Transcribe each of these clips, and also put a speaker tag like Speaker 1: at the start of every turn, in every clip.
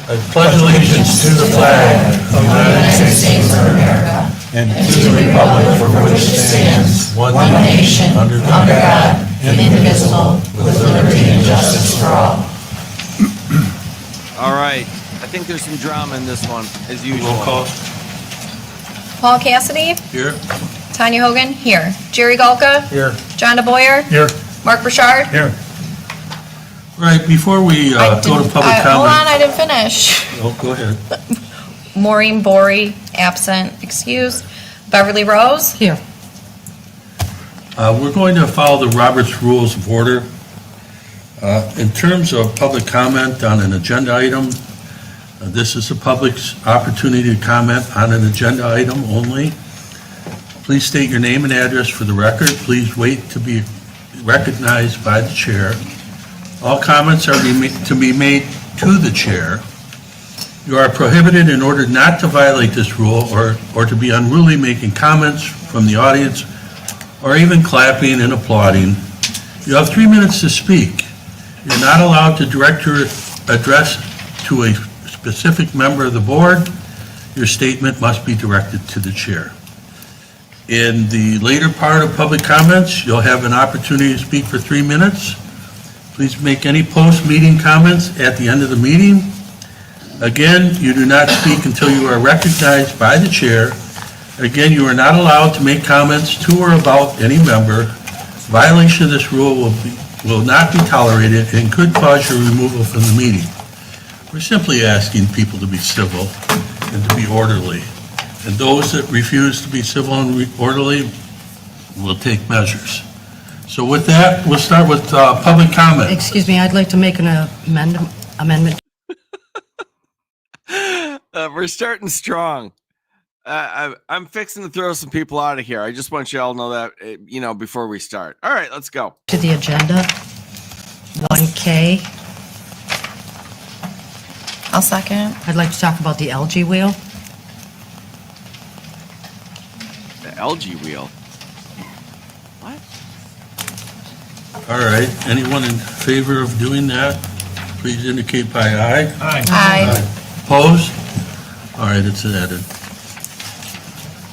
Speaker 1: I pledge allegiance to the flag of the United States of America and to the republic for which it stands, one nation, under God, indivisible, with liberty and justice for all.
Speaker 2: All right. I think there's some drama in this one, as usual.
Speaker 1: Roll call.
Speaker 3: Paul Cassidy,
Speaker 1: Here.
Speaker 3: Tanya Hogan, here. Jerry Galka,
Speaker 1: Here.
Speaker 3: John DeBoyer,
Speaker 1: Here.
Speaker 3: Mark Burchard.
Speaker 1: Here. Right, before we go to public comment.
Speaker 3: Hold on, I didn't finish.
Speaker 1: Oh, go ahead.
Speaker 3: Maureen Bory, absent, excused. Beverly Rose.
Speaker 4: Here.
Speaker 1: We're going to follow the Roberts Rules of Order. In terms of public comment on an agenda item, this is the public's opportunity to comment on an agenda item only. Please state your name and address for the record. Please wait to be recognized by the chair. All comments are to be made to the chair. You are prohibited in order not to violate this rule or to be unruly making comments from the audience or even clapping and applauding. You have 3 minutes to speak. You're not allowed to direct your address to a specific member of the board. Your statement must be directed to the chair. In the later part of public comments, you'll have an opportunity to speak for 3 minutes. Please make any post-meeting comments at the end of the meeting. Again, you do not speak until you are recognized by the chair. Again, you are not allowed to make comments to or about any member. Violation of this rule will not be tolerated and could cause your removal from the meeting. We're simply asking people to be civil and to be orderly. And those that refuse to be civil and orderly will take measures. So with that, we'll start with public comment.
Speaker 4: Excuse me, I'd like to make an amendment.
Speaker 2: We're starting strong. I'm fixing to throw some people out of here. I just want you all to know that, before we start. All right, let's go.
Speaker 4: To the agenda, 1K.
Speaker 3: I'll second.
Speaker 4: I'd like to talk about the algae wheel.
Speaker 2: The algae wheel. What?
Speaker 1: All right, anyone in favor of doing that, please indicate by aye.
Speaker 3: Aye.
Speaker 1: Opposed? All right, it's added.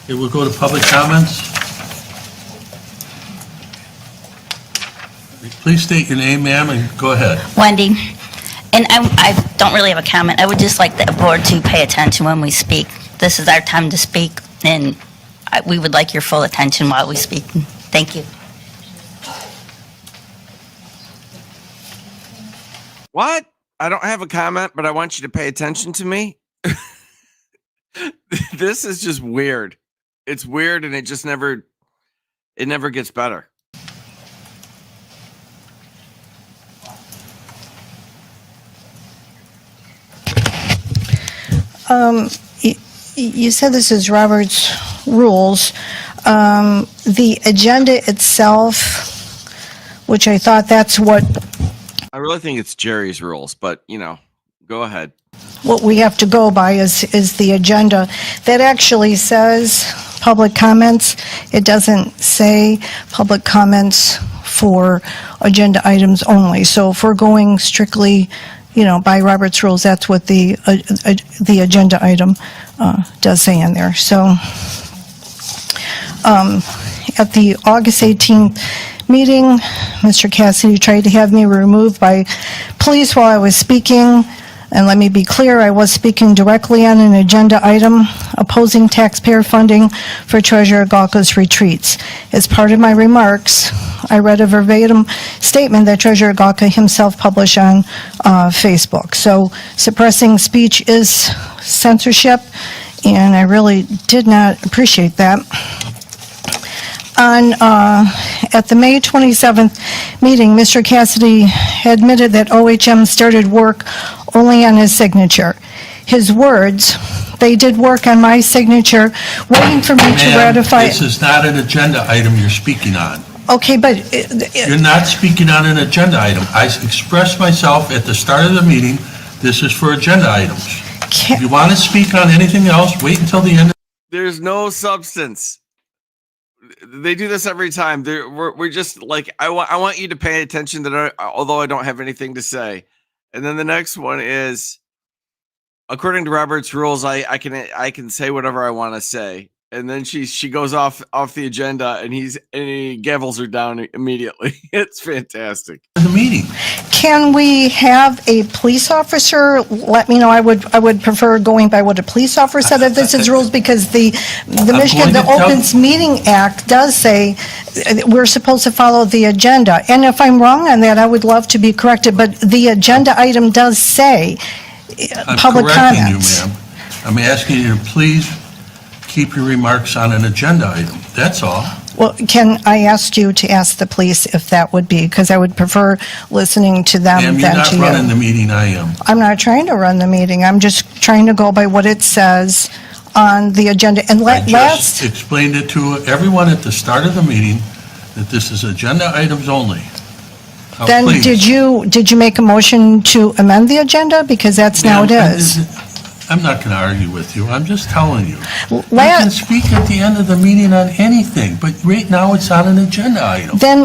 Speaker 1: Okay, we'll go to public comments. Please state your name, ma'am, and go ahead.
Speaker 5: Wendy, and I don't really have a comment. I would just like the board to pay attention when we speak. This is our time to speak, and we would like your full attention while we speak. Thank you.
Speaker 2: What? I don't have a comment, but I want you to pay attention to me. This is just weird. It's weird, and it never gets better.
Speaker 6: You said this is Robert's rules. The agenda itself, which I thought that's what
Speaker 2: I really think it's Jerry's rules, but, go ahead.
Speaker 6: what we have to go by is the agenda. That actually says public comments. It doesn't say public comments for agenda items only. So if we're going strictly, by Robert's rules, that's what the agenda item does say in there. So at the August 18th meeting, Mr. Cassidy tried to have me removed by police while I was speaking. And let me be clear, I was speaking directly on an agenda item opposing taxpayer funding for Treasurer Galka's retreats. As part of my remarks, I read a verbatim statement that Treasurer Galka himself published on Facebook. So suppressing speech is censorship, and I really did not appreciate that. At the May 27th meeting, Mr. Cassidy admitted that OHM started work only on his signature. His words, they did work on my signature, waiting for me to
Speaker 1: Ma'am,
Speaker 6: ratify.
Speaker 1: this is not an agenda item you're speaking on.
Speaker 6: Okay, but
Speaker 1: You're not speaking on an agenda item. I expressed myself at the start of the meeting, this is for agenda items. If you want to speak on anything else, wait until the end.
Speaker 2: There's no substance. They do this every time. We're just like, I want you to pay attention that although I don't have anything to say. And then the next one is, according to Robert's rules, I can say whatever I want to say, and then she goes off the agenda, and he gavels her down immediately. It's fantastic.
Speaker 1: The meeting.
Speaker 6: Can we have a police officer let me know? I would prefer going by what a police officer said if this is rules, because the Michigan, the Opens Meeting Act does say we're supposed to follow the agenda. And if I'm wrong on that, I would love to be corrected, but the agenda item does say public
Speaker 1: I'm correcting
Speaker 6: comments.
Speaker 1: you, ma'am. I'm asking you to please keep your remarks on an agenda item. That's all.
Speaker 6: Well, I asked you to ask the police if that would be, because I would prefer listening to them
Speaker 1: Ma'am, you're
Speaker 6: than
Speaker 1: not
Speaker 6: to
Speaker 1: running
Speaker 6: you.
Speaker 1: the meeting, I am.
Speaker 6: I'm not trying to run the meeting. I'm just trying to go by what it says on the agenda. And
Speaker 1: I just
Speaker 6: last,
Speaker 1: explained it to everyone at the start of the meeting that this is agenda items only. Now,
Speaker 6: then
Speaker 1: please.
Speaker 6: did you make a motion to amend the agenda? Because that's now it
Speaker 1: Ma'am,
Speaker 6: is.
Speaker 1: I'm not going to argue with you. I'm just telling you. You
Speaker 6: La-
Speaker 1: can speak at the end of the meeting on anything, but right now it's on an agenda item.
Speaker 6: Then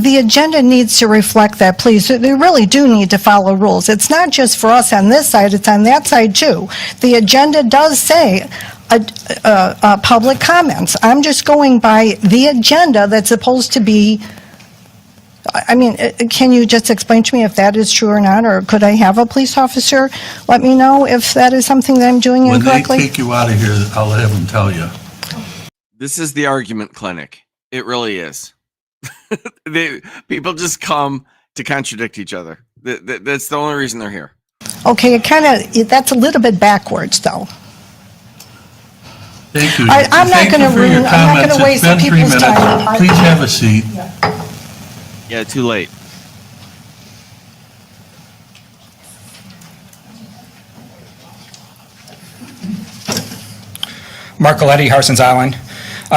Speaker 6: the agenda needs to reflect that, please. They really do need to follow rules. It's not just for us on this side, it's on that side too. The agenda does say public comments. I'm just going by the agenda that's supposed to be. I mean, can you just explain to me if that is true or not, or could I have a police officer let me know if that is something that I'm doing
Speaker 1: When they
Speaker 6: incorrectly?
Speaker 1: take you out of here, I'll have them tell you.
Speaker 2: This is the argument clinic. It really is. People just come to contradict each other. That's the only reason they're here.
Speaker 6: Okay, that's a little bit backwards, though.
Speaker 1: Thank you.
Speaker 6: I'm not
Speaker 1: Thank you
Speaker 6: gonna
Speaker 1: for your
Speaker 6: ruin- I'm not
Speaker 1: comments.
Speaker 6: gonna waste
Speaker 1: It's been 3
Speaker 6: people's
Speaker 1: minutes.
Speaker 6: time.
Speaker 1: Please have a seat.
Speaker 2: Yeah, too late.
Speaker 7: Mark Coletti, Harson's Island.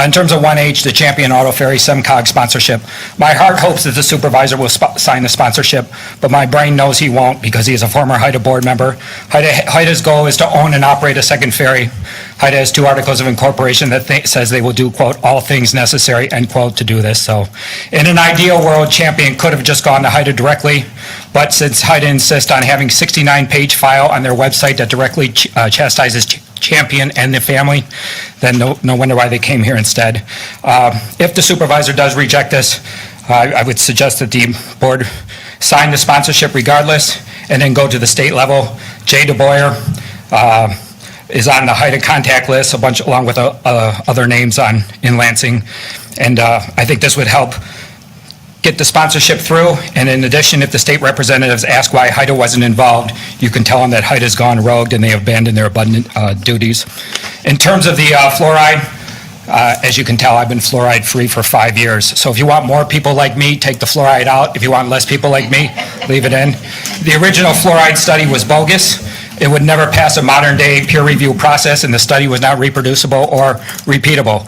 Speaker 7: In terms of 1H, the Champion Auto Ferry SEMCOG sponsorship, my heart hopes that the supervisor will sign the sponsorship, but my brain knows he won't because he is a former HIDA board member. HIDA's goal is to own and operate a second ferry. HIDA has 2 articles of incorporation that says they will do, quote, all things necessary, end quote, to do this. So in an ideal world, Champion could have just gone to HIDA directly, but since HIDA insists on having 69-page file on their website that directly chastises Champion and the family, then no wonder why they came here instead. If the supervisor does reject this, I would suggest that the board sign the sponsorship regardless, and then go to the state level. Jay DeBoyer is on the HIDA contact list, along with other names in Lansing, and I think this would help get the sponsorship through. And in addition, if the state representatives ask why HIDA wasn't involved, you can tell them that HIDA's gone rogue and they abandoned their abundant duties. In terms of the fluoride, as you can tell, I've been fluoride free for 5 years. So if you want more people like me, take the fluoride out. If you want less people like me, leave it in. The original fluoride study was bogus. It would never pass a modern day peer review process, and the study was not reproducible or repeatable.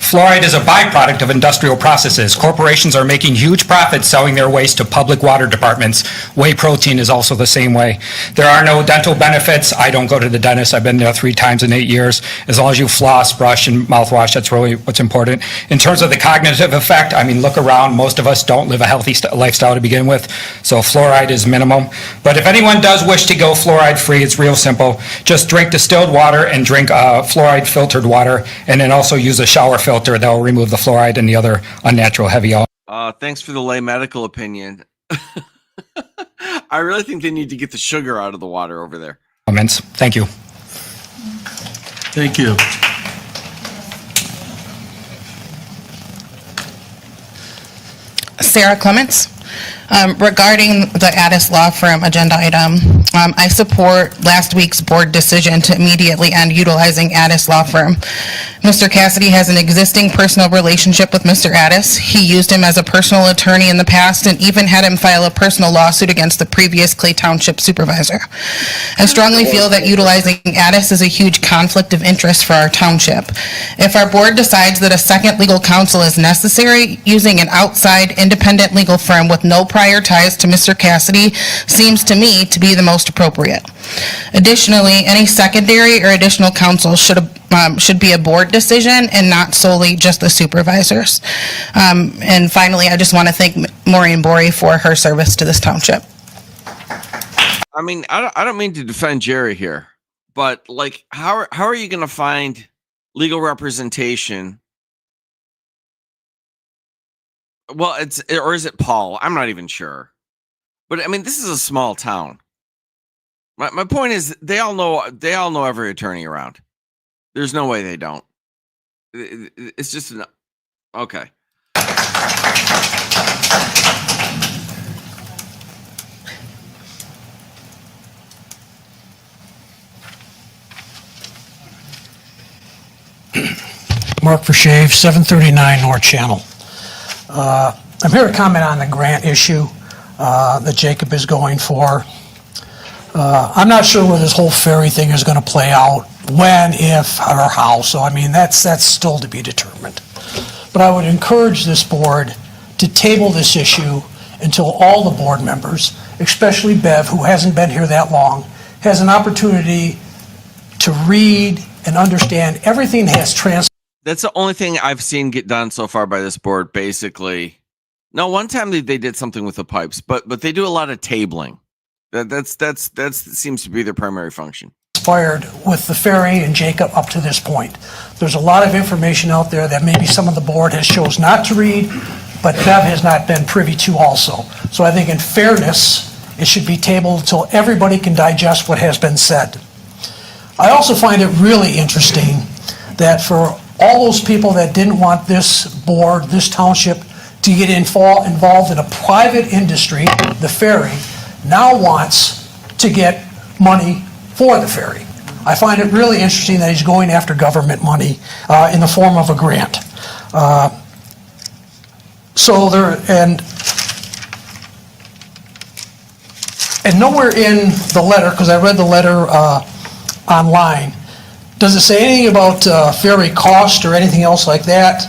Speaker 7: Fluoride is a byproduct of industrial processes. Corporations are making huge profits selling their waste to public water departments. Whey protein is also the same way. There are no dental benefits. I don't go to the dentist. I've been there 3 times in 8 years. As long as you floss, brush, and mouthwash, that's really what's important. In terms of the cognitive effect, I mean, look around. Most of us don't live a healthy lifestyle to begin with, so fluoride is minimum. But if anyone does wish to go fluoride free, it's real simple. Just drink distilled water and drink fluoride filtered water, and then also use a shower filter that will remove the fluoride and the other unnatural heavy
Speaker 2: Thanks for the lay medical opinion. I really think they need to get the sugar out of the water over there.
Speaker 7: elements. Thank you.
Speaker 1: Thank you.
Speaker 8: Sarah Clements. Regarding the Addis Law Firm agenda item, I support last week's board decision to immediately end utilizing Addis Law Firm. Mr. Cassidy has an existing personal relationship with Mr. Addis. He used him as a personal attorney in the past and even had him file a personal lawsuit against the previous Clay Township supervisor. I strongly feel that utilizing Addis is a huge conflict of interest for our township. If our board decides that a second legal counsel is necessary, using an outside independent legal firm with no prior ties to Mr. Cassidy seems to me to be the most appropriate. Additionally, any secondary or additional counsel should be a board decision and not solely just the supervisors. And finally, I just want to thank Maureen Borey for her service to this township.
Speaker 2: I mean, I don't mean to defend Jerry here, but like, how are you going to find legal representation? Well, or is it Paul? I'm not even sure. But I mean, this is a small town. My point is, they all know every attorney around. There's no way they don't. It's just okay.
Speaker 9: Mark Vershave, 739 North Channel. I'm here to comment on the grant issue that Jacob is going for. I'm not sure where this whole ferry thing is going to play out, when, if, or how, so I mean, that's still to be determined. But I would encourage this board to table this issue until all the board members, especially Bev, who hasn't been here that long, has an opportunity to read and understand everything that has transpired.
Speaker 2: That's the only thing I've seen get done so far by this board, basically. No, one time they did something with the pipes, but they do a lot of tabling. That seems to be their primary function.
Speaker 9: Transpired with the ferry and Jacob up to this point. There's a lot of information out there that maybe some of the board has chose not to read, but Bev has not been privy to also. So I think in fairness, it should be tabled until everybody can digest what has been said. I also find it really interesting that for all those people that didn't want this board, this township, to get involved in a private industry, the ferry, now wants to get money for the ferry. I find it really interesting that he's going after government money in the form of a grant. And nowhere in the letter, because I read the letter online, does it say anything about ferry cost or anything else like that?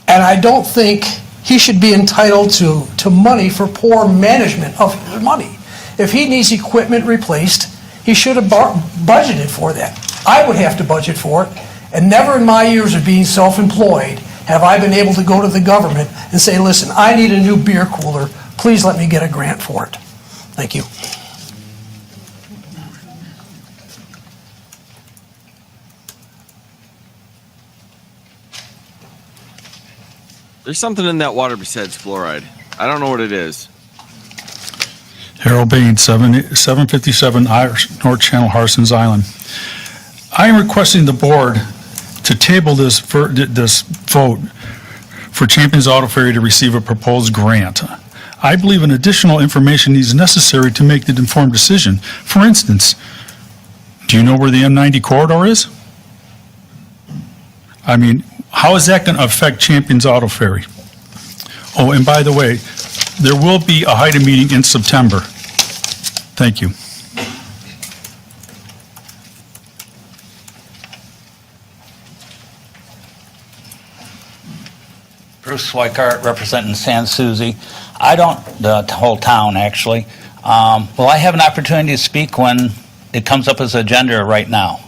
Speaker 9: And I don't think he should be entitled to money for poor management of his money. If he needs equipment replaced, he should have budgeted for that. I would have to budget for it, and never in my years of being self-employed have I been able to go to the government and say, listen, I need a new beer cooler, please let me get a grant for it. Thank you.
Speaker 2: There's something in that water besides fluoride. I don't know what it is.
Speaker 10: Harold Bain, 757 North Channel, Harson's Island. I am requesting the board to table this vote for Champions Auto Ferry to receive a proposed grant. I believe an additional information is necessary to make the informed decision. For instance, do you know where the M90 corridor is? I mean, how is that going to affect Champions Auto Ferry? Oh, and by the way, there will be a HIDA meeting in September. Thank you.
Speaker 11: Bruce Swikart, representing San Souci. The whole town, actually. Will I have an opportunity to speak when it comes up as agenda right now?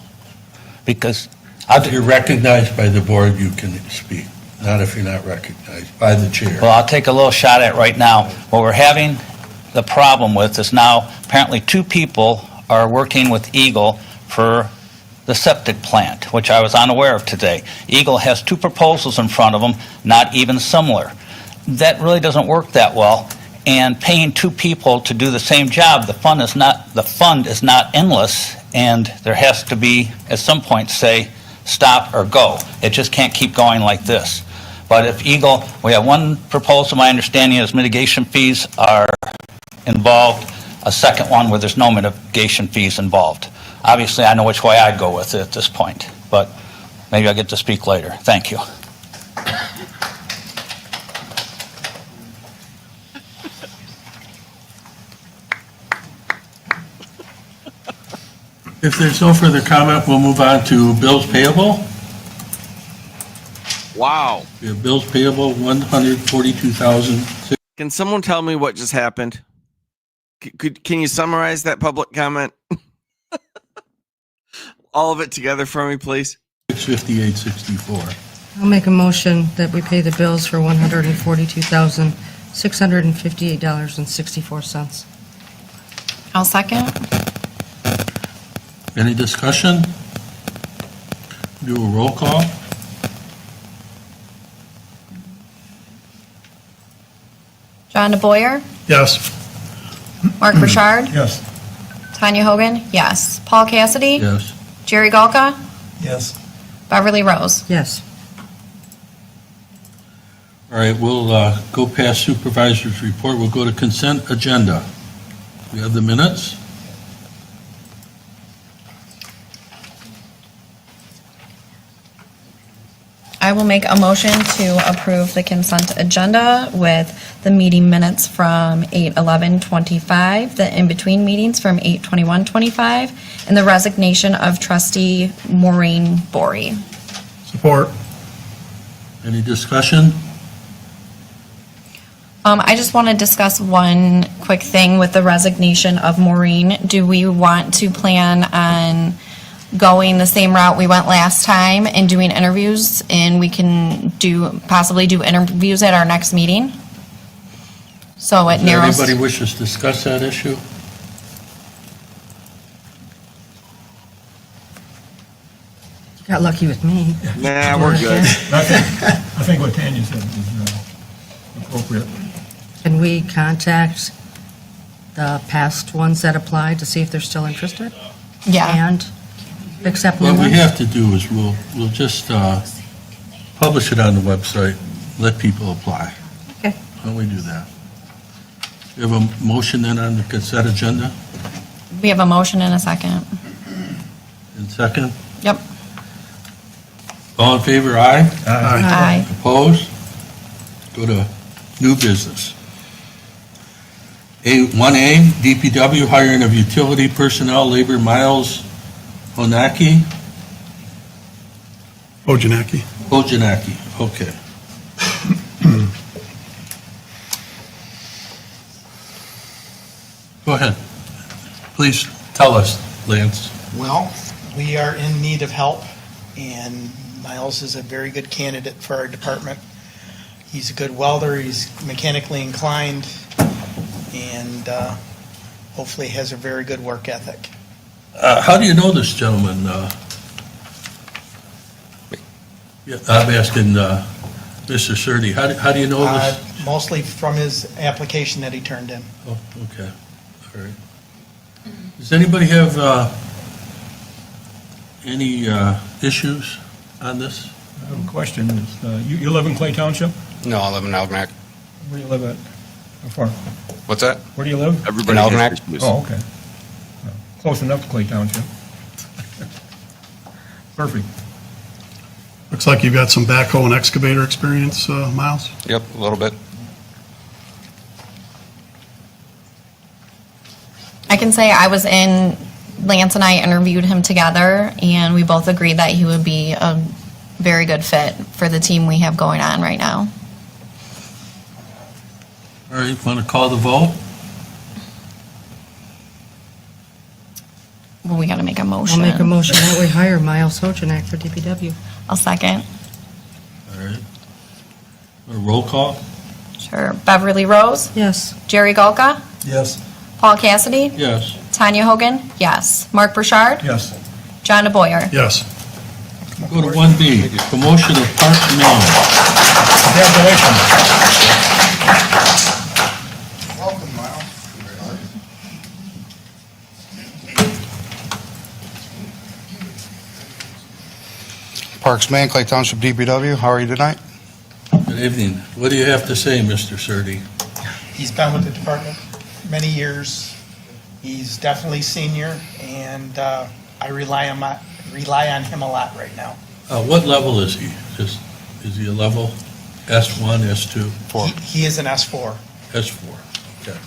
Speaker 11: Because
Speaker 1: If you're recognized by the board, you can speak. Not if you're not recognized by the chair.
Speaker 11: Well, I'll take a little shot at it right now. What we're having the problem with is now apparently 2 people are working with Eagle for the septic plant, which I was unaware of today. Eagle has 2 proposals in front of them, not even similar. That really doesn't work that well. And paying 2 people to do the same job, the fund is not endless, and there has to be, at some point, say, stop or go. It just can't keep going like this. But if Eagle, we have 1 proposal, my understanding is mitigation fees are involved, a second one where there's no mitigation fees involved. Obviously, I know which way I'd go with it at this point, but maybe I'll get to speak later. Thank you.
Speaker 1: If there's no further comment, we'll move on to bills payable.
Speaker 2: Wow.
Speaker 1: We have bills payable, $142,000.
Speaker 2: Can someone tell me what just happened? Can you summarize that public comment? All of it together for me, please.
Speaker 1: $658.64.
Speaker 4: I'll make a motion that we pay the bills for $142,658.64.
Speaker 3: I'll second.
Speaker 1: Any discussion? Do a roll call?
Speaker 3: John DeBoyer,
Speaker 10: Yes.
Speaker 3: Mark Burchard,
Speaker 10: Yes.
Speaker 3: Tanya Hogan, yes. Paul Cassidy,
Speaker 1: Yes.
Speaker 3: Jerry Galka,
Speaker 10: Yes.
Speaker 3: Beverly Rose.
Speaker 4: Yes.
Speaker 1: All right, we'll go past supervisor's report. We'll go to consent agenda. We have the minutes.
Speaker 3: I will make a motion to approve the consent agenda with the meeting minutes from 8/11/25, the in-between meetings from 8/21/25, and the resignation of trustee Maureen Bory.
Speaker 10: Support.
Speaker 1: Any discussion?
Speaker 3: I just want to discuss one quick thing with the resignation of Maureen. Do we want to plan on going the same route we went last time and doing interviews, and we can possibly do interviews at our next meeting? So it
Speaker 1: Does
Speaker 3: narrows.
Speaker 1: anybody wishes to discuss that issue?
Speaker 4: Got lucky with me.
Speaker 2: Nah, we're good.
Speaker 10: I think what Tanya said is appropriate.
Speaker 4: Can we contact the past ones that applied to see if they're still interested?
Speaker 3: Yeah.
Speaker 4: And accept new
Speaker 1: What we
Speaker 4: ones?
Speaker 1: have to do is we'll just publish it on the website, let people apply.
Speaker 4: Okay.
Speaker 1: Why don't we do that? We have a motion then on the consent agenda,
Speaker 3: We have a motion and a second.
Speaker 1: and second.
Speaker 3: Yep.
Speaker 1: All in favor, aye?
Speaker 3: Aye.
Speaker 1: Opposed? Go to new business. 1A, DPW hiring of utility personnel, labor Miles Honaki?
Speaker 10: Ojanaki.
Speaker 1: Ojanaki, okay. Go ahead. Please tell us, Lance.
Speaker 12: Well, we are in need of help, and Miles is a very good candidate for our department. He's a good welder, he's mechanically inclined, and hopefully has a very good work ethic.
Speaker 1: How do you know this gentleman? Yeah, I'm asking Mr. Surdy, how do you know this?
Speaker 12: Mostly from his application that he turned in.
Speaker 1: Oh, okay, all right. Does anybody have any issues on this?
Speaker 10: I have a question. You live in Clay Township?
Speaker 13: No, I live in Algae.
Speaker 10: Where do you live at? How far?
Speaker 13: What's that?
Speaker 10: Where do you live?
Speaker 2: Everybody
Speaker 13: In
Speaker 2: has
Speaker 13: Algae?
Speaker 2: issues.
Speaker 10: Oh, okay. Close enough to Clay Township. Perfect.
Speaker 14: Looks like you've got some backhoe and excavator experience, Miles?
Speaker 13: Yep, a little bit.
Speaker 3: I can say Lance and I interviewed him together, and we both agreed that he would be a very good fit for the team we have going on right now.
Speaker 1: All right, want to call the vote?
Speaker 3: Well, we got to make a
Speaker 4: I'll
Speaker 3: motion.
Speaker 4: make a motion that we hire Miles Ojanak for DPW.
Speaker 3: I'll second.
Speaker 1: All right. A roll call?
Speaker 3: Sure. Beverly Rose,
Speaker 4: Yes.
Speaker 3: Jerry Galka,
Speaker 10: Yes.
Speaker 3: Paul Cassidy,
Speaker 1: Yes.
Speaker 3: Tanya Hogan, yes. Mark Burchard,
Speaker 10: Yes.
Speaker 3: John DeBoyer.
Speaker 14: Yes.
Speaker 1: Go to 1B, promotion of parks manager.
Speaker 10: Congratulations.
Speaker 13: Welcome, Miles. Parks Man, Clay Township DPW, how are you tonight?
Speaker 1: Good evening. What do you have to say, Mr. Surdy?
Speaker 12: He's been with the department many years. He's definitely senior, and I rely on him a lot right now.
Speaker 1: What level is he? Is he a level S1, S2?
Speaker 12: He is an S4.
Speaker 1: S4, okay.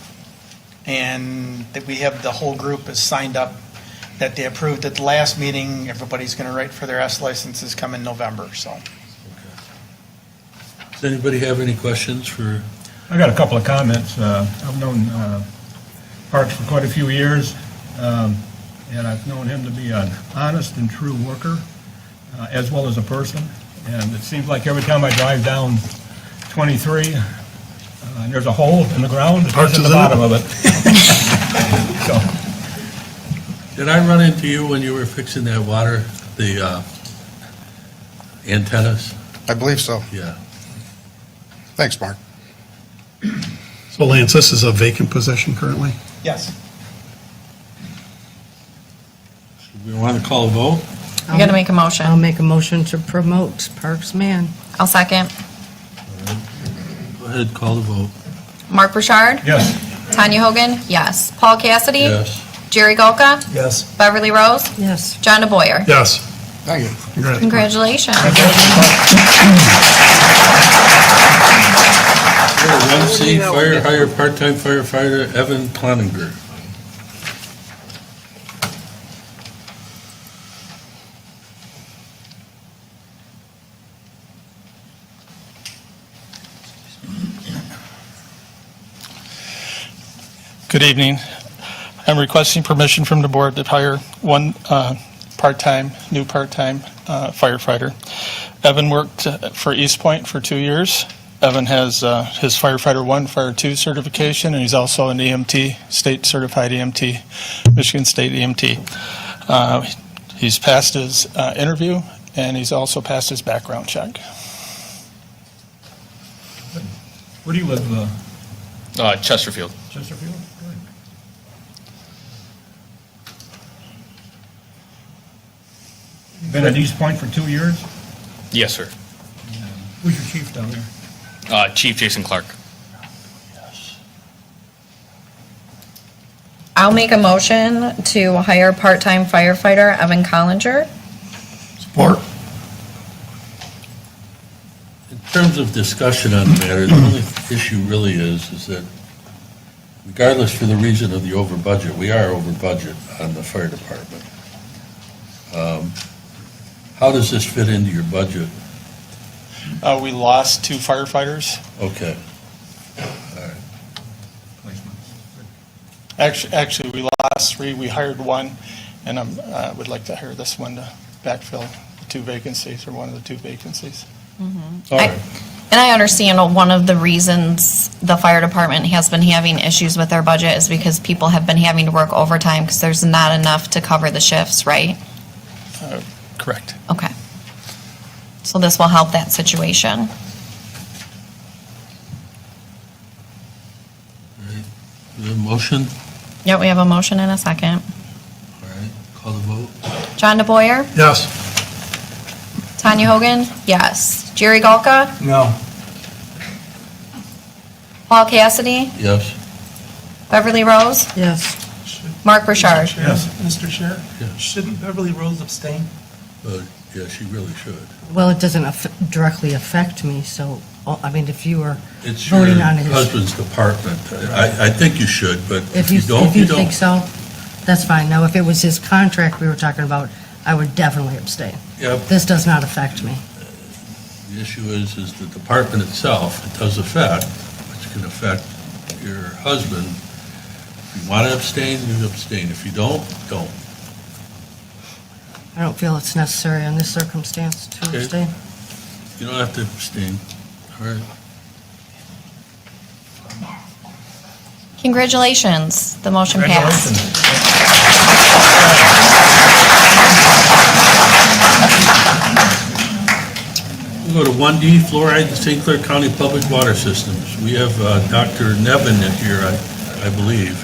Speaker 12: And that we have, the whole group is signed up, that they approved at the last meeting. Everybody's going to write for their S licenses come in November, so.
Speaker 1: Does anybody have any questions for,
Speaker 10: I got a couple of comments. I've known Parks for quite a few years, and I've known him to be an honest and true worker, as well as a person. And it seems like every time I drive down 23, and there's a hole in the ground, it's
Speaker 14: Parks
Speaker 10: in the
Speaker 14: is in it.
Speaker 10: bottom of it. So,
Speaker 1: Did I run into you when you were fixing that water, the antennas?
Speaker 13: I believe so.
Speaker 1: Yeah.
Speaker 13: Thanks, Mark.
Speaker 14: So Lance, this is a vacant position currently?
Speaker 12: Yes.
Speaker 1: We want to call a vote?
Speaker 3: You gotta make a motion.
Speaker 4: I'll make a motion to promote Parks Man.
Speaker 3: I'll second.
Speaker 1: Go ahead, call the vote.
Speaker 3: Mark Burchard?
Speaker 14: Yes.
Speaker 3: Tanya Hogan? Yes. Paul Cassidy?
Speaker 1: Yes.
Speaker 3: Jerry Golka?
Speaker 14: Yes.
Speaker 3: Beverly Rose?
Speaker 4: Yes.
Speaker 3: John DeBoyer?
Speaker 14: Yes.
Speaker 13: Thank you.
Speaker 14: Congrats.
Speaker 3: Congratulations.
Speaker 1: Number 1C, fire hire part-time firefighter Evan Cloninger.
Speaker 15: Good evening. I'm requesting permission from the board to hire one new part-time firefighter. Evan worked for East Point for 2 years. Evan has his firefighter 1, fire 2 certification, and he's also an EMT, state certified EMT, Michigan State EMT. He's passed his interview, and he's also passed his background check.
Speaker 10: Where do you live?
Speaker 16: Chesterfield.
Speaker 10: Chesterfield? Been at East Point for 2 years?
Speaker 16: Yes, sir.
Speaker 10: Who's your chief down there?
Speaker 16: Chief Jason Clark.
Speaker 3: I'll make a motion to hire part-time firefighter Evan Cloninger.
Speaker 14: Support.
Speaker 1: In terms of discussion on the matter, the only issue really is that regardless for the reason of the over budget, we are over budget on the fire department. How does this fit into your budget?
Speaker 15: We lost 2 firefighters.
Speaker 1: Okay.
Speaker 15: Actually, we lost 3. We hired 1, and I would like to hire this one to backfill the 2 vacancies, or one of the 2 vacancies.
Speaker 1: All right.
Speaker 3: And I understand one of the reasons the fire department has been having issues with their budget is because people have been having to work overtime because there's not enough to cover the shifts, right?
Speaker 15: Correct.
Speaker 3: Okay. So this will help that situation.
Speaker 1: The motion?
Speaker 3: Yep, we have a motion and a second.
Speaker 1: All right, call the vote.
Speaker 3: John DeBoyer?
Speaker 14: Yes.
Speaker 3: Tanya Hogan? Yes. Jerry Golka?
Speaker 14: No.
Speaker 3: Paul Cassidy?
Speaker 1: Yes.
Speaker 3: Beverly Rose?
Speaker 4: Yes.
Speaker 3: Mark Burchard?
Speaker 14: Yes.
Speaker 12: Mr. Chair?
Speaker 1: Yeah.
Speaker 12: Shouldn't Beverly Rose abstain?
Speaker 1: Yeah, she really should.
Speaker 4: Well, it doesn't directly affect me, so, I mean, if you were
Speaker 1: It's your
Speaker 4: voting on his...
Speaker 1: husband's department. I think you should, but
Speaker 4: If
Speaker 1: if you don't,
Speaker 4: If you
Speaker 1: you don't.
Speaker 4: think so, that's fine. Now, if it was his contract we were talking about, I would definitely abstain.
Speaker 1: Yep.
Speaker 4: This does not affect me.
Speaker 1: The issue is the department itself, it does affect, which can affect your husband. If you want to abstain, you abstain. If you don't, don't.
Speaker 4: I don't feel it's necessary in this circumstance to
Speaker 1: Okay.
Speaker 4: abstain.
Speaker 1: You don't have to abstain. All right.
Speaker 3: Congratulations. The motion passed.
Speaker 1: We'll go to 1D, fluoride in St. Clair County Public Water Systems. We have Dr. Nevin here, I believe.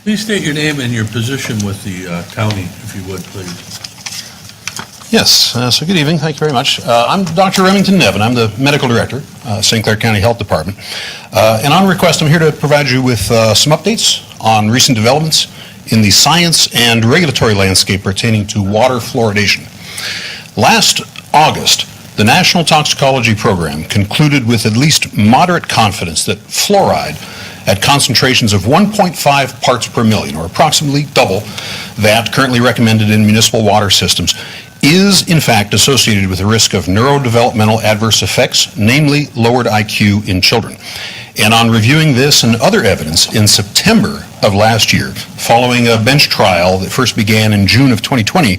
Speaker 1: Please state your name and your position with the county, if you would, please.
Speaker 17: Yes, so good evening, thank you very much. I'm Dr. Remington Nevin, I'm the medical director, St. Clair County Health Department. And on request, I'm here to provide you with some updates on recent developments in the science and regulatory landscape pertaining to water fluoridation. Last August, the National Toxicology Program concluded with at least moderate confidence that fluoride at concentrations of 1.5 parts per million, or approximately double that currently recommended in municipal water systems, is in fact associated with a risk of neurodevelopmental adverse effects, namely lowered IQ in children. And on reviewing this and other evidence in September of last year, following a bench trial that first began in June of 2020,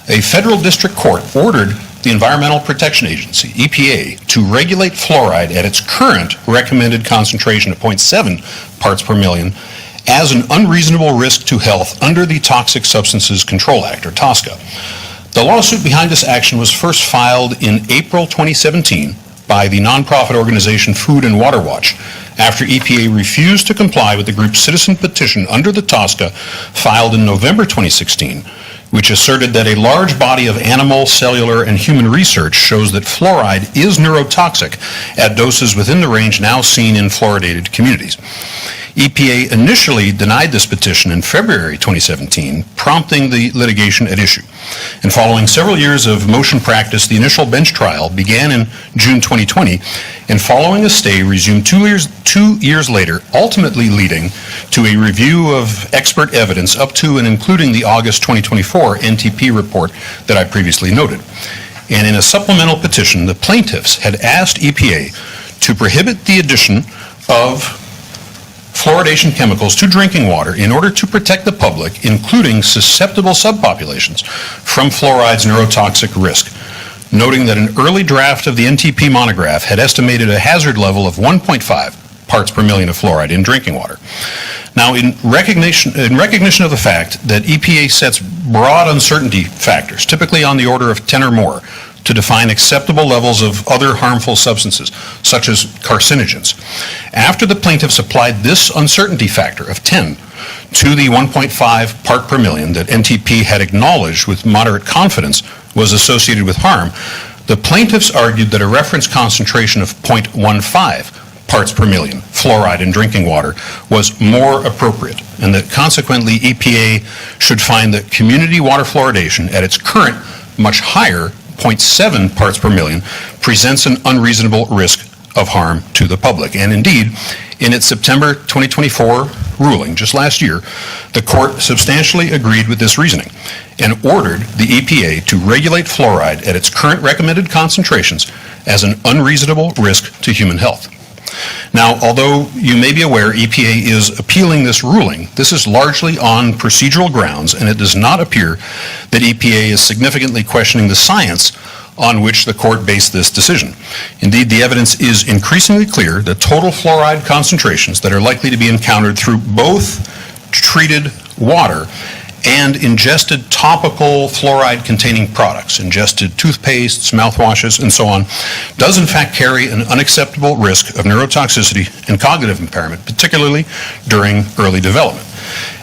Speaker 17: a federal district court ordered the Environmental Protection Agency, EPA, to regulate fluoride at its current recommended concentration of 0.7 parts per million as an unreasonable risk to health under the Toxic Substances Control Act, or TSCA. The lawsuit behind this action was first filed in April 2017 by the nonprofit organization Food and Water Watch after EPA refused to comply with the group's citizen petition under the TSCA filed in November 2016, which asserted that a large body of animal, cellular, and human research shows that fluoride is neurotoxic at doses within the range now seen in fluoridated communities. EPA initially denied this petition in February 2017, prompting the litigation at issue. And following several years of motion practice, the initial bench trial began in June 2020, and following a stay resumed 2 years later, ultimately leading to a review of expert evidence up to and including the August 2024 NTP report that I previously noted. And in a supplemental petition, the plaintiffs had asked EPA to prohibit the addition of fluoridation chemicals to drinking water in order to protect the public, including susceptible subpopulations, from fluoride's neurotoxic risk, noting that an early draft of the NTP monograph had estimated a hazard level of 1.5 parts per million of fluoride in drinking water. Now, in recognition of the fact that EPA sets broad uncertainty factors, typically on the order of 10 or more, to define acceptable levels of other harmful substances, such as carcinogens. After the plaintiffs applied this uncertainty factor of 10 to the 1.5 part per million that NTP had acknowledged with moderate confidence was associated with harm, the plaintiffs argued that a reference concentration of 0.15 parts per million fluoride in drinking water was more appropriate, and that consequently EPA should find that community water fluoridation at its current much higher 0.7 parts per million presents an unreasonable risk of harm to the public. And indeed, in its September 2024 ruling, just last year, the court substantially agreed with this reasoning and ordered the EPA to regulate fluoride at its current recommended concentrations as an unreasonable risk to human health. Now, although you may be aware EPA is appealing this ruling, this is largely on procedural grounds, and it does not appear that EPA is significantly questioning the science on which the court based this decision. Indeed, the evidence is increasingly clear that total fluoride concentrations that are likely to be encountered through both treated water and ingested topical fluoride-containing products, ingested toothpastes, mouthwashes, and so on, does in fact carry an unacceptable risk of neurotoxicity and cognitive impairment, particularly during early development.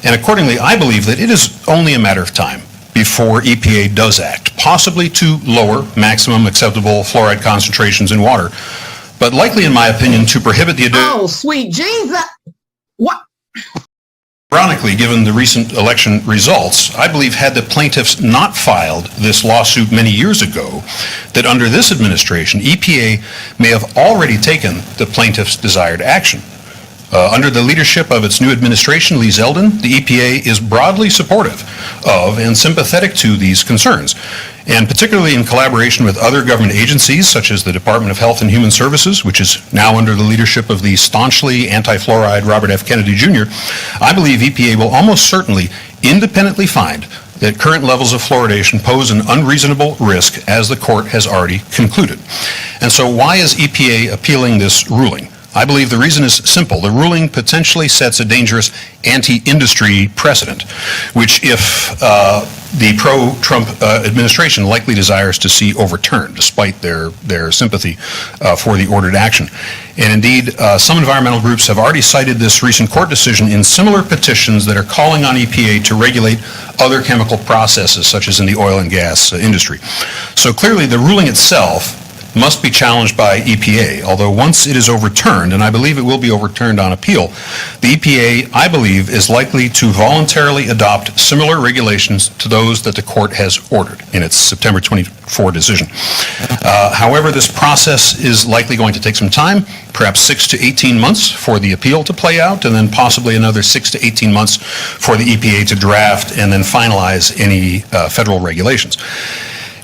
Speaker 17: And accordingly, I believe that it is only a matter of time before EPA does act, possibly to lower maximum acceptable fluoride concentrations in water, but likely, in my opinion, to prohibit the addition.
Speaker 18: Oh, sweet Jesus! What?
Speaker 17: Ironically, given the recent election results, I believe had the plaintiffs not filed this lawsuit many years ago, that under this administration, EPA may have already taken the plaintiffs' desired action. Under the leadership of its new administration, Lee Zeldin, the EPA is broadly supportive of and sympathetic to these concerns, and particularly in collaboration with other government agencies such as the Department of Health and Human Services, which is now under the leadership of the staunchly anti-fluoride Robert F. Kennedy Jr., I believe EPA will almost certainly independently find that current levels of fluoridation pose an unreasonable risk, as the court has already concluded. And so why is EPA appealing this ruling? I believe the reason is simple. The ruling potentially sets a dangerous anti-industry precedent, which if the pro-Trump administration likely desires to see overturned, despite their sympathy for the ordered action. And indeed, some environmental groups have already cited this recent court decision in similar petitions that are calling on EPA to regulate other chemical processes, such as in the oil and gas industry. So clearly, the ruling itself must be challenged by EPA, although once it is overturned, and I believe it will be overturned on appeal, the EPA, I believe, is likely to voluntarily adopt similar regulations to those that the court has ordered in its September 24 decision. However, this process is likely going to take some time, perhaps 6 to 18 months for the appeal to play out, and then possibly another 6 to 18 months for the EPA to draft and then finalize any federal regulations.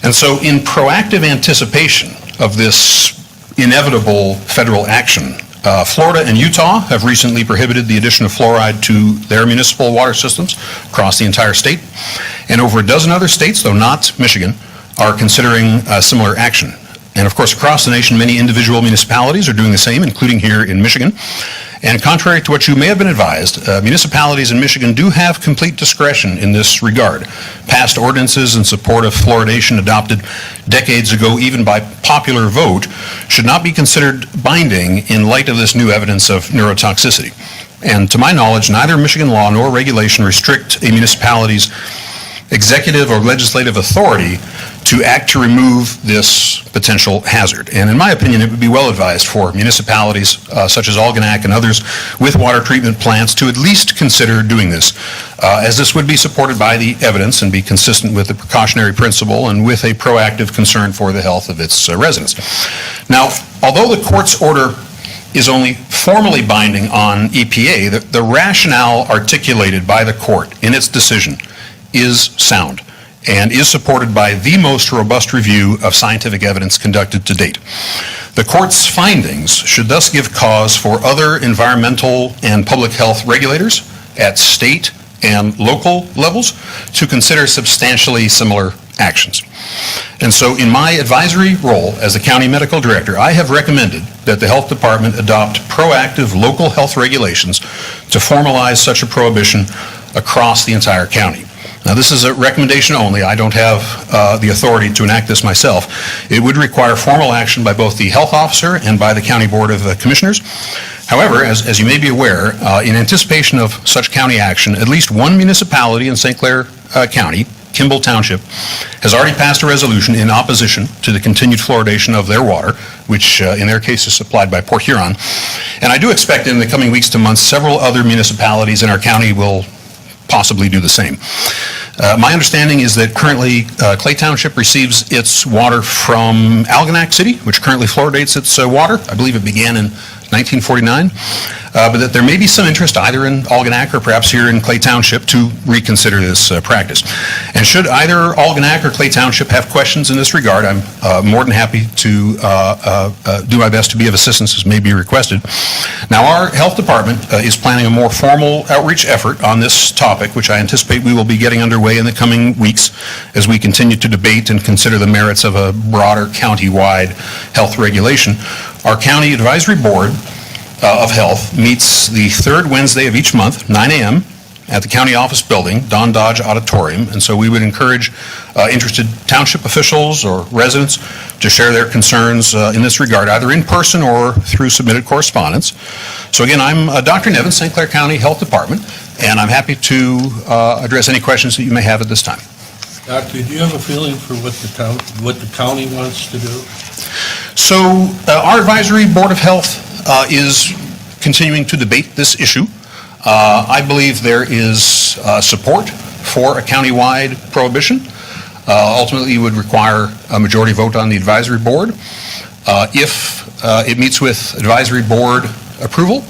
Speaker 17: And so in proactive anticipation of this inevitable federal action, Florida and Utah have recently prohibited the addition of fluoride to their municipal water systems across the entire state. And over a dozen other states, though not Michigan, are considering similar action. And of course, across the nation, many individual municipalities are doing the same, including here in Michigan. And contrary to what you may have been advised, municipalities in Michigan do have complete discretion in this regard. Past ordinances in support of fluoridation adopted decades ago, even by popular vote, should not be considered binding in light of this new evidence of neurotoxicity. And to my knowledge, neither Michigan law nor regulation restrict a municipality's executive or legislative authority to act to remove this potential hazard. And in my opinion, it would be well advised for municipalities such as Algae and others with water treatment plants to at least consider doing this, as this would be supported by the evidence and be consistent with the precautionary principle and with a proactive concern for the health of its residents. Now, although the court's order is only formally binding on EPA, the rationale articulated by the court in its decision is sound and is supported by the most robust review of scientific evidence conducted to date. The court's findings should thus give cause for other environmental and public health regulators at state and local levels to consider substantially similar actions. And so in my advisory role as the county medical director, I have recommended that the health department adopt proactive local health regulations to formalize such a prohibition across the entire county. Now, this is a recommendation only. I don't have the authority to enact this myself. It would require formal action by both the health officer and by the County Board of Commissioners. However, as you may be aware, in anticipation of such county action, at least one municipality in St. Clair County, Kimball Township, has already passed a resolution in opposition to the continued fluoridation of their water, which in their case is supplied by Port Huron. And I do expect in the coming weeks to months, several other municipalities in our county will possibly do the same. My understanding is that currently Clay Township receives its water from Algae City, which currently fluoridates its water. I believe it began in 1949, but that there may be some interest either in Algae or perhaps here in Clay Township to reconsider this practice. And should either Algae or Clay Township have questions in this regard, I'm more than happy to do my best to be of assistance as may be requested. Now, our health department is planning a more formal outreach effort on this topic, which I anticipate we will be getting underway in the coming weeks as we continue to debate and consider the merits of a broader county-wide health regulation. Our county advisory board of health meets the third Wednesday of each month, 9 a.m. at the county office building, Don Dodge Auditorium. And so we would encourage interested township officials or residents to share their concerns in this regard, either in person or through submitted correspondence. So again, I'm Dr. Nevins, St. Clair County Health Department, and I'm happy to address any questions that you may have at this time.
Speaker 1: Doctor, do you have a feeling for what the county wants to do?
Speaker 17: So our advisory board of health is continuing to debate this issue. I believe there is support for a countywide prohibition. Ultimately, it would require a majority vote on the advisory board. If it meets with advisory board approval,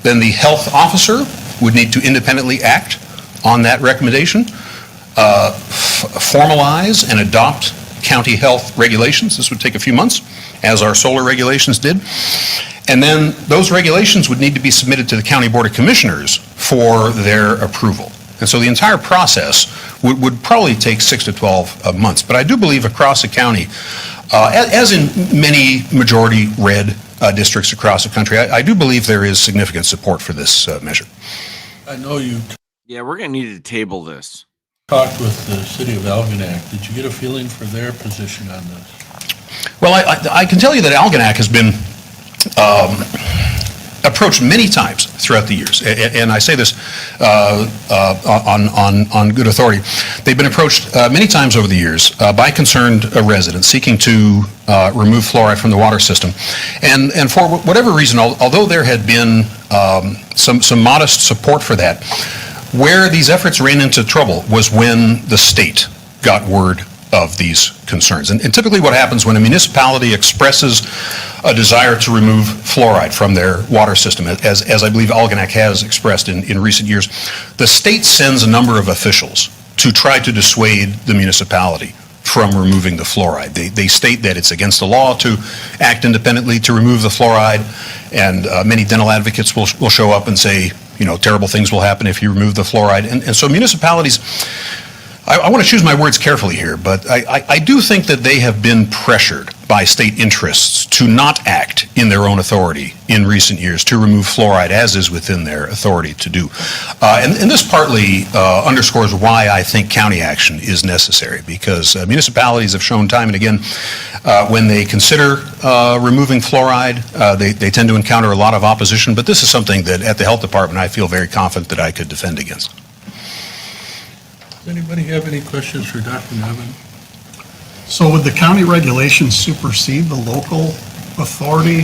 Speaker 17: then the health officer would need to independently act on that recommendation, formalize and adopt county health regulations. This would take a few months, as our solar regulations did. And then those regulations would need to be submitted to the County Board of Commissioners for their approval. And so the entire process would probably take 6 to 12 months. But I do believe across the county, as in many majority red districts across the country, I do believe there is significant support for this measure.
Speaker 1: I know you
Speaker 2: Yeah, we're going to need to table this.
Speaker 1: talked with the city of Algae. Did you get a feeling for their position on this?
Speaker 17: Well, I can tell you that Algae has been approached many times throughout the years, and I say this on good authority. They've been approached many times over the years by concerned residents seeking to remove fluoride from the water system, and for whatever reason, although there had been some modest support for that, where these efforts ran into trouble was when the state got word of these concerns. And typically what happens when a municipality expresses a desire to remove fluoride from their water system, as I believe Algae has expressed in recent years, the state sends a number of officials to try to dissuade the municipality from removing the fluoride. They state that it's against the law to act independently to remove the fluoride, and many dental advocates will show up and say, you know, terrible things will happen if you remove the fluoride. And so municipalities I want to choose my words carefully here, but I do think that they have been pressured by state interests to not act in their own authority in recent years to remove fluoride, as is within their authority to do. And this partly underscores why I think county action is necessary, because municipalities have shown time and again when they consider removing fluoride, they tend to encounter a lot of opposition, but this is something that at the health department I feel very confident that I could defend against.
Speaker 1: Does anybody have any questions for Dr. Nevin?
Speaker 14: So would the county regulations supersede the local authority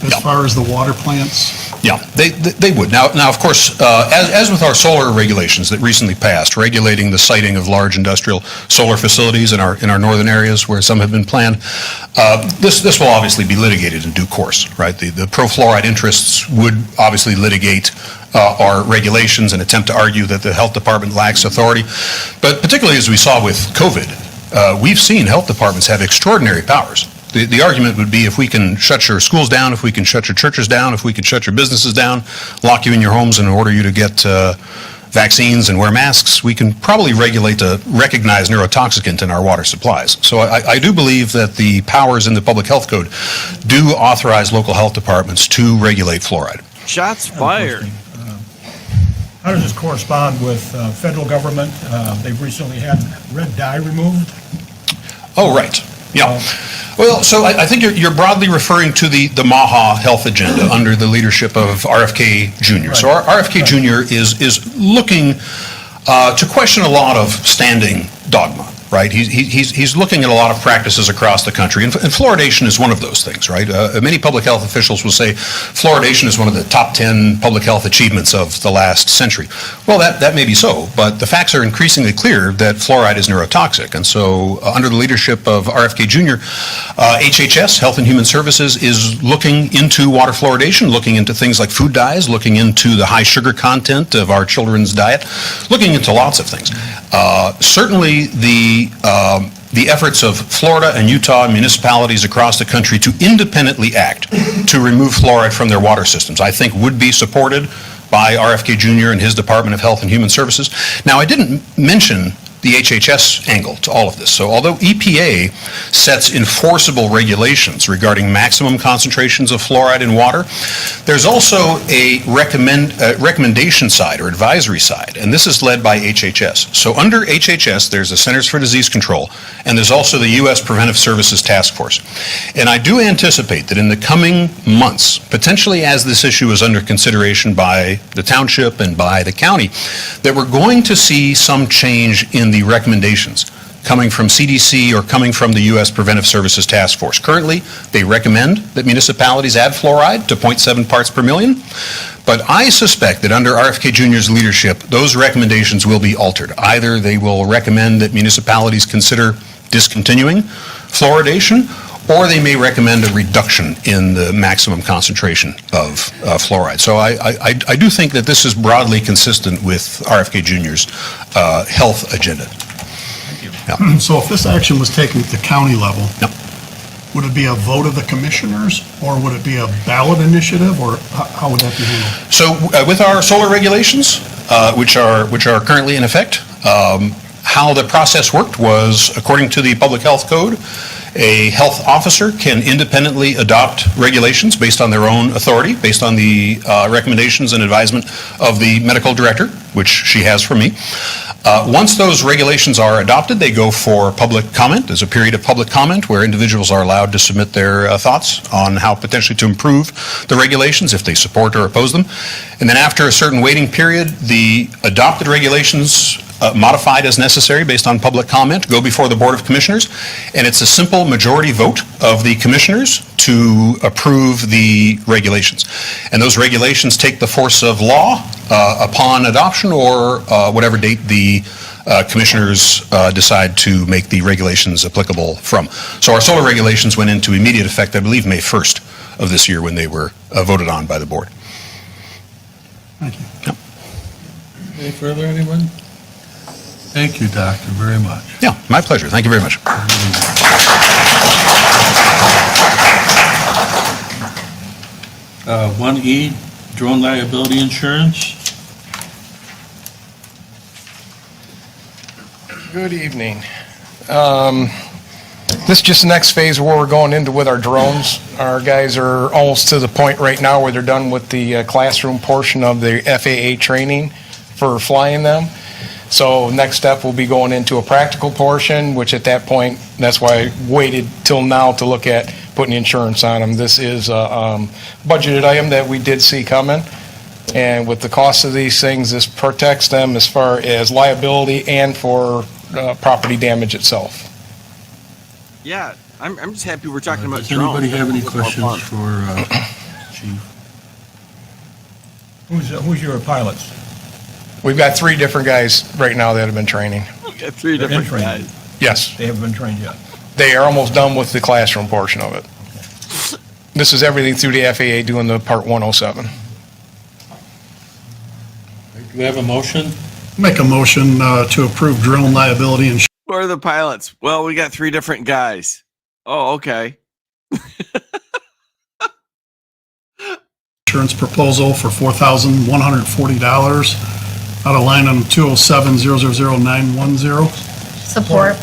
Speaker 14: as far as the water plants?
Speaker 17: Yeah, they would. Now, of course, as with our solar regulations that recently passed, regulating the siting of large industrial solar facilities in our northern areas where some have been planned, this will obviously be litigated in due course, right? The pro-fluoride interests would obviously litigate our regulations and attempt to argue that the health department lacks authority. But particularly as we saw with COVID, we've seen health departments have extraordinary powers. The argument would be if we can shut your schools down, if we can shut your churches down, if we can shut your businesses down, lock you in your homes and order you to get vaccines and wear masks, we can probably regulate a recognized neurotoxicant in our water supplies. So I do believe that the powers in the Public Health Code do authorize local health departments to regulate fluoride.
Speaker 2: Shots fired.
Speaker 19: How does this correspond with federal government? They've recently had red dye removed.
Speaker 17: Oh, right. Yeah. Well, so I think you're broadly referring to the MAHA health agenda under the leadership of RFK Jr. Right. So RFK Jr. is looking to question a lot of standing dogma. Right, he's looking at a lot of practices across the country, and fluoridation is one of those things. Right, many public health officials will say fluoridation is one of the top 10 public health achievements of the last century. Well, that may be so, but the facts are increasingly clear that fluoride is neurotoxic, and so under the leadership of RFK Jr., HHS, Health and Human Services, is looking into water fluoridation, looking into things like food dyes, looking into the high sugar content of our children's diet, looking into lots of things. Certainly the efforts of Florida and Utah municipalities across the country to independently act to remove fluoride from their water systems, I think would be supported by RFK Jr. and his Department of Health and Human Services. Now, I didn't mention the HHS angle to all of this. So although EPA sets enforceable regulations regarding maximum concentrations of fluoride in water, there's also a recommendation side or advisory side, and this is led by HHS. So under HHS, there's the Centers for Disease Control, and there's also the U.S. Preventive Services Task Force. And I do anticipate that in the coming months, potentially as this issue is under consideration by the township and by the county, that we're going to see some change in the recommendations coming from CDC or coming from the U.S. Preventive Services Task Force. Currently, they recommend that municipalities add fluoride to 0.7 parts per million, but I suspect that under RFK Jr.'s leadership, those recommendations will be altered. Either they will recommend that municipalities consider discontinuing fluoridation, or they may recommend a reduction in the maximum concentration of fluoride. So I do think that this is broadly consistent with RFK Jr.'s health agenda.
Speaker 14: Thank you. Yeah. So if this action was taken at the county level, would it be a vote of the commissioners, or would it be a ballot initiative, or how would that be handled?
Speaker 17: So with our solar regulations, which are currently in effect, how the process worked was, according to the Public Health Code, a health officer can independently adopt regulations based on their own authority, based on the recommendations and advisement of the medical director, which she has from me. Once those regulations are adopted, they go for public comment. There's a period of public comment where individuals are allowed to submit their thoughts on how potentially to improve the regulations, if they support or oppose them. And then after a certain waiting period, the adopted regulations, modified as necessary based on public comment, go before the Board of Commissioners, and it's a simple majority vote of the commissioners to approve the regulations. And those regulations take the force of law upon adoption, or whatever date the commissioners decide to make the regulations applicable from. So our solar regulations went into immediate effect, I believe, May 1st of this year when they were voted on by the board.
Speaker 14: Thank you.
Speaker 17: Yep.
Speaker 1: Any further, anyone? Thank you, Doctor, very much.
Speaker 17: Yeah, my pleasure. Thank you very much.
Speaker 1: 1E, drone liability insurance.
Speaker 20: Good evening. This is just the next phase where we're going into with our drones. Our guys are almost to the point right now where they're done with the classroom portion of the FAA training for flying them. So next step will be going into a practical portion, which at that point, that's why I waited till now to look at putting insurance on them. This is a budgeted item that we did see coming. And with the cost of these things, this protects them as far as liability and for property damage itself.
Speaker 2: Yeah, I'm just happy we're talking about
Speaker 1: Does
Speaker 2: drones.
Speaker 1: anybody have any
Speaker 2: It's more
Speaker 1: questions
Speaker 2: fun.
Speaker 1: for Chief?
Speaker 19: Who's your pilots?
Speaker 20: We've got 3 different guys right now that have been training.
Speaker 2: Got 3
Speaker 19: They're
Speaker 2: different
Speaker 19: in training.
Speaker 2: guys.
Speaker 20: Yes.
Speaker 19: They haven't been trained yet.
Speaker 20: They are almost done with the classroom portion of it. This is everything through the FAA doing the Part 107.
Speaker 1: Do we have a motion?
Speaker 14: Make a motion to approve drone liability insurance.
Speaker 2: Who are the pilots? Well, we got 3 different guys. Oh, okay.
Speaker 14: Insurance proposal for $4,140 out of line item 207-000910.
Speaker 3: Support.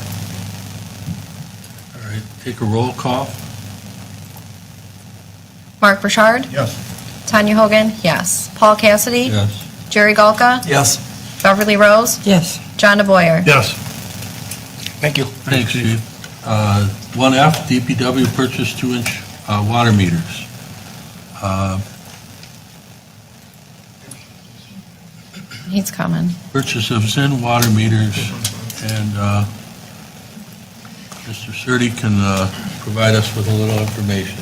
Speaker 1: All right, take a roll call.
Speaker 3: Mark Burchard?
Speaker 19: Yes.
Speaker 3: Tanya Hogan? Yes. Paul Cassidy?
Speaker 1: Yes.
Speaker 3: Jerry Galka?
Speaker 20: Yes.
Speaker 3: Beverly Rose?
Speaker 4: Yes.
Speaker 3: John DeBoyer?
Speaker 14: Yes.
Speaker 20: Thank you.
Speaker 1: Thanks, Chief. 1F, DPW purchase 2-inch water meters.
Speaker 3: He's coming.
Speaker 1: Purchase of Zinn water meters, and Mr. Surtee can provide us with a little information.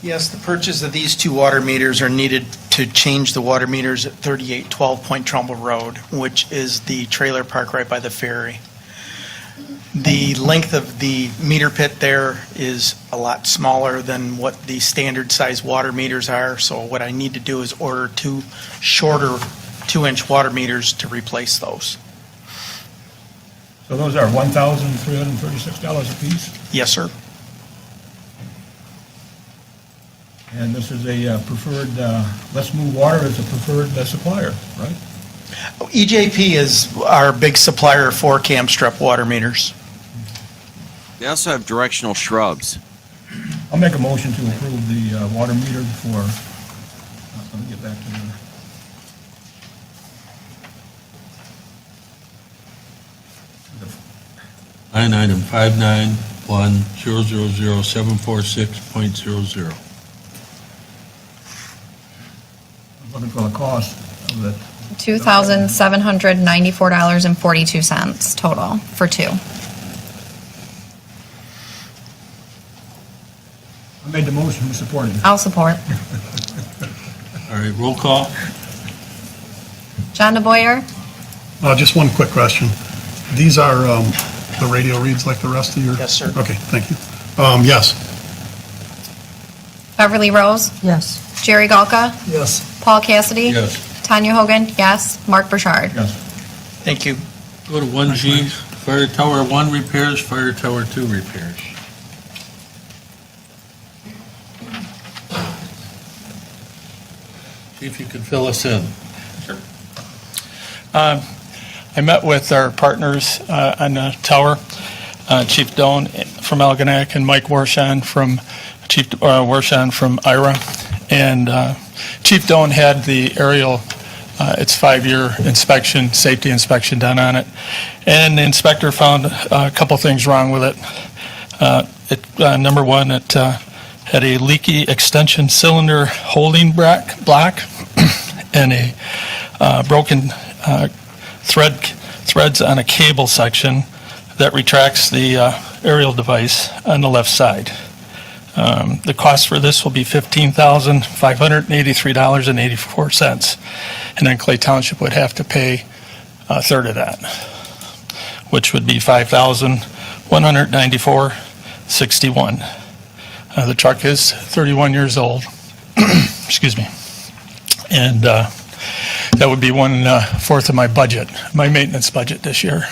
Speaker 12: Yes, the purchase of these 2 water meters are needed to change the water meters at 3812 Point Trumbull Road, which is the trailer park right by the ferry. The length of the meter pit there is a lot smaller than what the standard size water meters are, so what I need to do is order 2 shorter 2-inch water meters to replace those.
Speaker 19: So those are $1,336 apiece?
Speaker 12: Yes, sir.
Speaker 19: And this is a preferred, Let's Move Water is a preferred supplier, right?
Speaker 12: EJP is our big supplier for cam strip water meters.
Speaker 2: They also have directional shrubs.
Speaker 19: I'll make a motion to approve the water meter for, let me get back to the,
Speaker 1: Line item 591000746.00.
Speaker 19: I'm looking for the cost of it.
Speaker 3: $2,794.42 total for 2.
Speaker 19: I made the motion, who supported it?
Speaker 3: I'll support.
Speaker 1: All right, roll call.
Speaker 3: John DeBoyer?
Speaker 14: Just one quick question. These are the radio reads like the rest of your?
Speaker 12: Yes, sir.
Speaker 14: Okay, thank you. Yes.
Speaker 3: Beverly Rose?
Speaker 4: Yes.
Speaker 3: Jerry Galka?
Speaker 9: Yes.
Speaker 3: Paul Cassidy?
Speaker 1: Yes.
Speaker 3: Tanya Hogan? Yes. Mark Burchard?
Speaker 19: Yes.
Speaker 12: Thank you.
Speaker 1: Go to 1G, Fire Tower 1 repairs, Fire Tower 2 repairs. See if you can fill us in.
Speaker 15: I met with our partners on the tower, Chief Doan from Algae and Mike Warshan from IRA. And Chief Doan had the aerial, its 5-year inspection, safety inspection done on it. And the inspector found a couple things wrong with it. Number one, it had a leaky extension cylinder holding block and a broken threads on a cable section that retracts the aerial device on the left side. The cost for this will be $15,583.84, and then Clay Township would have to pay a third of that, which would be $5,194.61. The truck is 31 years old. Excuse me. And that would be 1/4 of my budget, my maintenance budget this year.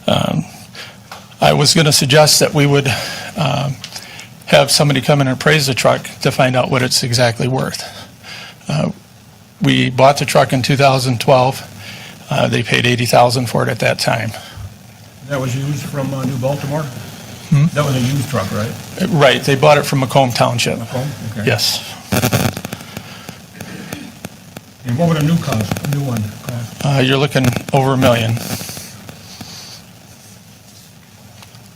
Speaker 15: I was going to suggest that we would have somebody come in and appraise the truck to find out what it's exactly worth. We bought the truck in 2012. They paid $80,000 for it at that time.
Speaker 19: That was used from New Baltimore? That was a used truck, right?
Speaker 15: Right, they bought it from Macomb Township.
Speaker 19: Macomb? Okay.
Speaker 15: Yes.
Speaker 19: And what would a new one cost?
Speaker 15: You're looking over $1 million.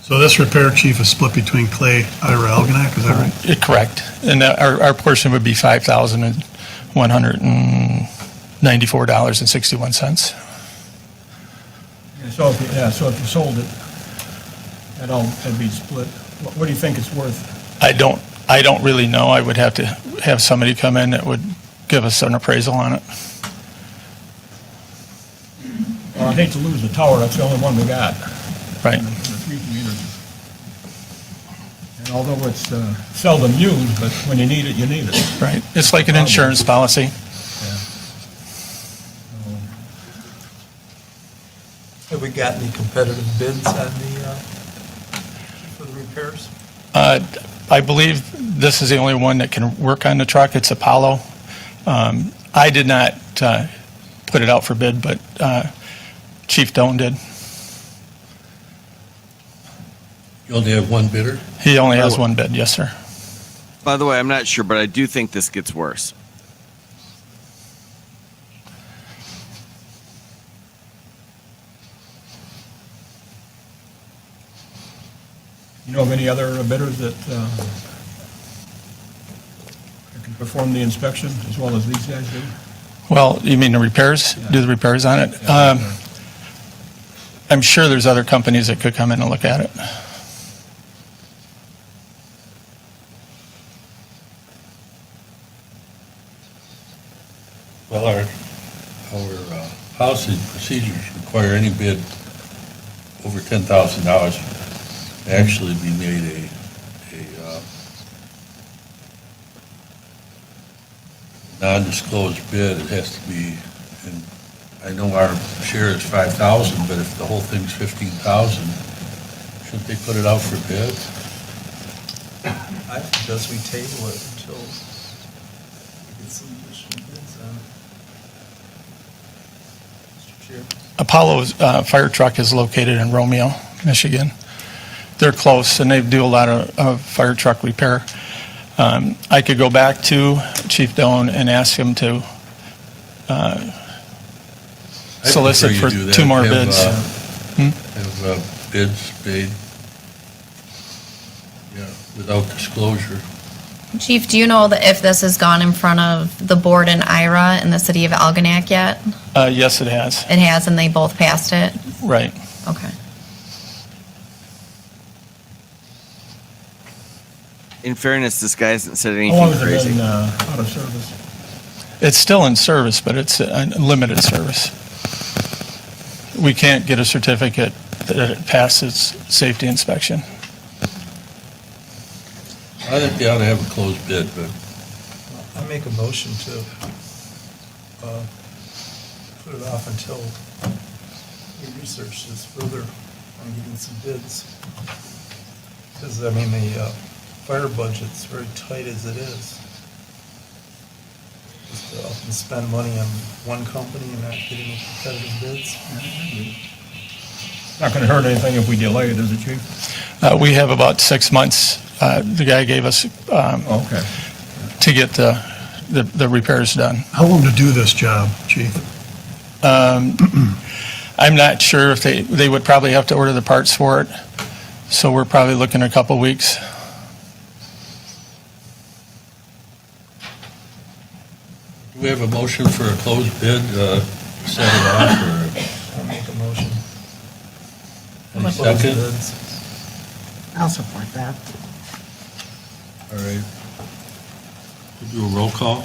Speaker 14: So this repair, chief, is split between Clay, Ira, Algonac, is that right?
Speaker 15: Correct. And our portion would be $5,194.61.
Speaker 19: So if you sold it, that'd be split. What do you think it's worth?
Speaker 15: I don't really know. I would have to have somebody come in that would give us an appraisal on it.
Speaker 19: Well, I hate to lose the tower, that's the only one we got.
Speaker 15: Right.
Speaker 19: In the 3 communities. And although it's seldom used, but when you need it, you need it.
Speaker 15: Right. It's like an insurance policy.
Speaker 21: Have we got any competitive bids on for the repairs?
Speaker 15: I believe this is the only one that can work on the truck. It's Apollo. I did not put it out for bid, but Chief Doan did.
Speaker 1: You only have one bidder?
Speaker 15: He only has one bid, yes, sir.
Speaker 2: By the way, I'm not sure, but I do think this gets worse.
Speaker 19: You know of any other bidders that can perform the inspection as well as these guys do?
Speaker 15: Well, you mean the repairs? Do the repairs on it? I'm sure there's other companies that could come in and look at it.
Speaker 1: Well, our policy and procedures require any bid over $10,000 actually be made a non-disclosed bid. It has to be, and I know our share is $5,000, but if the whole thing's $15,000, shouldn't they put it out for bid?
Speaker 21: I suggest we table it until we get some additional bids on it. Mr. Chair.
Speaker 15: Apollo's fire truck is located in Romeo, Michigan. They're close, and they do a lot of fire truck repair. I could go back to Chief Doan and ask him to solicit for 2 more bids.
Speaker 1: Have bids paid, without disclosure.
Speaker 3: Chief, do you know that if this has gone in front of the board in Ira in the city of Algonac yet?
Speaker 15: Yes, it has.
Speaker 3: It has, and they both passed it?
Speaker 15: Right.
Speaker 3: Okay.
Speaker 2: In fairness, this guy hasn't said
Speaker 19: How
Speaker 2: anything
Speaker 19: long has it
Speaker 2: crazy.
Speaker 19: been out of service?
Speaker 15: It's still in service, but it's a limited service. We can't get a certificate that it passes safety inspection.
Speaker 1: I think they ought to have a closed bid, but
Speaker 21: I make a motion to put it off until we research this further on getting some bids. Because, I mean, the fire budget's very tight as it is. Just to up and spend money on one company and not getting any competitive bids.
Speaker 19: Not going to hurt anything if we delay it, is it, Chief?
Speaker 15: We have about 6 months, the guy gave us
Speaker 19: Okay.
Speaker 15: to get the repairs done.
Speaker 14: How long to do this job, chief?
Speaker 15: I'm not sure if they would probably have to order the parts for it, so we're probably looking a couple weeks.
Speaker 1: do we have a motion for a closed bid, set it off, or
Speaker 21: I'll make a motion.
Speaker 1: any second?
Speaker 4: I'll support that.
Speaker 1: All right. We'll do a roll call.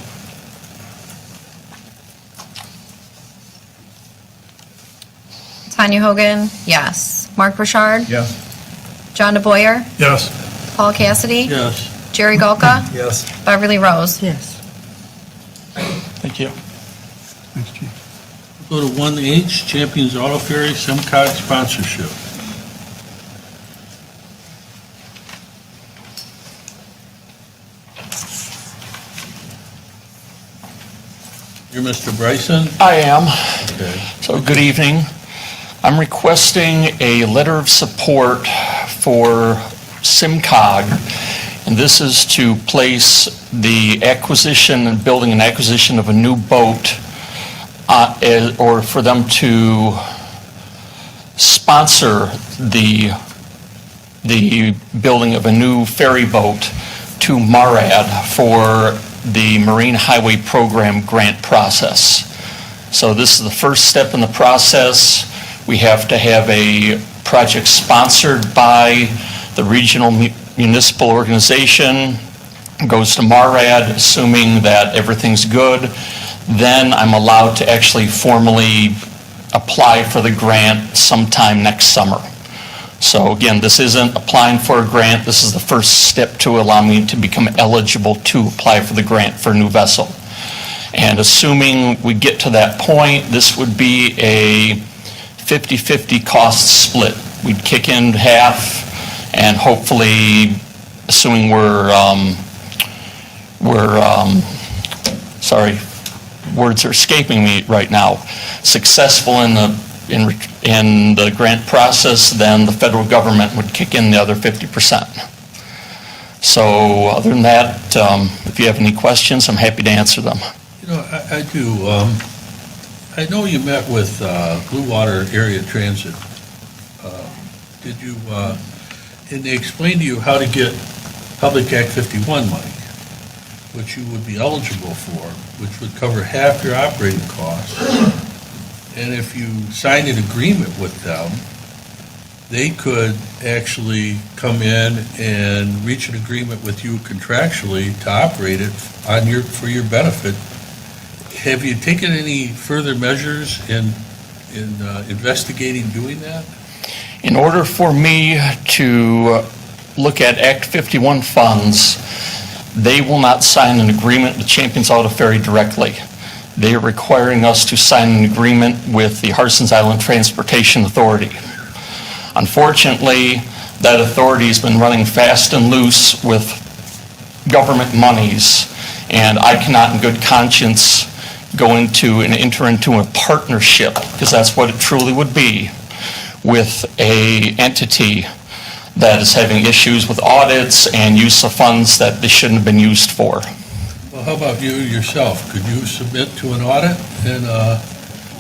Speaker 3: Tanya Hogan, yes. Mark Burchard?
Speaker 19: Yes.
Speaker 3: John DeBoyer?
Speaker 14: Yes.
Speaker 3: Paul Cassidy?
Speaker 1: Yes.
Speaker 3: Jerry Golka?
Speaker 21: Yes.
Speaker 3: Beverly Rose?
Speaker 4: Yes.
Speaker 15: Thank you.
Speaker 14: Thanks, chief.
Speaker 1: Go to 1H, Champions Auto Ferry, SimCog sponsorship. You're Mr. Bryson?
Speaker 5: I am.
Speaker 1: Okay.
Speaker 5: So, good evening. I'm requesting a letter of support for SIMCOG, and this is to place the acquisition and building and acquisition of a new boat, or for them to sponsor the building of a new ferry boat to MARAD for the Marine Highway Program grant process. So this is the first step in the process. We have to have a project sponsored by the regional municipal organization. It goes to MARAD, assuming that everything's good. Then I'm allowed to actually formally apply for the grant sometime next summer. So again, this isn't applying for a grant. This is the first step to allow me to become eligible to apply for the grant for a new vessel. And assuming we get to that point, this would be a 50-50 cost split. We'd kick in half, and hopefully, assuming sorry, words are escaping me right now, successful in the grant process, then the federal government would kick in the other 50%. So other than that, if you have any questions, I'm happy to answer them.
Speaker 1: You know, I do. I know you met with Blue Water Area Transit. Did you, and they explained to you how to get Public Act 51 money, which you would be eligible for, which would cover half your operating costs. And if you signed an agreement with them, they could actually come in and reach an agreement with you contractually to operate it for your benefit. Have you taken any further measures in investigating doing that?
Speaker 5: In order for me to look at Act 51 funds, they will not sign an agreement with Champions Auto Ferry directly. They are requiring us to sign an agreement with the Harsons Island Transportation Authority. Unfortunately, that authority has been running fast and loose with government monies, and I cannot in good conscience go into and enter into a partnership, because that's what it truly would be, with a entity that is having issues with audits and use of funds that they shouldn't have been used for.
Speaker 1: Well, how about you yourself? Could you submit to an audit and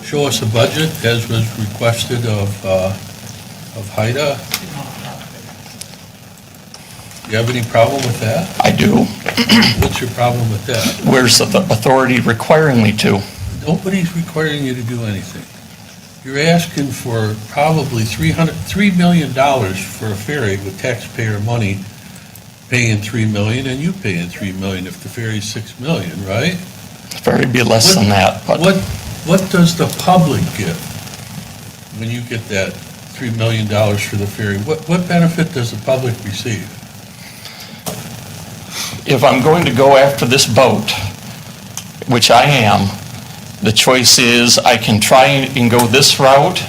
Speaker 1: show us a budget as was requested of HIDA? Do you have any problem with that?
Speaker 5: I do.
Speaker 1: What's your problem with that?
Speaker 5: Where's the authority requiring me to?
Speaker 1: Nobody's requiring you to do anything. You're asking for probably $3 million for a ferry with taxpayer money, paying $3 million, and you paying $3 million if the ferry's $6 million, right?
Speaker 5: The ferry would be less than that. But
Speaker 1: what does the public get when you get that $3 million for the ferry? What benefit does the public receive?
Speaker 5: if I'm going to go after this boat, which I am, the choice is I can try and go this route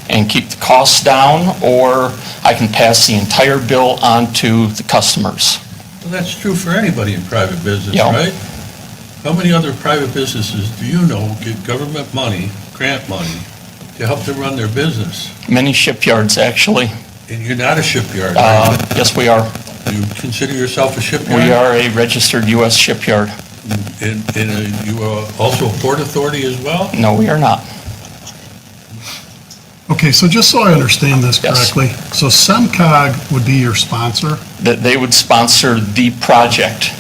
Speaker 5: and keep the costs down, or I can pass the entire bill on to the customers.
Speaker 1: Well, that's true for anybody in private business,
Speaker 5: Yeah.
Speaker 1: right? How many other private businesses do you know get government money, grant money, to help them run their business?
Speaker 5: Many shipyards, actually.
Speaker 1: And you're not a shipyard, are you?
Speaker 5: Yes, we are.
Speaker 1: You consider yourself a shipyard?
Speaker 5: We are a registered U.S. shipyard.
Speaker 1: And you are also a port authority as well?
Speaker 5: No, we are not.
Speaker 14: Okay, so just so I understand this
Speaker 5: Yes.
Speaker 14: correctly, so SEMCOG would be your sponsor,
Speaker 5: That they would sponsor the project.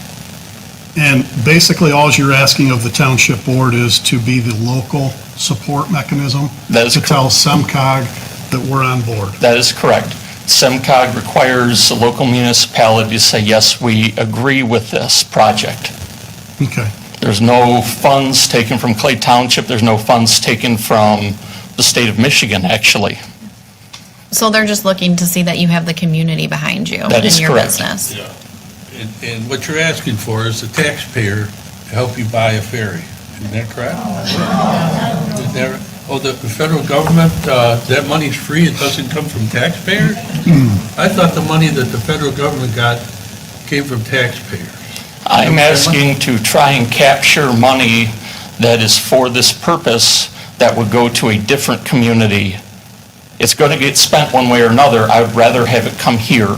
Speaker 14: and basically all you're asking of the township board is to be the local support mechanism?
Speaker 5: That is
Speaker 14: To tell SEMCOG that we're on board?
Speaker 5: That is correct. SEMCOG requires the local municipality to say, yes, we agree with this project.
Speaker 14: Okay.
Speaker 5: There's no funds taken from Clay Township. There's no funds taken from the state of Michigan, actually.
Speaker 3: So they're just looking to see that you have the community behind you
Speaker 5: That is
Speaker 3: in your
Speaker 5: correct.
Speaker 3: business.
Speaker 1: And what you're asking for is the taxpayer to help you buy a ferry. Isn't that correct? Is that, the federal government, that money's free, it doesn't come from taxpayers? I thought the money that the federal government got came from taxpayers.
Speaker 5: I'm asking to try and capture money that is for this purpose that would go to a different community. It's going to get spent one way or another. I would rather have it come here.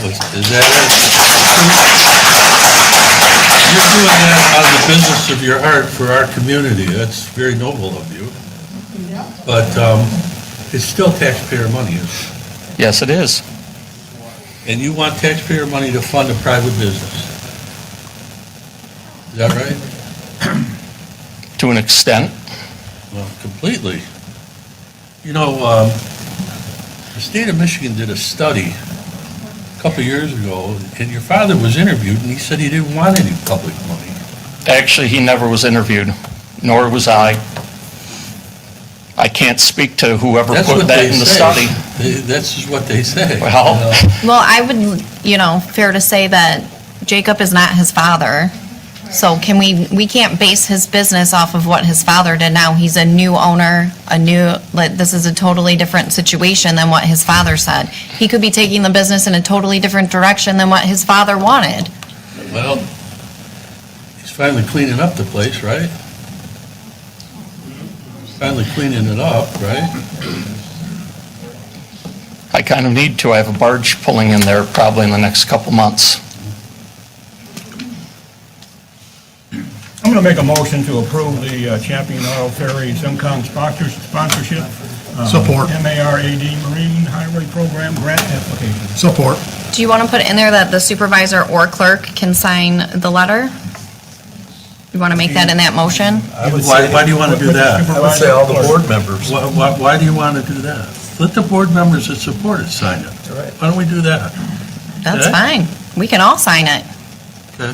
Speaker 1: Is that it? You're doing that out of the business of your heart for our community. That's very noble of you. But it's still taxpayer money, isn't it?
Speaker 5: Yes, it is.
Speaker 1: And you want taxpayer money to fund a private business. Is that right?
Speaker 5: To an extent.
Speaker 1: Well, completely. You know, the state of Michigan did a study a couple of years ago, and your father was interviewed, and he said he didn't want any public money.
Speaker 5: Actually, he never was interviewed, nor was I. I can't speak to whoever
Speaker 1: That's
Speaker 5: put
Speaker 1: what
Speaker 5: that
Speaker 1: they
Speaker 5: in the
Speaker 1: say.
Speaker 5: study.
Speaker 1: That's just what they say.
Speaker 5: Well,
Speaker 3: Well, I would, fair to say that Jacob is not his father. So we can't base his business off of what his father did now. He's a new owner, this is a totally different situation than what his father said. He could be taking the business in a totally different direction than what his father wanted.
Speaker 1: Well, he's finally cleaning up the place, right? Finally cleaning it up, right?
Speaker 5: I kind of need to. I have a barge pulling in there probably in the next couple months.
Speaker 19: I'm going to make a motion to approve the Champion Auto Ferry SimCom sponsorship.
Speaker 14: Support.
Speaker 19: MARAD Marine Highway Program grant application.
Speaker 14: Support.
Speaker 3: Do you want to put in there that the supervisor or clerk can sign the letter? You want to make that in that motion?
Speaker 1: Why do you want to do that?
Speaker 19: I would say all the board
Speaker 1: members. Why do you want to do that? Let the board members that support it sign it. Why don't we do that?
Speaker 3: That's
Speaker 1: Okay?
Speaker 3: fine. We can all sign it.
Speaker 1: Okay.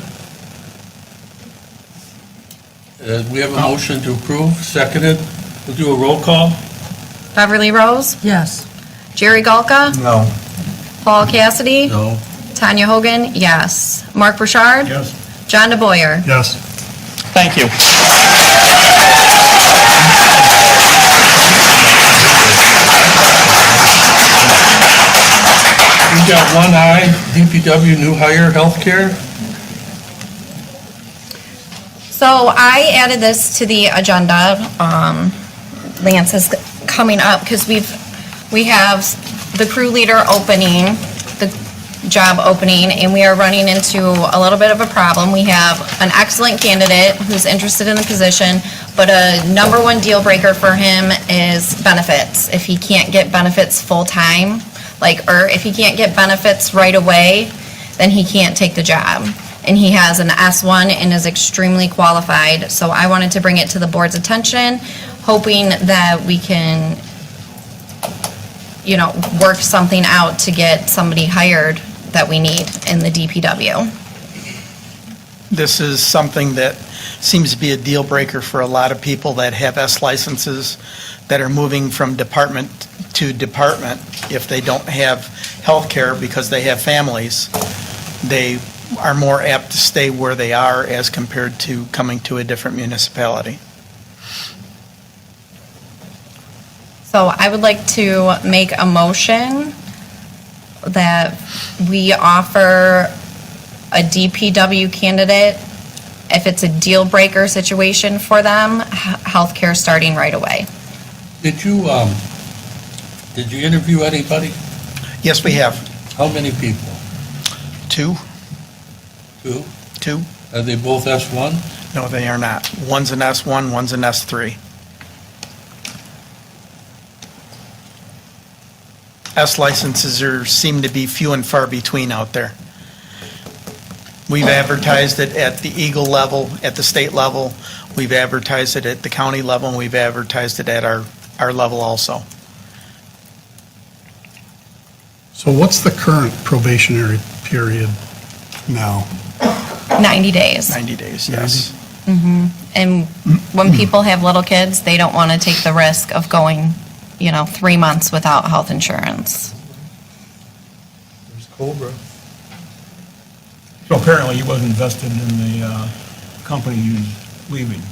Speaker 1: We have a motion to approve, seconded. We'll do a roll call.
Speaker 3: Beverly Rose?
Speaker 4: Yes.
Speaker 3: Jerry Galka?
Speaker 1: No.
Speaker 3: Paul Cassidy?
Speaker 1: No.
Speaker 3: Tanya Hogan? Yes. Mark Burchard?
Speaker 19: Yes.
Speaker 3: John DeBoyer?
Speaker 14: Yes.
Speaker 5: Thank you.
Speaker 1: We got one eye, DPW new hire, healthcare.
Speaker 3: So I added this to the agenda. Lance is coming up because we have the crew leader opening, the job opening, and we are running into a little bit of a problem. We have an excellent candidate who's interested in the position, but a number one deal breaker for him is benefits. If he can't get benefits full-time, or if he can't get benefits right away, then he can't take the job. And he has an S1 and is extremely qualified. So I wanted to bring it to the board's attention, hoping that we can, work something out to get somebody hired that we need in the DPW.
Speaker 12: This is something that seems to be a deal breaker for a lot of people that have S licenses that are moving from department to department. If they don't have health care because they have families, they are more apt to stay where they are as compared to coming to a different municipality.
Speaker 3: So I would like to make a motion that we offer a DPW candidate, if it's a deal breaker situation for them, healthcare starting right away.
Speaker 1: Did you interview anybody?
Speaker 12: Yes, we have.
Speaker 1: How many people?
Speaker 12: Two.
Speaker 1: Two?
Speaker 12: Two.
Speaker 1: Are they both S1?
Speaker 12: No, they are not. One's an S1, one's an S3. S licenses seem to be few and far between out there. We've advertised it at the Eagle level, at the state level. We've advertised it at the county level, and we've advertised it at our level also.
Speaker 14: So what's the current probationary period now?
Speaker 3: 90 days.
Speaker 12: 90 days, yes.
Speaker 3: And when people have little kids, they don't want to take the risk of going, 3 months without health insurance.
Speaker 14: There's Cobra.
Speaker 19: So apparently he wasn't vested in the company he was leaving.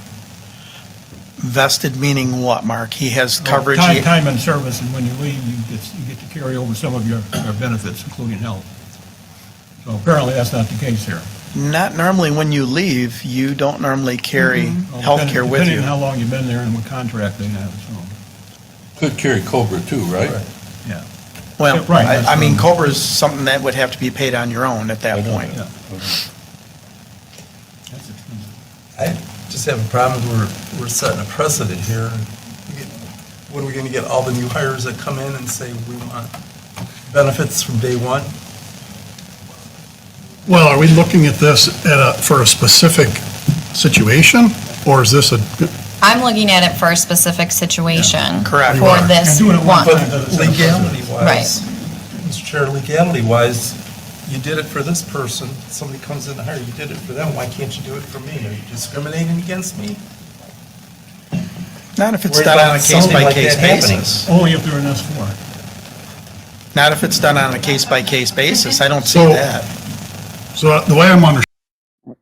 Speaker 12: Vested meaning what, Mark? He has coverage.
Speaker 19: Time and service, and when you leave, you get to carry over some of your benefits, including health. So apparently that's not the case here.
Speaker 12: Not normally when you leave, you don't normally carry health care with
Speaker 19: Depending
Speaker 12: you.
Speaker 19: on how long you've been there and what contract they have, so.
Speaker 1: Could carry Cobra too, right?
Speaker 19: Yeah.
Speaker 12: Well,
Speaker 19: Right,
Speaker 12: I mean, Cobra is something that would have to be paid on your own at that point.
Speaker 21: I just have a problem, we're setting a precedent here. What are we gonna get, all the new hires that come in and say we want benefits from day one?
Speaker 14: Well, are we looking at this for a specific situation, or is this a,
Speaker 3: I'm looking at it for a specific situation.
Speaker 12: Correct.
Speaker 3: For this one.
Speaker 21: But legality-wise,
Speaker 3: Right.
Speaker 21: Mr. Chair, legality-wise, you did it for this person, somebody comes in to hire, you did it for them, why can't you do it for me? Are you discriminating against me?
Speaker 12: Not if it's
Speaker 21: Where
Speaker 12: done
Speaker 21: it
Speaker 12: on a
Speaker 21: sounds like
Speaker 12: case-by-case
Speaker 21: that happening.
Speaker 12: basis.
Speaker 19: Only if they're an S4.
Speaker 12: Not if it's done on a case-by-case basis. I don't see
Speaker 14: So-
Speaker 12: that.
Speaker 14: so the way I'm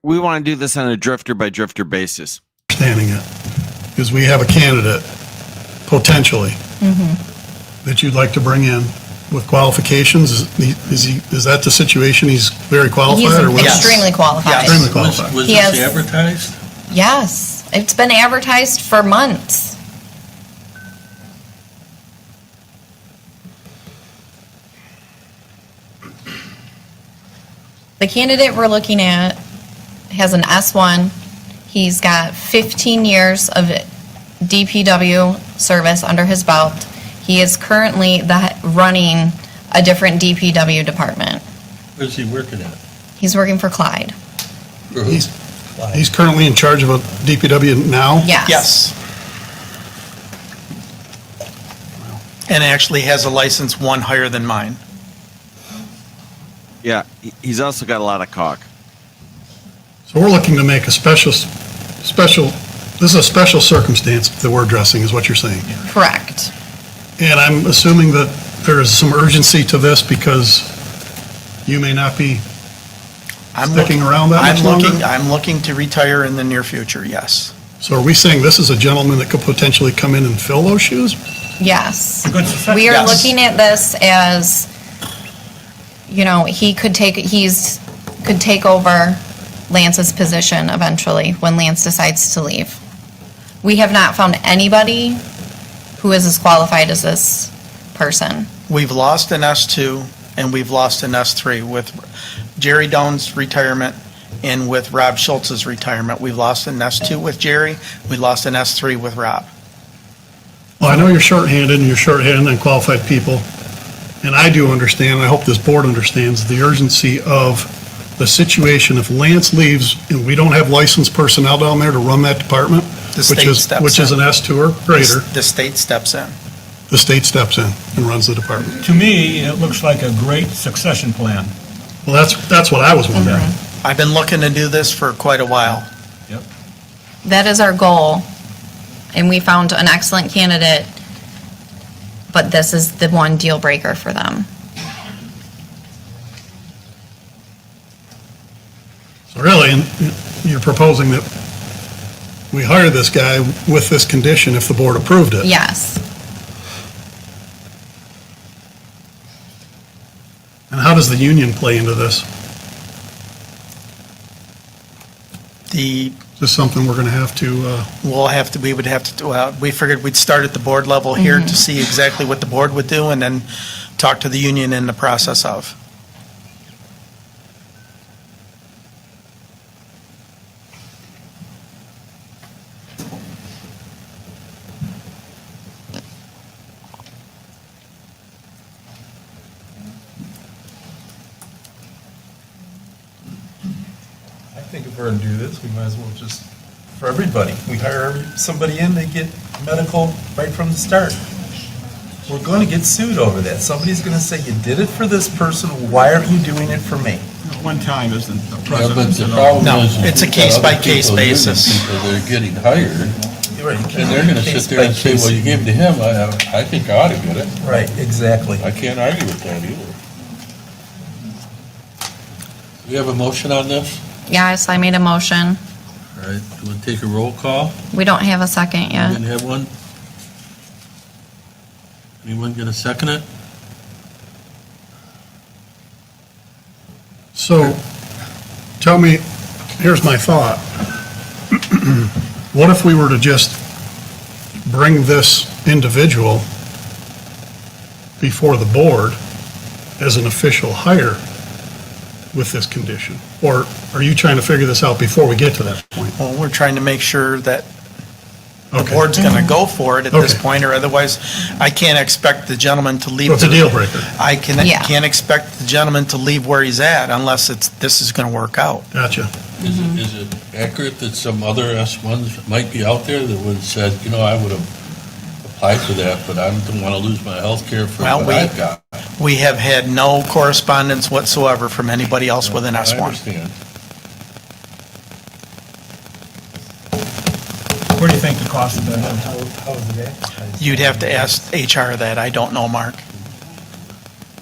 Speaker 2: We want to do this on a drifter by drifter basis.
Speaker 14: understanding it is we have a candidate, potentially, that you'd like to bring in with qualifications. Is that the situation? He's very qualified, or
Speaker 3: He's
Speaker 14: what?
Speaker 3: extremely qualified.
Speaker 14: Extremely qualified.
Speaker 1: Was
Speaker 3: He
Speaker 1: this
Speaker 3: has-
Speaker 1: advertised?
Speaker 3: Yes, it's been advertised for months. The candidate we're looking at has an S1. He's got 15 years of DPW service under his belt. He is currently running a different DPW department.
Speaker 1: Where's he working at?
Speaker 3: He's working for Clyde.
Speaker 1: For who?
Speaker 14: He's currently in charge of a DPW now?
Speaker 3: Yes.
Speaker 12: Yes. And actually has a license one higher than mine.
Speaker 2: Yeah, he's also got a lot of caulk.
Speaker 14: So we're looking to make a special, this is a special circumstance that we're addressing, is what you're saying?
Speaker 3: Correct.
Speaker 14: And I'm assuming that there is some urgency to this because you may not be sticking around that much longer?
Speaker 12: I'm looking to retire in the near future, yes.
Speaker 14: So are we saying this is a gentleman that could potentially come in and fill those shoes?
Speaker 3: Yes.
Speaker 19: Good success.
Speaker 3: We are
Speaker 12: Yes.
Speaker 3: looking at this as, he could take over Lance's position eventually when Lance decides to leave. We have not found anybody who is as qualified as this person.
Speaker 12: We've lost an S2 and we've lost an S3 with Jerry Doan's retirement and with Rob Schultz's retirement. We've lost an S2 with Jerry, we lost an S3 with Rob.
Speaker 14: Well, I know you're shorthanded and you're shorthanded on qualified people. And I do understand, I hope this board understands the urgency of the situation. If Lance leaves and we don't have licensed personnel down there to run that department,
Speaker 12: The state steps
Speaker 14: which is
Speaker 12: in.
Speaker 14: an S2 or greater,
Speaker 12: The state steps in.
Speaker 14: the state steps in and runs the department.
Speaker 19: To me, it looks like a great succession plan.
Speaker 14: Well, that's what I was wondering.
Speaker 12: I've been looking to do this for quite a while.
Speaker 3: That is our goal, and we found an excellent candidate, but this is the one deal breaker for them.
Speaker 14: So really, you're proposing that we hire this guy with this condition if the board approved it?
Speaker 3: Yes.
Speaker 14: And how does the union play into this?
Speaker 12: The,
Speaker 14: Is this something we're going to have to,
Speaker 12: we would have to, we figured we'd start at the board level here to see exactly what the board would do and then talk to the union in the process of.
Speaker 21: I think if we're gonna do this, we might as well just, for everybody, we hire somebody in, they get medical right from the start. We're gonna get sued over that. Somebody's gonna say, you did it for this person, why aren't you doing it for me?
Speaker 19: One time isn't the
Speaker 1: Yeah, but
Speaker 19: precedent.
Speaker 1: the problem
Speaker 12: No,
Speaker 1: is.
Speaker 12: it's a
Speaker 1: we've got other
Speaker 12: case-by-case
Speaker 1: people, union
Speaker 12: basis.
Speaker 1: People that are getting hired,
Speaker 21: You're right, you
Speaker 1: and
Speaker 21: can't
Speaker 1: they're
Speaker 21: do
Speaker 1: gonna sit there and say,
Speaker 21: case-by-case.
Speaker 1: well, you gave it to him, I think I ought to get it.
Speaker 21: Right, exactly.
Speaker 1: I can't argue with that either. We have a motion on this?
Speaker 3: Yes, I made a motion.
Speaker 1: All right, do you want to take a roll call?
Speaker 3: We don't have a second
Speaker 1: You
Speaker 3: yet.
Speaker 1: didn't have one? Anyone gonna second it?
Speaker 14: so Tell me, here's my thought. What if we were to just bring this individual before the board as an official hire with this condition? Or are you trying to figure this out before we get to that point?
Speaker 12: Well, we're trying to make sure that the
Speaker 14: Okay.
Speaker 12: board's going to go for it at this
Speaker 14: Okay.
Speaker 12: point, or otherwise, I can't expect the gentleman to leave.
Speaker 14: So it's a deal breaker.
Speaker 12: I
Speaker 3: Yeah.
Speaker 12: can't expect the gentleman to leave where he's at unless this is going to work out.
Speaker 14: Gotcha.
Speaker 1: Is it accurate that some other S1s might be out there that would have said, I would have applied for that, but I don't want to lose my health care for
Speaker 12: Well,
Speaker 1: what I've got?
Speaker 12: We have had no correspondence whatsoever from anybody else with an
Speaker 1: I
Speaker 12: S1.
Speaker 1: understand.
Speaker 19: What do you think the cost of that is?
Speaker 12: You'd have to ask HR that. I don't know, Mark.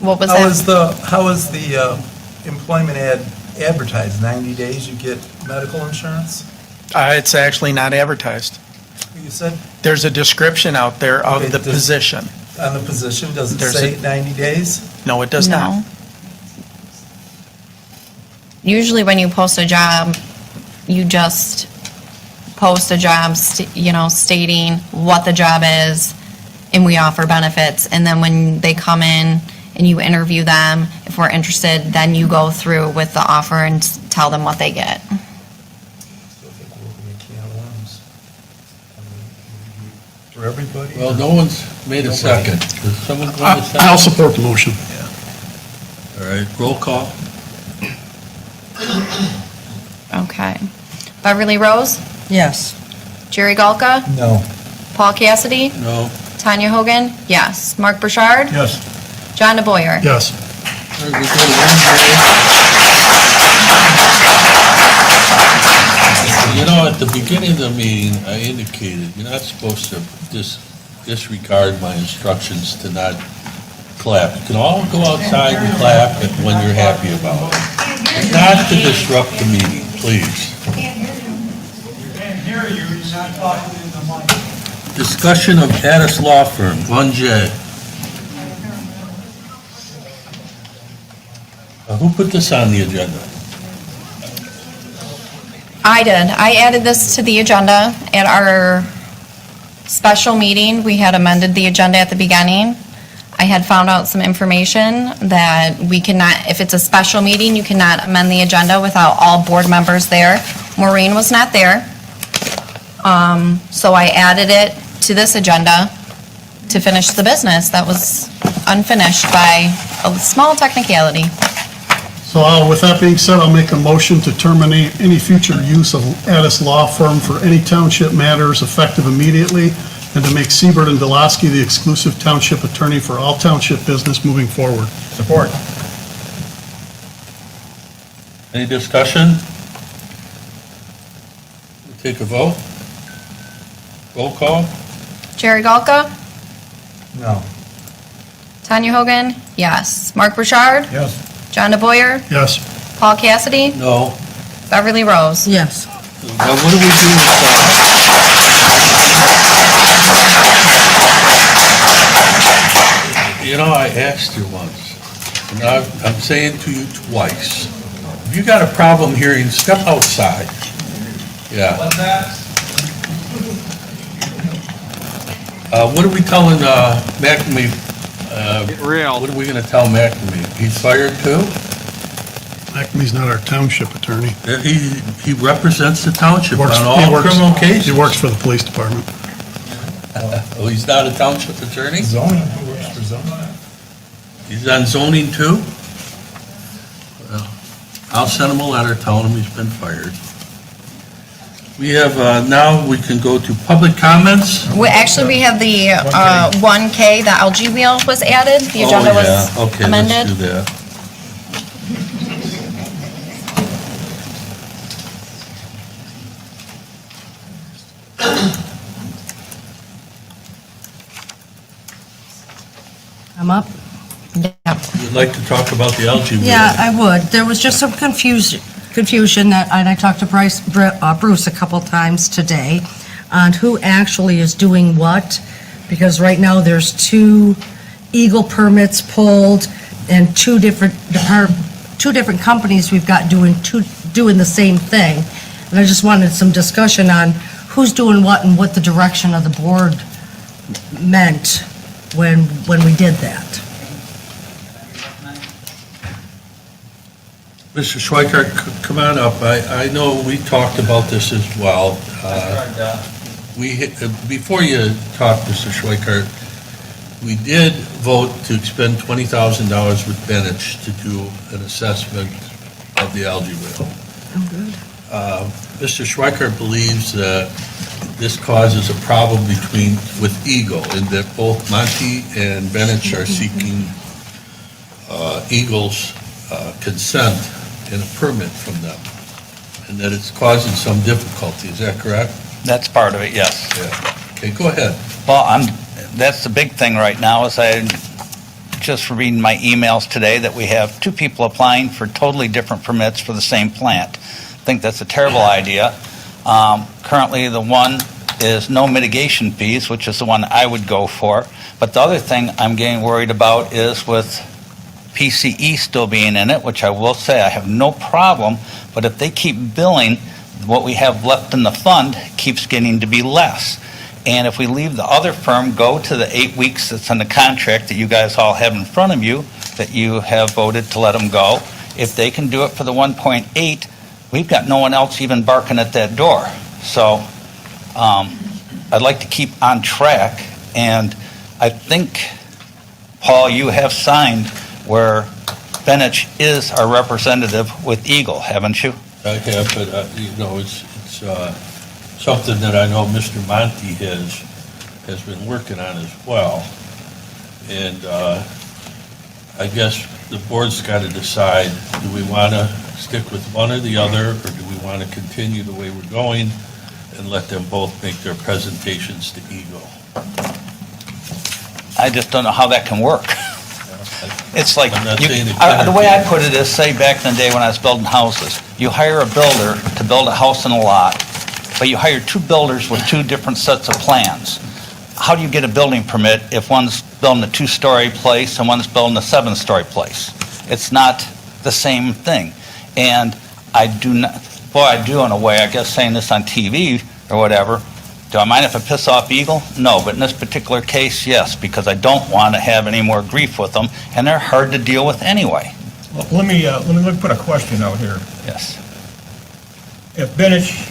Speaker 3: What was
Speaker 21: How
Speaker 3: that?
Speaker 21: is the employment ad advertised? 90 days you get medical insurance?
Speaker 12: It's actually not advertised.
Speaker 21: You said
Speaker 12: There's a description out there of
Speaker 21: Okay,
Speaker 12: the
Speaker 21: does-
Speaker 12: position.
Speaker 21: on the position, does it
Speaker 12: There's
Speaker 21: say
Speaker 12: a-
Speaker 21: 90 days?
Speaker 12: No, it does not.
Speaker 3: No. Usually when you post a job, you just post a job, stating what the job is, and we offer benefits. And then when they come in and you interview them, if we're interested, then you go through with the offer and tell them what they get.
Speaker 21: Still think we're opening a can of worms. For everybody?
Speaker 1: Well, no one's made a second. Does someone want a second?
Speaker 14: I'll support the motion.
Speaker 1: All right, roll call.
Speaker 3: Okay. Beverly Rose?
Speaker 4: Yes.
Speaker 3: Jerry Galka?
Speaker 21: No.
Speaker 3: Paul Cassidy?
Speaker 1: No.
Speaker 3: Tanya Hogan? Yes. Mark Burchard?
Speaker 19: Yes.
Speaker 3: John DeBoyer?
Speaker 14: Yes.
Speaker 1: All right, we go to Wednesday. At the beginning of the meeting, I indicated, you're not supposed to disregard my instructions to not clap. You can all go outside and clap when you're happy about it. Not to disrupt the meeting, please. Discussion of Addis Law Firm, 1J. Who put this on the agenda?
Speaker 3: I did. I added this to the agenda at our special meeting. We had amended the agenda at the beginning. I had found out some information that we cannot, if it's a special meeting, you cannot amend the agenda without all board members there. Maureen was not there. So I added it to this agenda to finish the business that was unfinished by a small technicality.
Speaker 14: So with that being said, I'll make a motion to terminate any future use of Addis Law Firm for any township matters effective immediately, and to make Siebert and Delasky the exclusive township attorney for all township business moving forward.
Speaker 19: Support.
Speaker 1: Any discussion? We take a vote? Roll call?
Speaker 3: Jerry Galka?
Speaker 21: No.
Speaker 3: Tanya Hogan? Yes. Mark Burchard?
Speaker 19: Yes.
Speaker 3: John DeBoyer?
Speaker 14: Yes.
Speaker 3: Paul Cassidy?
Speaker 1: No.
Speaker 3: Beverly Rose?
Speaker 4: Yes.
Speaker 1: Now, what do we do with that? I asked you once, and I'm saying to you twice. If you got a problem hearing, step outside. Yeah. What's that? What are we telling McNamee?
Speaker 2: Get real.
Speaker 1: What are we going to tell McNamee? He's fired too?
Speaker 14: McNamee's not our township attorney.
Speaker 1: He represents the township on
Speaker 14: He
Speaker 1: all
Speaker 14: works-
Speaker 1: criminal cases.
Speaker 14: He works for the police department.
Speaker 1: Oh, he's not a township attorney?
Speaker 21: Zoning, he works for zoning.
Speaker 1: He's on zoning too? Well, I'll send him a letter telling him he's been fired. We have, now we can go to public comments.
Speaker 3: We have the 1K, the algae wheel was added, the agenda
Speaker 1: Oh,
Speaker 3: was
Speaker 1: yeah. Okay,
Speaker 3: amended.
Speaker 1: let's do that.
Speaker 4: I'm up.
Speaker 1: You'd like to talk about the algae wheel?
Speaker 4: Yeah, I would. There was just some confusion that, and I talked to Bruce a couple times today on who actually is doing what, because right now there's 2 Eagle permits pulled and two different companies we've got doing 2 doing the same thing. And I just wanted some discussion on who's doing what and what the direction of the board meant when we did that.
Speaker 1: Mr. Schweikart, come on up. I know we talked about this as well. Before you talk, Mr. Schweikart, we did vote to expend $20,000 with Benich to do an assessment of the algae whale.
Speaker 4: Oh, good.
Speaker 1: Mr. Schweikart believes that this causes a problem with Eagle, in that both Monty and Benich are seeking Eagle's consent and a permit from them, and that it's causing some difficulty. Is that correct?
Speaker 11: That's part of it, yes.
Speaker 1: Yeah. Okay, go ahead.
Speaker 11: Well, that's the big thing right now, is I just reading my emails today that we have 2 people applying for totally different permits for the same plant. I think that's a terrible idea. Currently, the one is no mitigation fees, which is the one I would go for. But the other thing I'm getting worried about is with PCE still being in it, which I will say I have no problem, but if they keep billing, what we have left in the fund keeps getting to be less. And if we leave the other firm go to the 8 weeks that's in the contract that you guys all have in front of you, that you have voted to let them go, if they can do it for the 1.8, we've got no one else even barking at that door. So I'd like to keep on track, and I think, Paul, you have signed where Benich is our representative with Eagle, haven't you?
Speaker 1: I have, but it's something that I know Mr. Monty has been working on as well. And I guess the board's got to decide, do we want to stick with one or the other, or do we want to continue the way we're going and let them both make their presentations to Eagle?
Speaker 11: I just don't know how that can work. It's like,
Speaker 1: I'm not saying it
Speaker 11: the way I put it is, say back in the day when I was building houses, you hire a builder to build a house in a lot, but you hire 2 builders with 2 different sets of plans. How do you get a building permit if one's building a 2-story place and one's building a 7-story place? It's not the same thing. And I do not, I do in a way, I guess saying this on TV or whatever, do I mind if I piss off Eagle? No, but in this particular case, yes, because I don't want to have any more grief with them, and they're hard to deal with anyway.
Speaker 19: Well, let me put a question out here.
Speaker 11: Yes.
Speaker 19: If Benich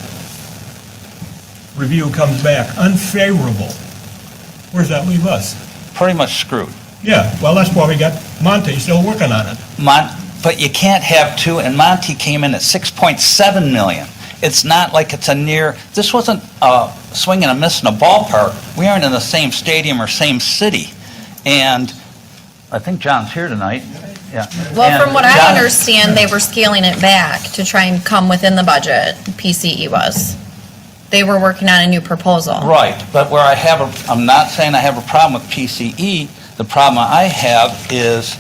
Speaker 19: review comes back unfavorable, where does that leave us?
Speaker 11: Pretty much screwed.
Speaker 19: Yeah, well, that's why we got Monte still working on it.
Speaker 11: But you can't have 2, and Monte came in at 6.7 million. It's not like it's this wasn't a swing and a miss in a ballpark. We aren't in the same stadium or same city. And I think John's here tonight. Yeah.
Speaker 3: Well, from what I understand, they were scaling it back to try and come within the budget, PCE was. They were working on a new proposal.
Speaker 11: Right, but where I'm not saying I have a problem with PCE. The problem I have is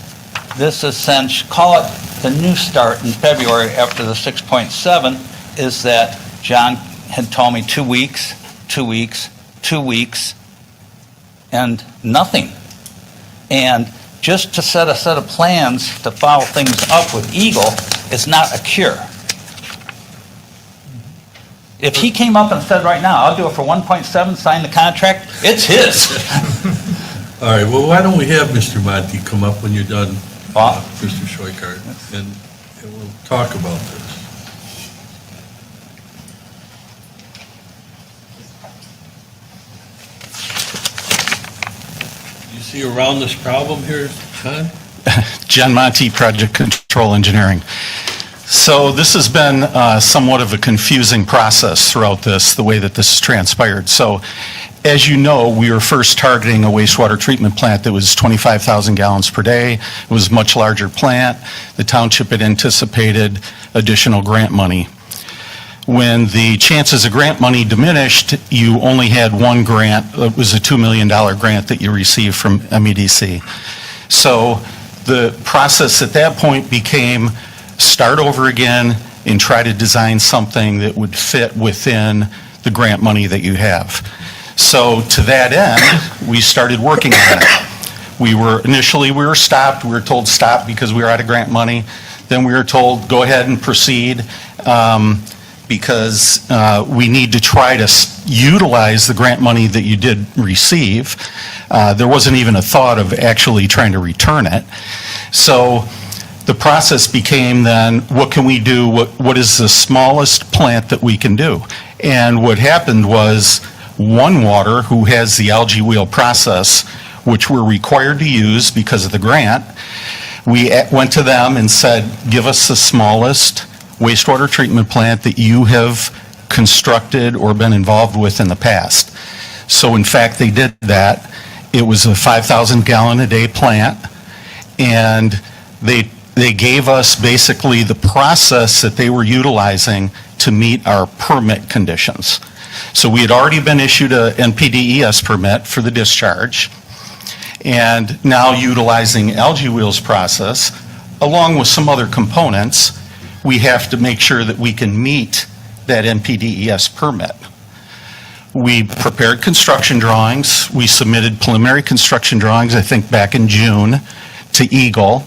Speaker 11: this is since, call it the new start in February after the 6.7, is that John had told me 2 weeks, 2 weeks, 2 weeks, and nothing. And just to set a set of plans to follow things up with Eagle is not a cure. If he came up and said right now, I'll do it for 1.7, sign the contract, it's his.
Speaker 1: All right, well, why don't we have Mr. Monty come up when you're done, Mr. Schweikart, and we'll talk about this. You see around this problem here, John?
Speaker 6: John Monty, Project Control Engineering. So this has been somewhat of a confusing process throughout this, the way that this has transpired. So as you know, we were first targeting a wastewater treatment plant that was 25,000 gallons per day. It was a much larger plant. The township had anticipated additional grant money. When the chances of grant money diminished, you only had one grant. It was a $2 million grant that you received from MEDC. So the process at that point became start over again and try to design something that would fit within the grant money that you have. So to that end, we started working on it. We were stopped. We were told stop because we were out of grant money. Then we were told go ahead and proceed. because we need to try to utilize the grant money that you did receive. There wasn't even a thought of actually trying to return it. So the process became then, what can we do? What is the smallest plant that we can do? And what happened was, One Water, who has the algae wheel process, which we're required to use because of the grant, we went to them and said, give us the smallest wastewater treatment plant that you have constructed or been involved with in the past. So in fact, they did that. It was a 5,000 gallon a day plant, and they gave us basically the process that they were utilizing to meet our permit conditions. So we had already been issued a NPDES permit for the discharge, and now utilizing Algae Wheel's process, along with some other components, we have to make sure that we can meet that NPDES permit. We prepared construction drawings. We submitted preliminary construction drawings, I think back in June, to Eagle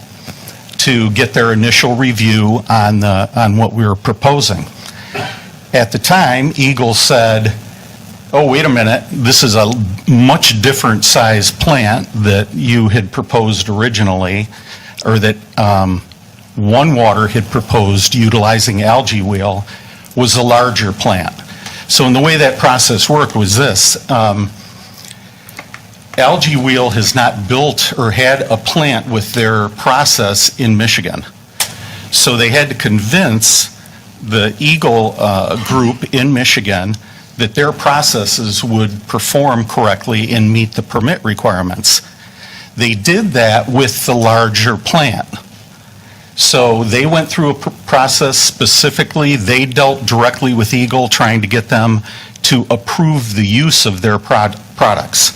Speaker 6: to get their initial review on what we were proposing. At the time, Eagle said, oh, wait a minute, this is a much different size plant that you had proposed originally, or that One Water had proposed utilizing Algae Wheel, was a larger plant. So in the way that process worked was this. Algae Wheel has not built or had a plant with their process in Michigan. So they had to convince the Eagle group in Michigan that their processes would perform correctly and meet the permit requirements. They did that with the larger plant. So they went through a process specifically. They dealt directly with Eagle, trying to get them to approve the use of their products.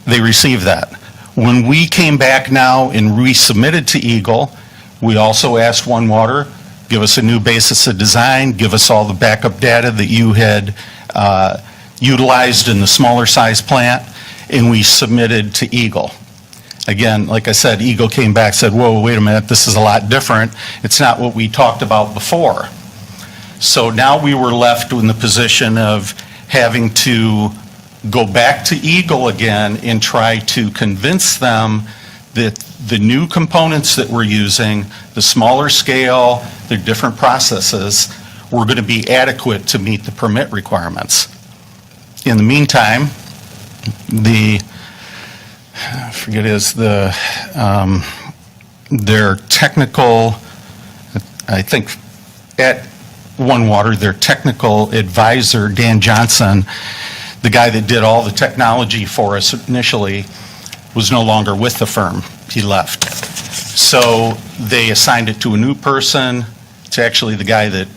Speaker 6: They received that. When we came back now and resubmitted to Eagle, we also asked One Water, give us a new basis of design, give us all the backup data that you had utilized in the smaller size plant, and we submitted to Eagle. Again, like I said, Eagle came back, said, whoa, wait a minute, this is a lot different. It's not what we talked about before. So now we were left in the position of having to go back to Eagle again and try to convince them that the new components that we're using, the smaller scale, the different processes, were going to be adequate to meet the permit requirements. In the meantime, their technical, I think at One Water, their technical advisor, Dan Johnson, the guy that did all the technology for us initially, was no longer with the firm. He left. So they assigned it to a new person. It's actually the guy that,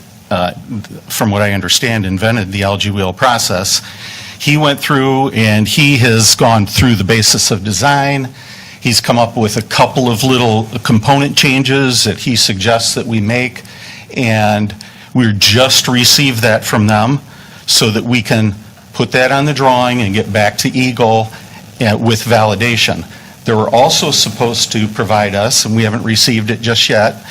Speaker 6: from what I understand, invented the Algae Wheel process. He went through and he has gone through the basis of design. He's come up with a couple of little component changes that he suggests that we make, and we just received that from them so that we can put that on the drawing and get back to Eagle with validation. They were also supposed to provide us, and we haven't received it just yet,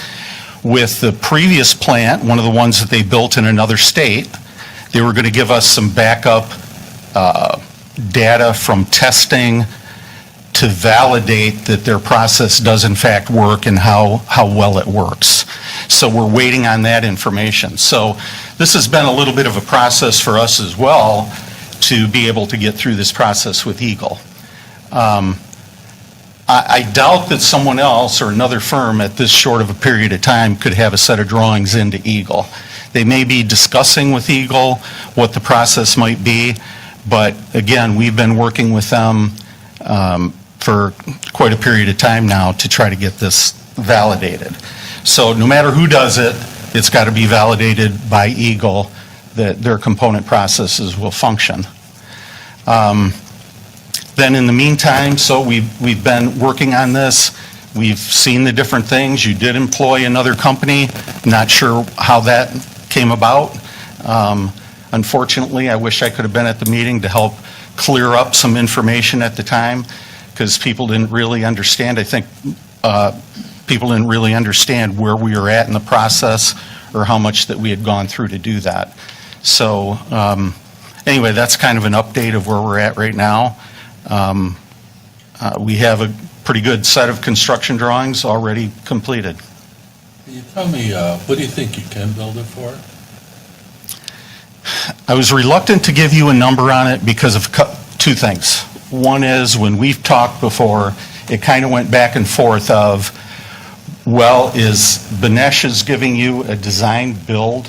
Speaker 6: with the previous plant, one of the ones that they built in another state. They were going to give us some backup data from testing to validate that their process does in fact work and how well it works. So we're waiting on that information. So this has been a little bit of a process for us as well to be able to get through this process with Eagle. I doubt that someone else or another firm at this short of a period of time could have a set of drawings into Eagle. They may be discussing with Eagle what the process might be, but again, we've been working with them for quite a period of time now to try to get this validated. So no matter who does it, it's got to be validated by Eagle that their component processes will function. Then in the meantime, so we've been working on this. We've seen the different things. You did employ another company. Not sure how that came about. Unfortunately, I wish I could have been at the meeting to help clear up some information at the time, because people didn't really understand. I think people didn't really understand where we were at in the process or how much that we had gone through to do that. So anyway, that's kind of an update of where we're at right now. We have a pretty good set of construction drawings already completed.
Speaker 1: Can you tell me, what do you think you can build it for?
Speaker 6: I was reluctant to give you a number on it because of two things. One is, when we've talked before, it kind of went back and forth of, well, is Benesh's giving you a design build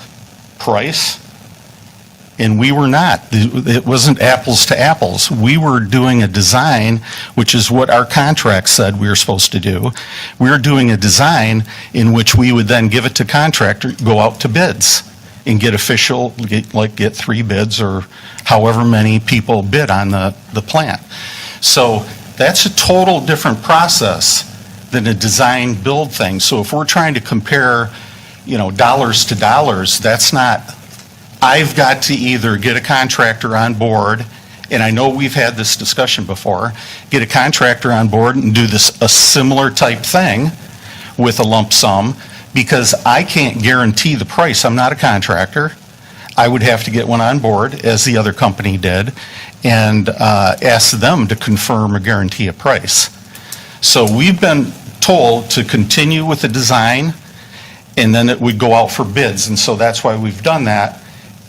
Speaker 6: price? And we were not. It wasn't apples to apples. We were doing a design, which is what our contract said we were supposed to do. We were doing a design in which we would then give it to contractor, go out to bids, and get official, get 3 bids or however many people bid on the plant. So that's a total different process than a design build thing. So if we're trying to compare, dollars to dollars, that's not. I've got to either get a contractor on board, and I know we've had this discussion before, get a contractor on board and do a similar type thing with a lump sum, because I can't guarantee the price. I'm not a contractor. I would have to get one on board, as the other company did, and ask them to confirm or guarantee a price. So we've been told to continue with the design, and then it would go out for bids, and so that's why we've done that.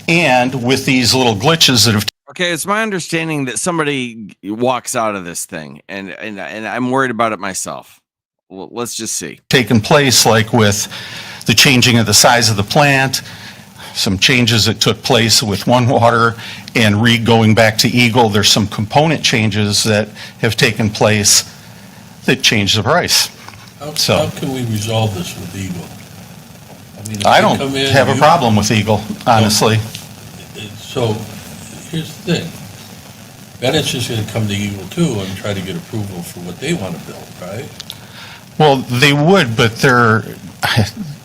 Speaker 6: And with these little glitches that have
Speaker 2: Okay, it's my understanding that somebody walks out of this thing, and I'm worried about it myself. Well, let's just see.
Speaker 6: taken place, like with the changing of the size of the plant, some changes that took place with One Water, and going back to Eagle, there's some component changes that have taken place that changed the price.
Speaker 1: How can we resolve this with Eagle? mean, if
Speaker 6: I
Speaker 1: they
Speaker 6: don't
Speaker 1: come in,
Speaker 6: have a
Speaker 1: you-
Speaker 6: problem with Eagle, honestly.
Speaker 1: So, here's the thing. Bennett's just gonna come to Eagle too and try to get approval for what they wanna build, right?
Speaker 6: Well, they would, but they're,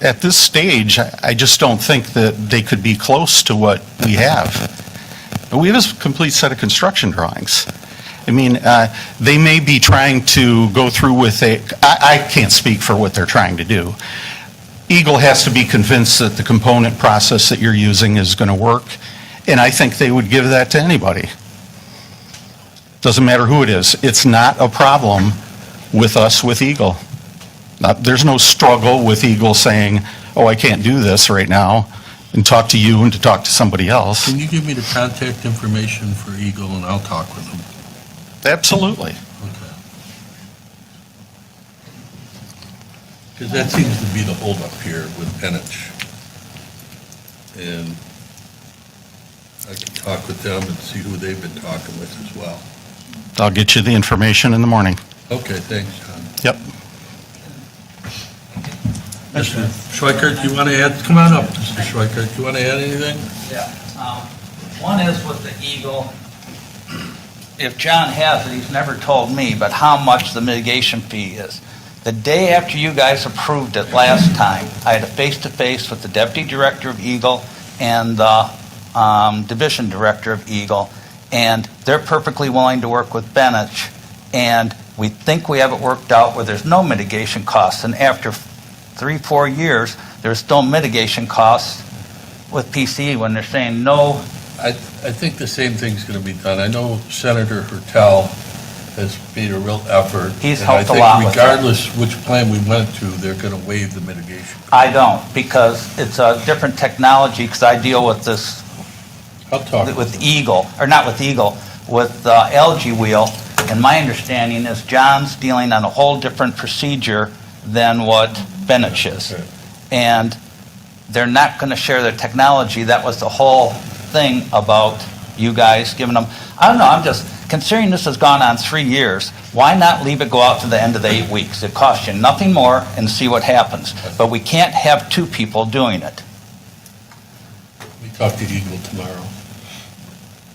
Speaker 6: at this stage, I just don't think that they could be close to what we have. We have a complete set of construction drawings. I mean, they may be trying to go through with I can't speak for what they're trying to do. Eagle has to be convinced that the component process that you're using is going to work, and I think they would give that to anybody. Doesn't matter who it is. It's not a problem with us with Eagle. There's no struggle with Eagle saying, oh, I can't do this right now, and talk to you and to talk to somebody else.
Speaker 1: Can you give me the contact information for Eagle and I'll talk with them?
Speaker 6: Absolutely.
Speaker 1: Okay. Because that seems to be the holdup here with Penich. And I can talk with them and see who they've been talking with as well.
Speaker 6: I'll get you the information in the morning.
Speaker 1: Okay, thanks, John.
Speaker 6: Yep.
Speaker 1: Mr. Schweikert, you want to add, come on up, Mr. Schweikert, you want to add anything?
Speaker 11: Yeah. One is with the Eagle. If John has it, he's never told me, but how much the mitigation fee is. The day after you guys approved it last time, I had a face-to-face with the deputy director of Eagle and the division director of Eagle, and they're perfectly willing to work with Bennett, and we think we have it worked out where there's no mitigation costs, and after 3-4 years, there's still mitigation costs with PCE when they're saying no.
Speaker 1: I think the same thing's going to be done. I know Senator Hertel has made a real effort.
Speaker 11: He's helped a lot with
Speaker 1: And I think regardless which plan we went to, they're going to waive the mitigation.
Speaker 11: I don't, because it's a different technology, because I deal with this with Eagle, or not with Eagle, with Algae wheel, and my understanding is John's dealing on a whole different procedure than what Bennett is.
Speaker 1: Okay.
Speaker 11: And they're not going to share their technology. That was the whole thing about you guys giving them. I don't know, I'm just, considering this has gone on 3 years, why not leave it go out to the end of the 8 weeks? It costs you nothing more and see what happens. But we can't have 2 people doing it.
Speaker 1: We talk to Eagle tomorrow.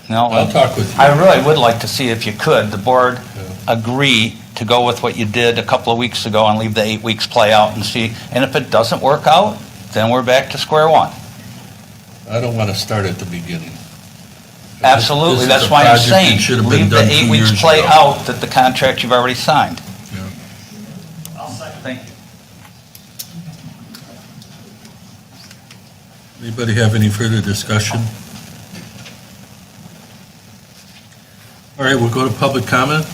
Speaker 11: No,
Speaker 1: I'll talk with you.
Speaker 11: I really would like to see if you could, the board agree to go with what you did a couple of weeks ago and leave the 8 weeks play out and see. And if it doesn't work out, then we're back to square one.
Speaker 1: I don't want to start at the beginning.
Speaker 11: Absolutely,
Speaker 1: This is
Speaker 11: that's
Speaker 1: a
Speaker 11: why I'm
Speaker 1: project that
Speaker 11: saying,
Speaker 1: should have been
Speaker 11: leave the
Speaker 1: done
Speaker 11: 8
Speaker 1: 2
Speaker 11: weeks
Speaker 1: years
Speaker 11: play
Speaker 1: ago.
Speaker 11: out that the contract you've already signed.
Speaker 1: Yeah.
Speaker 11: Thank you.
Speaker 1: Anybody have any further discussion? All right, we'll go to public comment.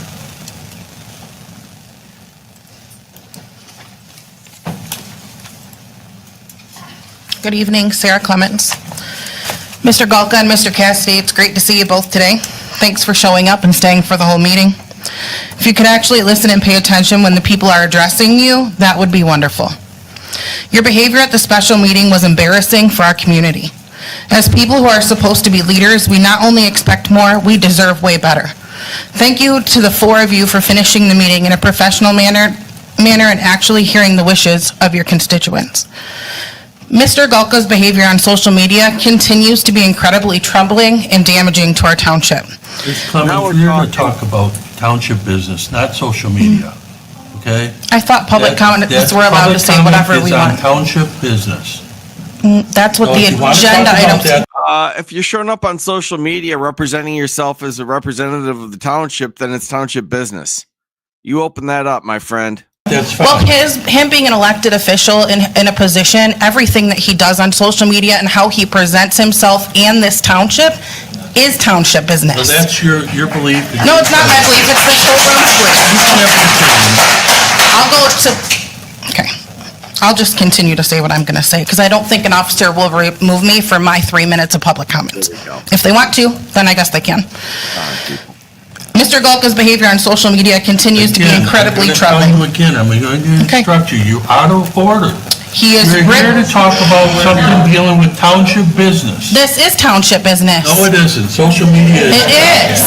Speaker 8: Good evening, Sarah Clements. Mr. Galka and Mr. Cassidy, it's great to see you both today. Thanks for showing up and staying for the whole meeting. If you could actually listen and pay attention when the people are addressing you, that would be wonderful. Your behavior at the special meeting was embarrassing for our community. As people who are supposed to be leaders, we not only expect more, we deserve way better. Thank you to the four of you for finishing the meeting in a professional manner and actually hearing the wishes of your constituents. Mr. Galka's behavior on social media continues to be incredibly troubling and damaging to our township.
Speaker 1: Ms. Clemens, we're here to talk about township business, not social media, okay?
Speaker 8: I thought public comments were allowed to say whatever we want.
Speaker 1: Public comment is on township business.
Speaker 8: That's what
Speaker 1: So
Speaker 8: the
Speaker 1: if you wanna
Speaker 8: agenda
Speaker 1: talk about
Speaker 8: items.
Speaker 1: that,
Speaker 2: If you're showing up on social media representing yourself as a representative of the township, then it's township business. You open that up, my friend.
Speaker 1: That's
Speaker 8: Well,
Speaker 1: fine.
Speaker 8: him being an elected official in a position, everything that he does on social media and how he presents himself and this township is township
Speaker 1: So
Speaker 8: business.
Speaker 1: that's your belief?
Speaker 8: No, it's not my belief, it's the showroom's belief. I'll go to, okay. I'll just continue to say what I'm going to say, because I don't think an officer will remove me for my 3 minutes of public comments. If they want to, then I guess they can. Mr. Galka's behavior on social media continues to be incredibly troubling.
Speaker 1: I'm going to tell you again, I'm going to instruct you, you're out of order.
Speaker 8: He is
Speaker 1: You're here to talk about something dealing with township business.
Speaker 8: This is township business.
Speaker 1: No, it isn't. Social media is.
Speaker 8: It is.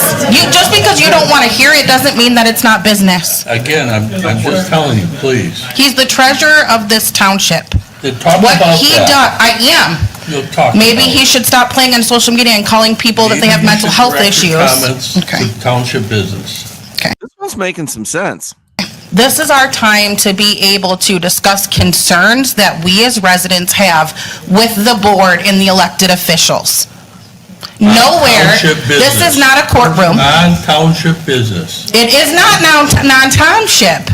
Speaker 8: Just because you don't want to hear it doesn't mean that it's not business.
Speaker 1: Again, I'm just telling you, please.
Speaker 8: He's the treasurer of this township.
Speaker 1: Then talk
Speaker 8: What
Speaker 1: about
Speaker 8: he
Speaker 1: that.
Speaker 8: does, I am.
Speaker 1: You'll talk
Speaker 8: Maybe
Speaker 1: about
Speaker 8: he
Speaker 1: it.
Speaker 8: should stop playing on social media and calling people that they have
Speaker 1: Maybe you
Speaker 8: mental
Speaker 1: should
Speaker 8: health
Speaker 1: direct your
Speaker 8: issues.
Speaker 1: comments to township business.
Speaker 2: This one's making some sense.
Speaker 8: This is our time to be able to discuss concerns that we as residents have with the board and the elected officials. Nowhere,
Speaker 1: Township
Speaker 8: this
Speaker 1: business.
Speaker 8: is not a courtroom.
Speaker 1: Non-township business.
Speaker 8: It is not non-township.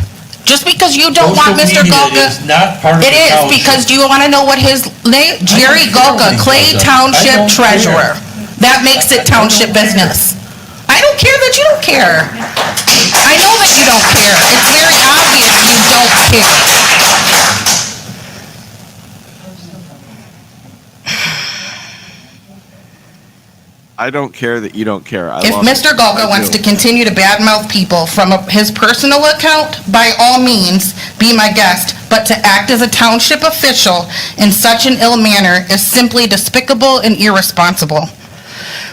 Speaker 8: Just because you don't want Mr.
Speaker 1: Social
Speaker 8: Galka.
Speaker 1: media is not part of
Speaker 8: It
Speaker 1: the
Speaker 8: is,
Speaker 1: township.
Speaker 8: because you want to know what his name, Jerry Galka, Clay Township Treasurer. That makes it township business. I don't care that you don't care. I know that you don't care. It's very obvious you don't care.
Speaker 2: I don't care that you don't care. I
Speaker 8: If
Speaker 2: love it.
Speaker 8: Mr. Galka
Speaker 2: I
Speaker 8: wants
Speaker 2: do.
Speaker 8: to continue to badmouth people from his personal account, by all means, be my guest, but to act as a township official in such an ill manner is simply despicable and irresponsible.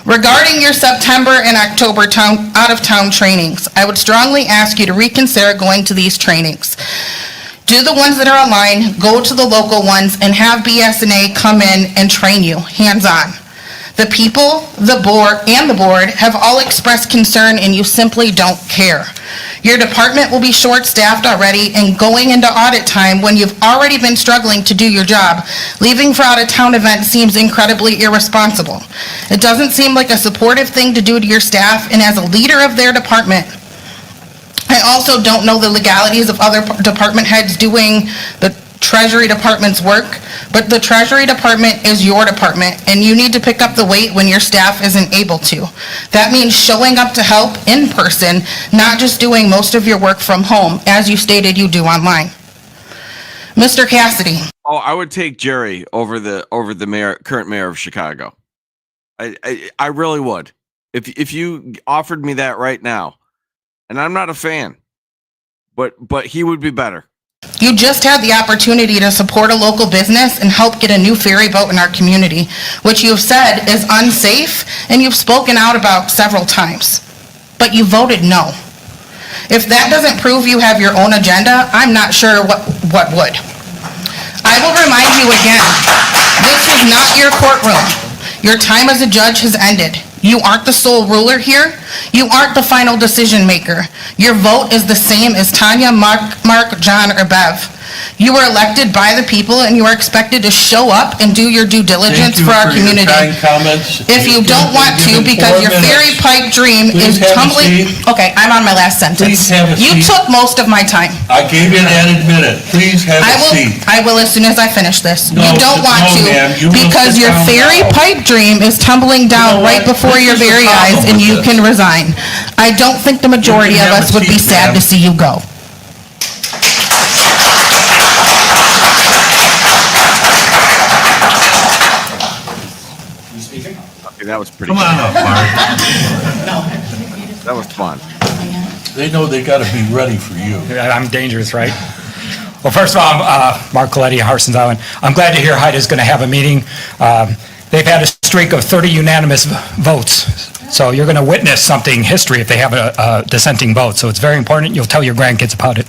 Speaker 8: Regarding your September and October out-of-town trainings, I would strongly ask you to reconsider going to these trainings. Do the ones that are online, go to the local ones, and have BSNA come in and train you, hands-on. The people, the board have all expressed concern, and you simply don't care. Your department will be short-staffed already, and going into audit time when you've already been struggling to do your job, leaving for out-of-town events seems incredibly irresponsible. It doesn't seem like a supportive thing to do to your staff, and as a leader of their department, I also don't know the legalities of other department heads doing the Treasury Department's work, but the Treasury Department is your department, and you need to pick up the weight when your staff isn't able to. That means showing up to help in person, not just doing most of your work from home, as you stated you do online. Mr. Cassidy.
Speaker 2: Oh, I would take Jerry over the mayor, current mayor of Chicago. I really would. If you offered me that right now, and I'm not a fan, but he would be better.
Speaker 8: You just had the opportunity to support a local business and help get a new ferry boat in our community, which you've said is unsafe and you've spoken out about several times. But you voted no. If that doesn't prove you have your own agenda, I'm not sure what would. I will remind you again, this is not your courtroom. Your time as a judge has ended. You aren't the sole ruler here. You aren't the final decision maker. Your vote is the same as Tanya, Mark, John, or Bev. You were elected by the people, and you are expected to show up and do your due diligence for our community.
Speaker 1: Thank you for your kind comments.
Speaker 8: If you don't want to, because your Ferry pipe dream is tumbling... Okay, I'm on my last sentence.
Speaker 1: Please have a
Speaker 8: You
Speaker 1: seat.
Speaker 8: took most of my time.
Speaker 1: I gave you an added minute. Please have a seat.
Speaker 8: I will as soon as I finish this.
Speaker 1: No,
Speaker 8: You don't want
Speaker 1: no,
Speaker 8: to,
Speaker 1: ma'am. You will
Speaker 8: because
Speaker 1: sit
Speaker 8: your
Speaker 1: down
Speaker 8: Ferry
Speaker 1: now.
Speaker 8: pipe dream is tumbling down
Speaker 1: know
Speaker 8: right
Speaker 1: what?
Speaker 8: before your
Speaker 1: This is the
Speaker 8: very
Speaker 1: problem
Speaker 8: eyes, and
Speaker 1: with
Speaker 8: you
Speaker 1: this.
Speaker 8: can resign. I don't think the majority of
Speaker 1: have
Speaker 8: us
Speaker 1: a
Speaker 8: would be
Speaker 1: seat,
Speaker 8: sad
Speaker 1: ma'am.
Speaker 8: to see you go.
Speaker 2: Okay, that was pretty
Speaker 1: Come
Speaker 2: good.
Speaker 1: on up, Mark.
Speaker 2: That was fun.
Speaker 1: They know they got to be ready for you.
Speaker 7: I'm dangerous, right? Well, first of all, Mark Coletti, Harson's Island. I'm glad to hear Hyda's going to have a meeting. They've had a streak of 30 unanimous votes. So you're going to witness something history if they have a dissenting vote. So it's very important. You'll tell your grandkids about it.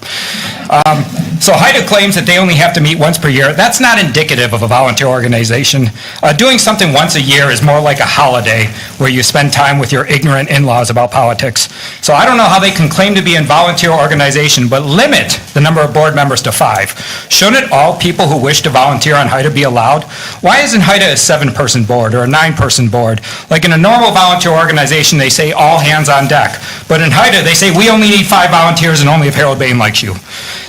Speaker 7: So Hyda claims that they only have to meet once per year. That's not indicative of a volunteer organization. Doing something once a year is more like a holiday where you spend time with your ignorant in-laws about politics. So I don't know how they can claim to be a volunteer organization but limit the number of board members to 5. Shouldn't all people who wish to volunteer on Hyda be allowed? Why isn't Hyda a 7-person board or a 9-person board? Like in a normal volunteer organization, they say all hands on deck. But in Hyda, they say we only need 5 volunteers and only if Harold Bain likes you.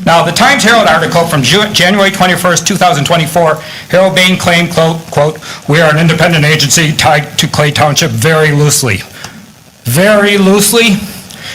Speaker 7: Now, the Times Herald article from January 21st, 2024, Harold Bain claimed, quote, "We are an independent agency tied to Clay Township very loosely." Very loosely?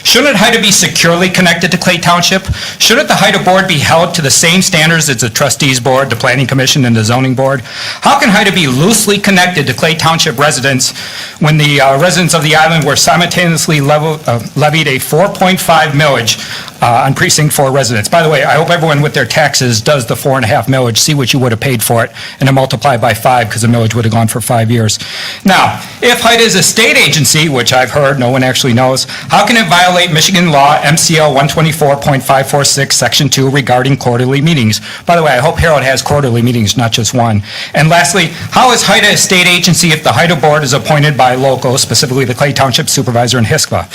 Speaker 7: Shouldn't Hyda be securely connected to Clay Township? Shouldn't the Hyda board be held to the same standards as the trustees board, the planning commission, and the zoning board? How can Hyda be loosely connected to Clay Township residents when the residents of the island were simultaneously levied a 4.5 millage on precinct 4 residents? By the way, I hope everyone with their taxes does the 4.5 millage, see what you would have paid for it, and then multiply by 5 because the millage would have gone for 5 years. Now, if Hyda is a state agency, which I've heard, no one actually knows, how can it violate Michigan law MCL 124.546 section 2 regarding quarterly meetings? By the way, I hope Harold has quarterly meetings, not just one. And lastly, how is Hyda a state agency if the Hyda board is appointed by locals, specifically the Clay Township supervisor in HISCVA?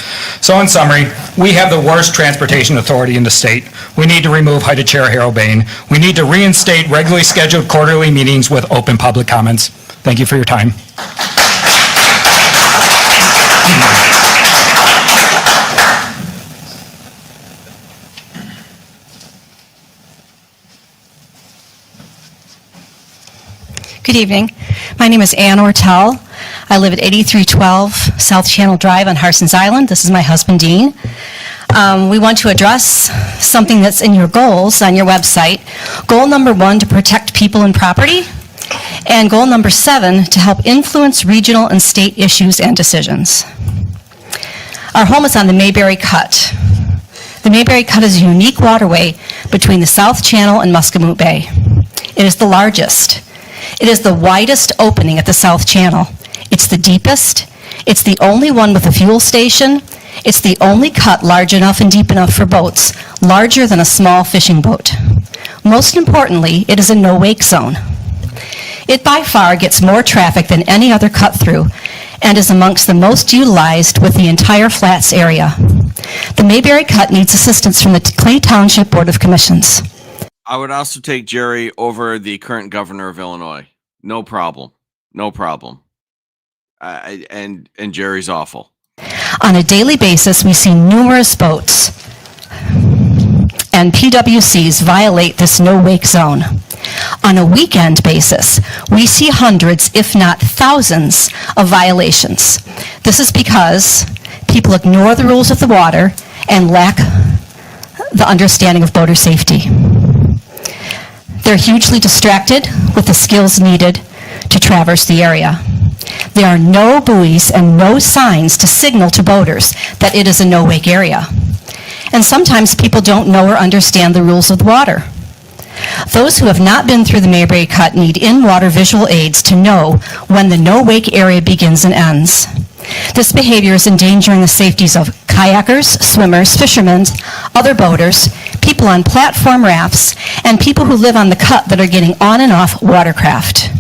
Speaker 7: So in summary, we have the worst transportation authority in the state. We need to remove Hyda Chair Harold Bain. We need to reinstate regularly scheduled quarterly meetings with open public comments. Thank you for your time.
Speaker 22: Good evening. My name is Ann Ortel. I live at 8312 South Channel Drive on Harson's Island. This is my husband, Dean. We want to address something that's in your goals on your website. Goal number 1, to protect people and property. And goal number 7, to help influence regional and state issues and decisions. Our home is on the Mayberry Cut. The Mayberry Cut is a unique waterway between the South Channel and Muscatine Bay. It is the largest. It is the widest opening at the South Channel. It's the deepest. It's the only one with a fuel station. It's the only cut large enough and deep enough for boats, larger than a small fishing boat. Most importantly, it is a no-wake zone. It by far gets more traffic than any other cut-through and is amongst the most utilized with the entire Flats area. The Mayberry Cut needs assistance from the Clay Township Board of Commissions.
Speaker 2: I would also take Jerry over the current governor of Illinois. No problem. No problem. And Jerry's awful.
Speaker 22: On a daily basis, we see numerous boats and PWCs violate this no-wake zone. On a weekend basis, we see hundreds, if not thousands, of violations. This is because people ignore the rules of the water and lack the understanding of boater safety. They're hugely distracted with the skills needed to traverse the area. There are no buoys and no signs to signal to boaters that it is a no-wake area. And sometimes people don't know or understand the rules of the water. Those who have not been through the Mayberry Cut need in-water visual aids to know when the no-wake area begins and ends. This behavior is endangering the safeties of kayakers, swimmers, fishermen, other boaters, people on platform rafts, and people who live on the cut that are getting on and off watercraft.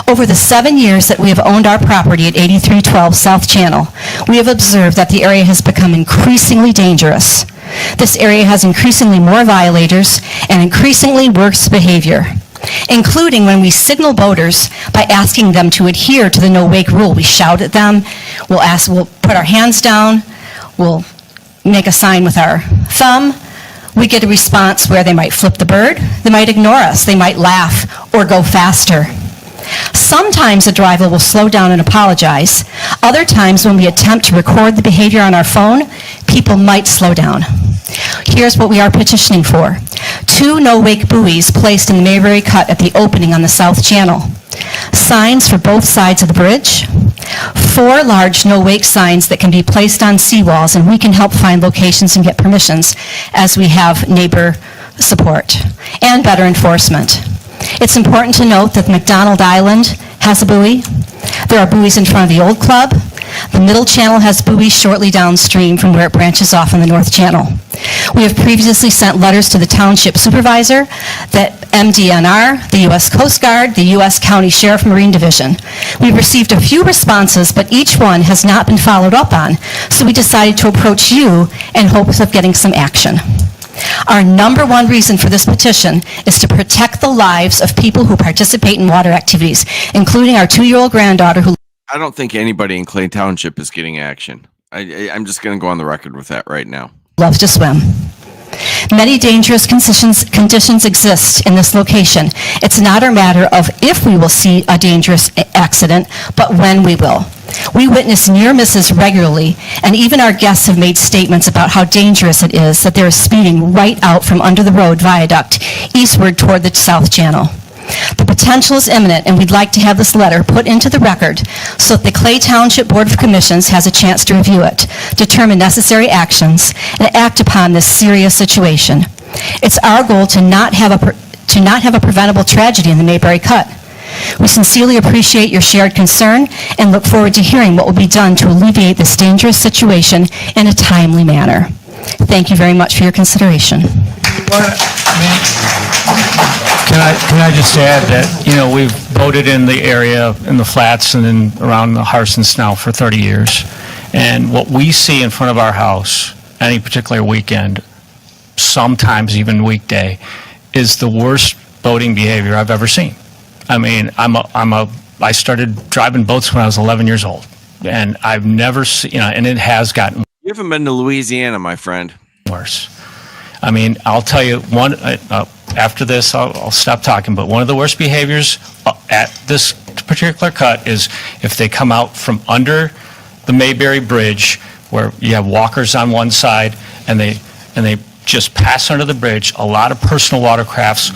Speaker 22: Over the 7 years that we have owned our property at 8312 South Channel, we have observed that the area has become increasingly dangerous. This area has increasingly more violators and increasingly worse behavior, including when we signal boaters by asking them to adhere to the no-wake rule. We shout at them, we'll put our hands down, we'll make a sign with our thumb. We get a response where they might flip the bird, they might ignore us, they might laugh or go faster. Sometimes a driver will slow down and apologize. Other times, when we attempt to record the behavior on our phone, people might slow down. Here's what we are petitioning for. 2 no-wake buoys placed in the Mayberry Cut at the opening on the South Channel. Signs for both sides of the bridge. 4 large no-wake signs that can be placed on seawalls, and we can help find locations and get permissions as we have neighbor support. And better enforcement. It's important to note that McDonald Island has a buoy. There are buoys in front of the old club. The middle channel has buoys shortly downstream from where it branches off on the north channel. We have previously sent letters to the Township Supervisor, the MDNR, the U.S. Coast Guard, the U.S. County Sheriff Marine Division. We've received a few responses, but each one has not been followed up on, so we decided to approach you in hopes of getting some action. Our number one reason for this petition is to protect the lives of people who participate in water activities, including our 2-year-old granddaughter who...
Speaker 2: I don't think anybody in Clay Township is getting action. I'm just going to go on the record with that right now.
Speaker 22: ...loves to swim. Many dangerous conditions exist in this location. It's not a matter of if we will see a dangerous accident, but when we will. We witness near misses regularly, and even our guests have made statements about how dangerous it is that there is speeding right out from under the road viaduct eastward toward the South Channel. The potential is imminent, and we'd like to have this letter put into the record so that the Clay Township Board of Commissions has a chance to review it, determine necessary actions, and act upon this serious situation. It's our goal to not have a preventable tragedy in the Mayberry Cut. We sincerely appreciate your shared concern and look forward to hearing what will be done to alleviate this dangerous situation in a timely manner. Thank you very much for your consideration.
Speaker 7: Can I just add that, we've boated in the area, in the flats and in around the Harsons now for 30 years. And what we see in front of our house, any particular weekend, sometimes even weekday, is the worst boating behavior I've ever seen. I mean, I started driving boats when I was 11 years old. And I've never seen, and it has gotten...
Speaker 2: You haven't been to Louisiana, my friend.
Speaker 7: ...worse. I mean, I'll tell you, after this, I'll stop talking, but one of the worst behaviors at this particular cut is if they come out from under the Mayberry Bridge, where you have walkers on one side, and they just pass under the bridge. A lot of personal watercrafts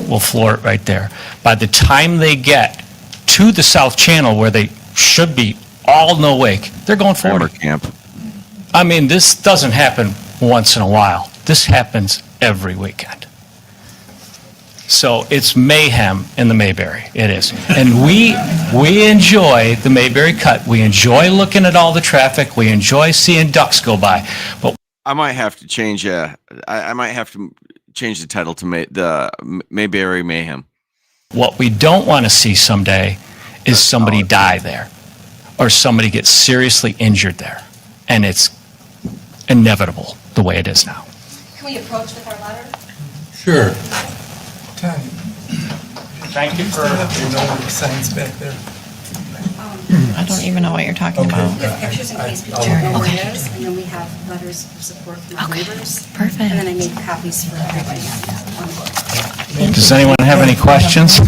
Speaker 7: will floor it right there. By the time they get to the South Channel, where they should be all no wake, they're going 40.
Speaker 2: Camp.
Speaker 7: I mean, this doesn't happen once in a while. This happens every weekend. So it's mayhem in the Mayberry. It is. And we enjoy the Mayberry Cut. We enjoy looking at all the traffic. We enjoy seeing ducks go by. But
Speaker 2: I might have to change I might have to change the title to the Mayberry Mayhem.
Speaker 7: What we don't want to see someday is somebody die there or somebody get seriously injured there. And it's inevitable the way it is now.
Speaker 22: Can we approach with our letter?
Speaker 1: Sure.
Speaker 7: Thank you for
Speaker 21: the signs back there.
Speaker 3: I don't even know what you're talking about.
Speaker 10: We have pictures in case people don't know where it is, and then we have letters of support from our neighbors.
Speaker 3: Perfect.
Speaker 10: And then I made copies for everybody on board.
Speaker 7: Does anyone have any questions?
Speaker 21: After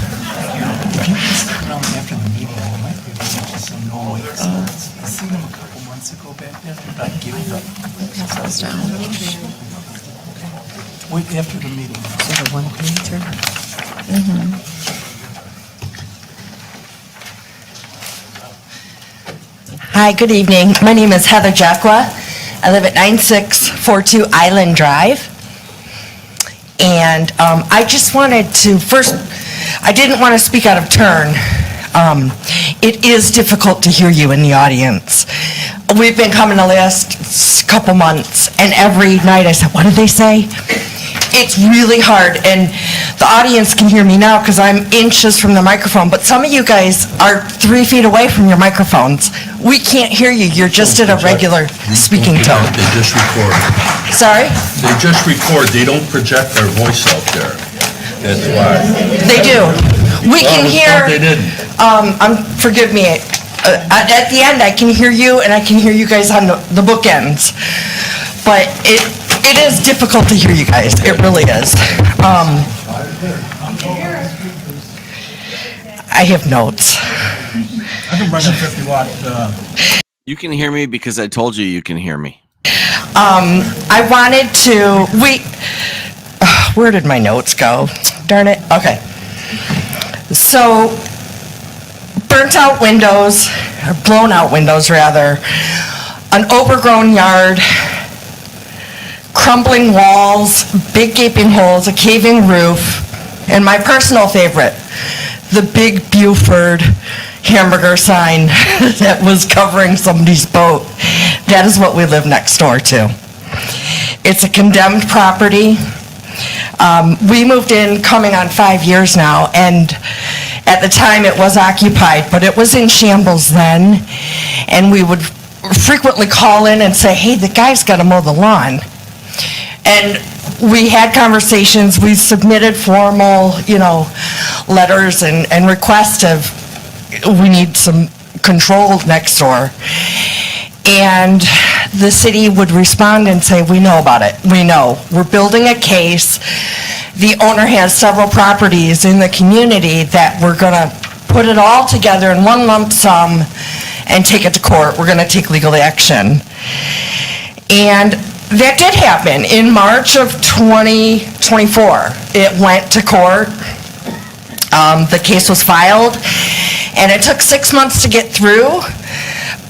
Speaker 21: the meeting, there might be some noise. I seen them a couple months ago back there. About giving them.
Speaker 3: Pass those down.
Speaker 21: Wait after the meeting.
Speaker 10: So the one pager.
Speaker 13: Hi, good evening. My name is Heather Jacqua. I live at 9642 Island Drive. And I just wanted to, first, I didn't want to speak out of turn. It is difficult to hear you in the audience. We've been coming the last couple months, and every night I said, what did they say? It's really hard, and the audience can hear me now because I'm inches from the microphone, but some of you guys are 3 feet away from your microphones. We can't hear you. You're just at a regular speaking tone.
Speaker 1: They just record.
Speaker 4: Sorry?
Speaker 1: They just record, they don't project their voice out there. That's why.
Speaker 4: They do. We can
Speaker 1: Well,
Speaker 4: hear,
Speaker 1: they didn't.
Speaker 4: forgive me, at the end, I can hear you, and I can hear you guys on the bookends. But it is difficult to hear you guys. It really is. I have notes.
Speaker 19: I can run a 50-watt.
Speaker 2: You can hear me because I told you you can hear me.
Speaker 4: I wanted to, where did my notes go? Darn it. Okay. So, burnt out windows, or blown out windows rather, an overgrown yard, crumbling walls, big gaping holes, a caving roof, and my personal favorite, the big Buford hamburger sign that was covering somebody's boat. That is what we live next door to. It's a condemned property. We moved in coming on 5 years now, and at the time it was occupied, but it was in shambles then, and we would frequently call in and say, hey, the guy's got to mow the lawn. And we had conversations, we submitted formal, letters and requests of, we need some control next door. And the city would respond and say, we know about it, we know. We're building a case. The owner has several properties in the community that we're gonna put it all together in one lump sum and take it to court. We're gonna take legal action. And that did happen. In March of 2024, it went to court. The case was filed, and it took 6 months to get through,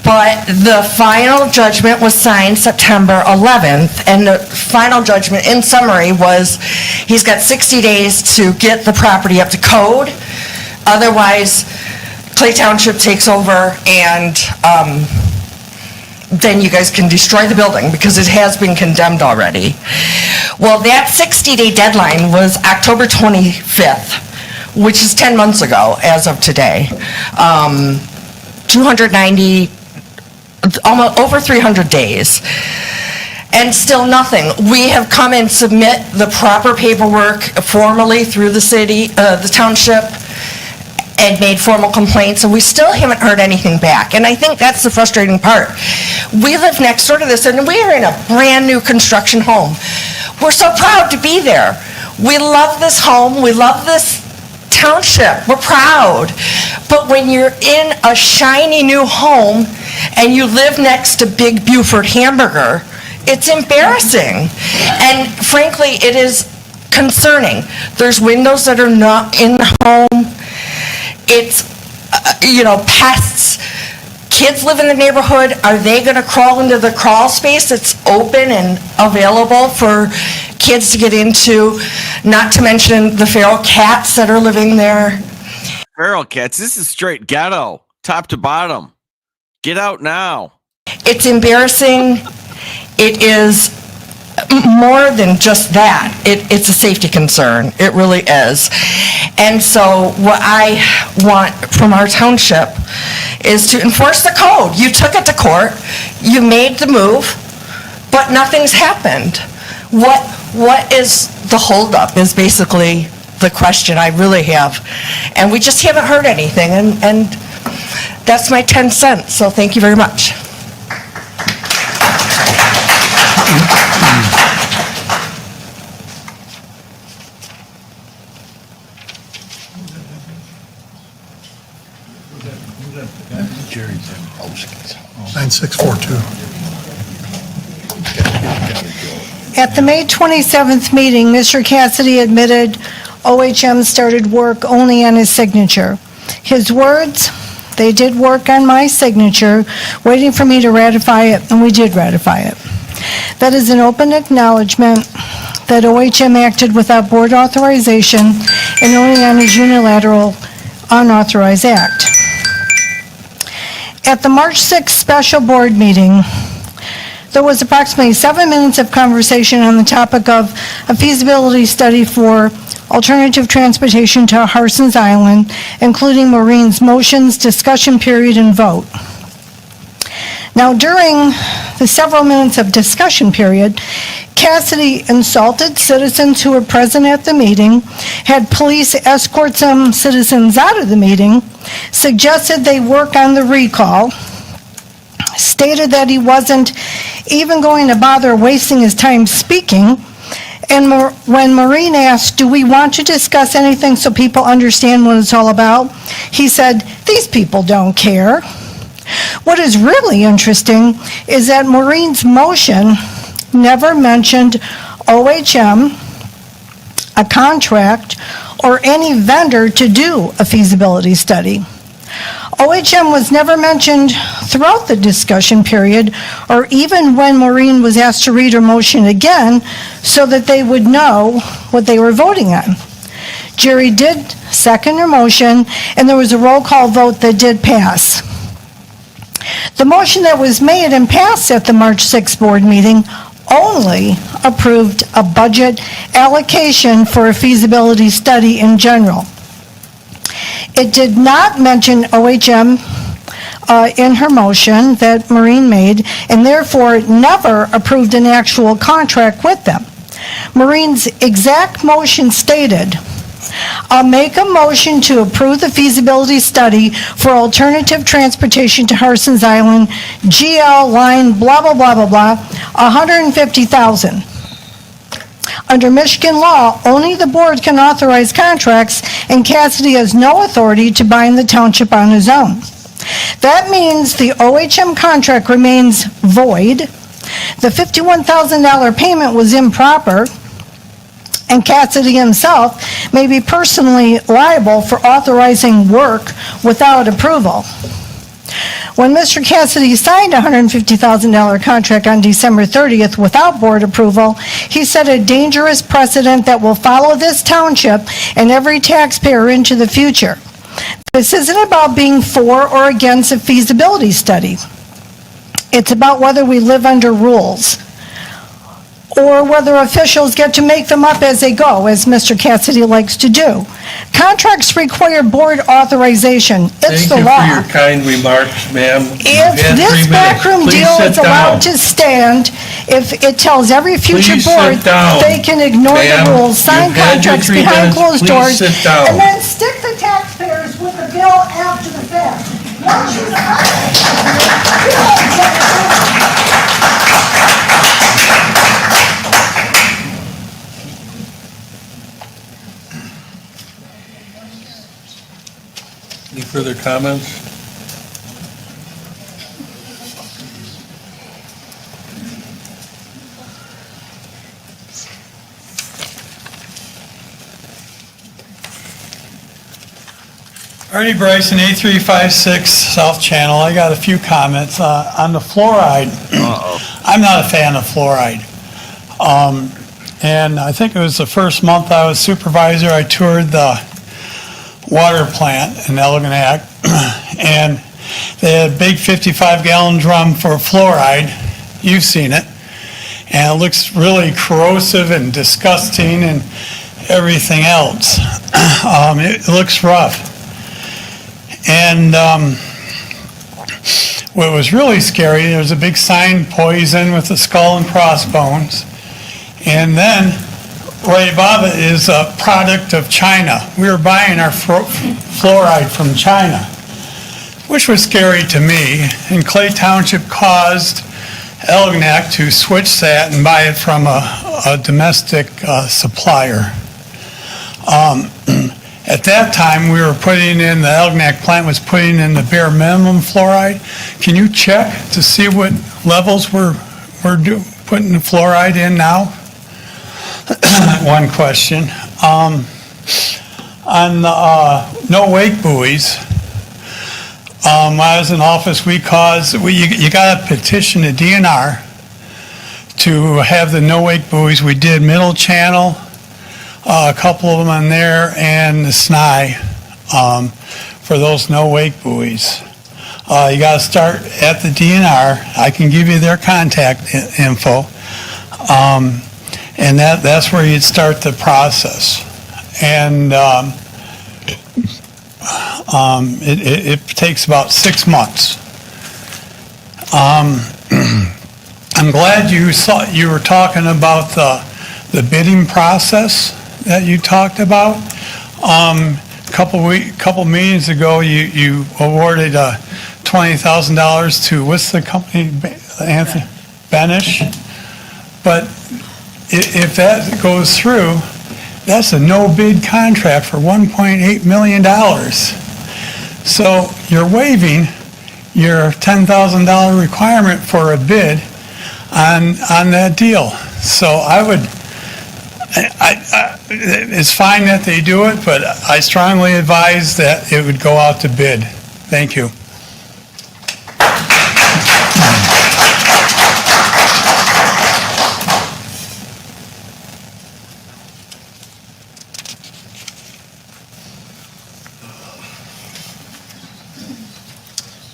Speaker 4: but the final judgment was signed September 11th, and the final judgment, in summary, was he's got 60 days to get the property up to code. Otherwise, Clay Township takes over, and then you guys can destroy the building because it has been condemned already. Well, that 60-day deadline was October 25th, which is 10 months ago as of today. 290, almost over 300 days. And still nothing. We have come and submit the proper paperwork formally through the city, the township, and made formal complaints, and we still haven't heard anything back. And I think that's the frustrating part. We live next door to this, and we are in a brand-new construction home. We're so proud to be there. We love this home. We love this township. We're proud. But when you're in a shiny new home and you live next to Big Buford Hamburger, it's embarrassing. And frankly, it is concerning. There's windows that are not in the home. It's, pests. Kids live in the neighborhood. Are they going to crawl into the crawl space that's open and available for kids to get into? Not to mention the feral cats that are living there.
Speaker 2: Feral cats? This is straight ghetto, top to bottom. Get out now.
Speaker 4: It's embarrassing. It is more than just that. It's a safety concern. It really is. And so what I want from our township is to enforce the code. You took it to court, you made the move, but nothing's happened. What is the holdup is basically the question I really have. And we just haven't heard anything, and that's my 10 cents, so thank you very much.
Speaker 14: Jerry's 9642.
Speaker 16: At the May 27th meeting, Mr. Cassidy admitted OHM started work only on his signature. His words, "They did work on my signature, waiting for me to ratify it, and we did ratify it." That is an open acknowledgement that OHM acted without board authorization and only on his unilateral unauthorized act. At the March 6th special board meeting, there was approximately 7 minutes of conversation on the topic of a feasibility study for alternative transportation to Harson's Island, including Maureen's motions, discussion period, and vote. Now, during the several minutes of discussion period, Cassidy insulted citizens who were present at the meeting, had police escort some citizens out of the meeting, suggested they work on the recall, stated that he wasn't even going to bother wasting his time speaking, and when Maureen asked, "Do we want to discuss anything so people understand what it's all about?" he said, "These people don't care." What is really interesting is that Maureen's motion never mentioned OHM, a contract, or any vendor to do a feasibility study. OHM was never mentioned throughout the discussion period, or even when Maureen was asked to read her motion again so that they would know what they were voting on. Jerry did second her motion, and there was a roll call vote that did pass. The motion that was made and passed at the March 6th board meeting only approved a budget allocation for a feasibility study in general. It did not mention OHM in her motion that Maureen made, and therefore never approved an actual contract with them. Maureen's exact motion stated, "I'll make a motion to approve the feasibility study for alternative transportation to Harson's Island, GL line blah, blah, blah, blah, blah, $150,000. Under Michigan law, only the board can authorize contracts, and Cassidy has no authority to bind the township on his own. That means the OHM contract remains void, the $51,000 payment was improper, and Cassidy himself may be personally liable for authorizing work without approval. When Mr. Cassidy signed a $150,000 contract on December 30th without board approval, he set a dangerous precedent that will follow this township and every taxpayer into the future. This isn't about being for or against a feasibility study. It's about whether we live under rules, or whether officials get to make them up as they go, as Mr. Cassidy likes to do. Contracts require board authorization. It's the law.
Speaker 1: Thank you for your kind remarks, ma'am.
Speaker 16: If this backroom deal is allowed to stand, if it tells every future board they can ignore the rules, sign contracts behind closed doors, and then stick the taxpayers with the bill after the fact. Once you
Speaker 1: Any further comments?
Speaker 17: Ernie Bryson, A356 South Channel. I got a few comments on the fluoride. I'm not a fan of fluoride. And I think it was the first month I was supervisor, I toured the water plant in Algae, and they had a big 55-gallon drum for fluoride. You've seen it. And it looks really corrosive and disgusting and everything else. It looks rough. And what was really scary, there was a big sign, poison with the skull and crossbones. And then right above it is a product of China. We were buying our fluoride from China, which was scary to me. And Clay Township caused Algae to switch that and buy it from a domestic supplier. At that time, we were putting in, the Algae plant was putting in the bare minimum fluoride. Can you check to see what levels we're putting the fluoride in now? One question. On no-wake buoys, when I was in office, you got to petition the DNR to have the no-wake buoys. We did Middle Channel, a couple of them on there, and the Snai for those no-wake buoys. You got to start at the DNR. I can give you their contact info. And that's where you'd start the process. And it takes about 6 months. I'm glad you were talking about the bidding process that you talked about. Couple meetings ago, you awarded $20,000 to, what's the company, Anthony? Banish. But if that goes through, that's a no-bid contract for $1.8 million. So you're waiving your $10,000 requirement for a bid on that deal. So I would, it's fine that they do it, but I strongly advise that it would go out to bid. Thank you.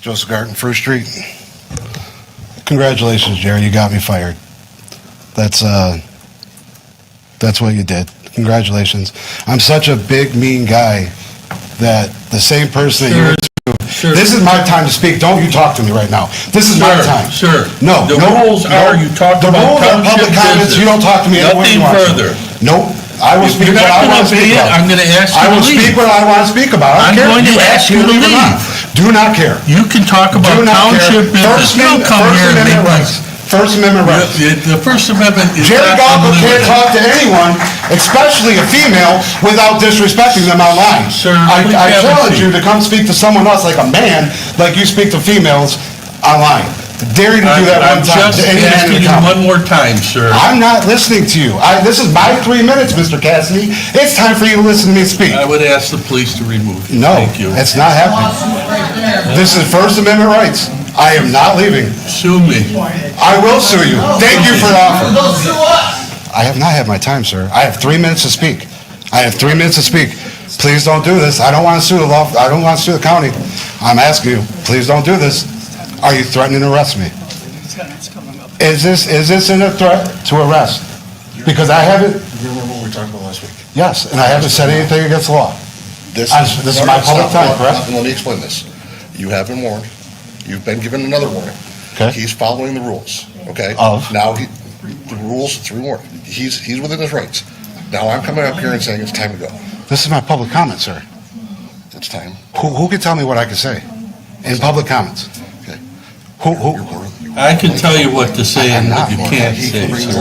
Speaker 18: Joseph Garten, First Street. Congratulations, Jerry, you got me fired. That's what you did. Congratulations. I'm such a big, mean guy that the same person that
Speaker 1: Sure.
Speaker 18: This is my time to speak. Don't you talk to me right now. This is my time.
Speaker 1: Sir,
Speaker 18: No.
Speaker 1: the rules are you talk
Speaker 18: the
Speaker 1: about
Speaker 18: rules are public
Speaker 1: township
Speaker 18: comments.
Speaker 1: business.
Speaker 18: You don't talk to me any way you
Speaker 1: Nothing
Speaker 18: want to.
Speaker 1: further.
Speaker 18: Nope. I will
Speaker 1: If
Speaker 18: speak
Speaker 1: you're
Speaker 18: what
Speaker 1: not
Speaker 18: I want
Speaker 1: gonna
Speaker 18: to speak
Speaker 1: obey it,
Speaker 18: about.
Speaker 1: I'm gonna ask you
Speaker 18: I
Speaker 1: to
Speaker 18: will
Speaker 1: leave.
Speaker 18: speak what I want to speak about. I
Speaker 1: I'm
Speaker 18: don't care
Speaker 1: going
Speaker 18: if
Speaker 1: to
Speaker 18: you
Speaker 1: ask you to
Speaker 18: or
Speaker 1: leave.
Speaker 18: not. Do not care.
Speaker 1: You can talk about
Speaker 18: Do not care.
Speaker 1: township business. You don't come here and make
Speaker 18: rights. First Amendment rights.
Speaker 1: The First Amendment is
Speaker 18: Jerry
Speaker 1: not
Speaker 18: Galko can't
Speaker 1: unlimited.
Speaker 18: talk to anyone, especially a female, without disrespecting them online.
Speaker 1: Sir,
Speaker 18: I
Speaker 1: please have a
Speaker 18: challenge
Speaker 1: seat.
Speaker 18: you to come speak to someone else like a man, like you speak to females online. Dare you to do that one time
Speaker 1: I'm just
Speaker 18: to any man in
Speaker 1: asking
Speaker 18: the
Speaker 1: you
Speaker 18: comment.
Speaker 1: one more time, sir.
Speaker 18: I'm not listening to you. This is my 3 minutes, Mr. Cassidy. It's time for you to listen to me speak.
Speaker 1: I would ask the police to remove you.
Speaker 18: No,
Speaker 1: Thank you.
Speaker 18: it's not happening. This is First Amendment rights. I am not leaving.
Speaker 1: Sue me.
Speaker 18: I will sue you. Thank you for the offer. I have not had my time, sir. I have 3 minutes to speak. I have 3 minutes to speak. Please don't do this. I don't want to sue the law. I don't want to sue the county. I'm asking you, please don't do this. Are you threatening to arrest me? Is this in a threat to arrest? Because I haven't.
Speaker 20: You remember what we talked about last week?
Speaker 18: Yes, and I haven't said anything against the law.
Speaker 20: This
Speaker 18: is my public time, correct?
Speaker 20: Let me explain this. You have been warned. You've been given another warning.
Speaker 18: Okay.
Speaker 20: He's following the rules, okay?
Speaker 18: Of?
Speaker 20: Now, the rules, 3 warning. He's within his rights. Now I'm coming up here and saying it's time to go.
Speaker 18: This is my public comment, sir.
Speaker 20: It's time.
Speaker 18: Who can tell me what I can say in public comments?
Speaker 20: Okay.
Speaker 18: Who?
Speaker 1: I can tell you what to say and what you can't say, sir.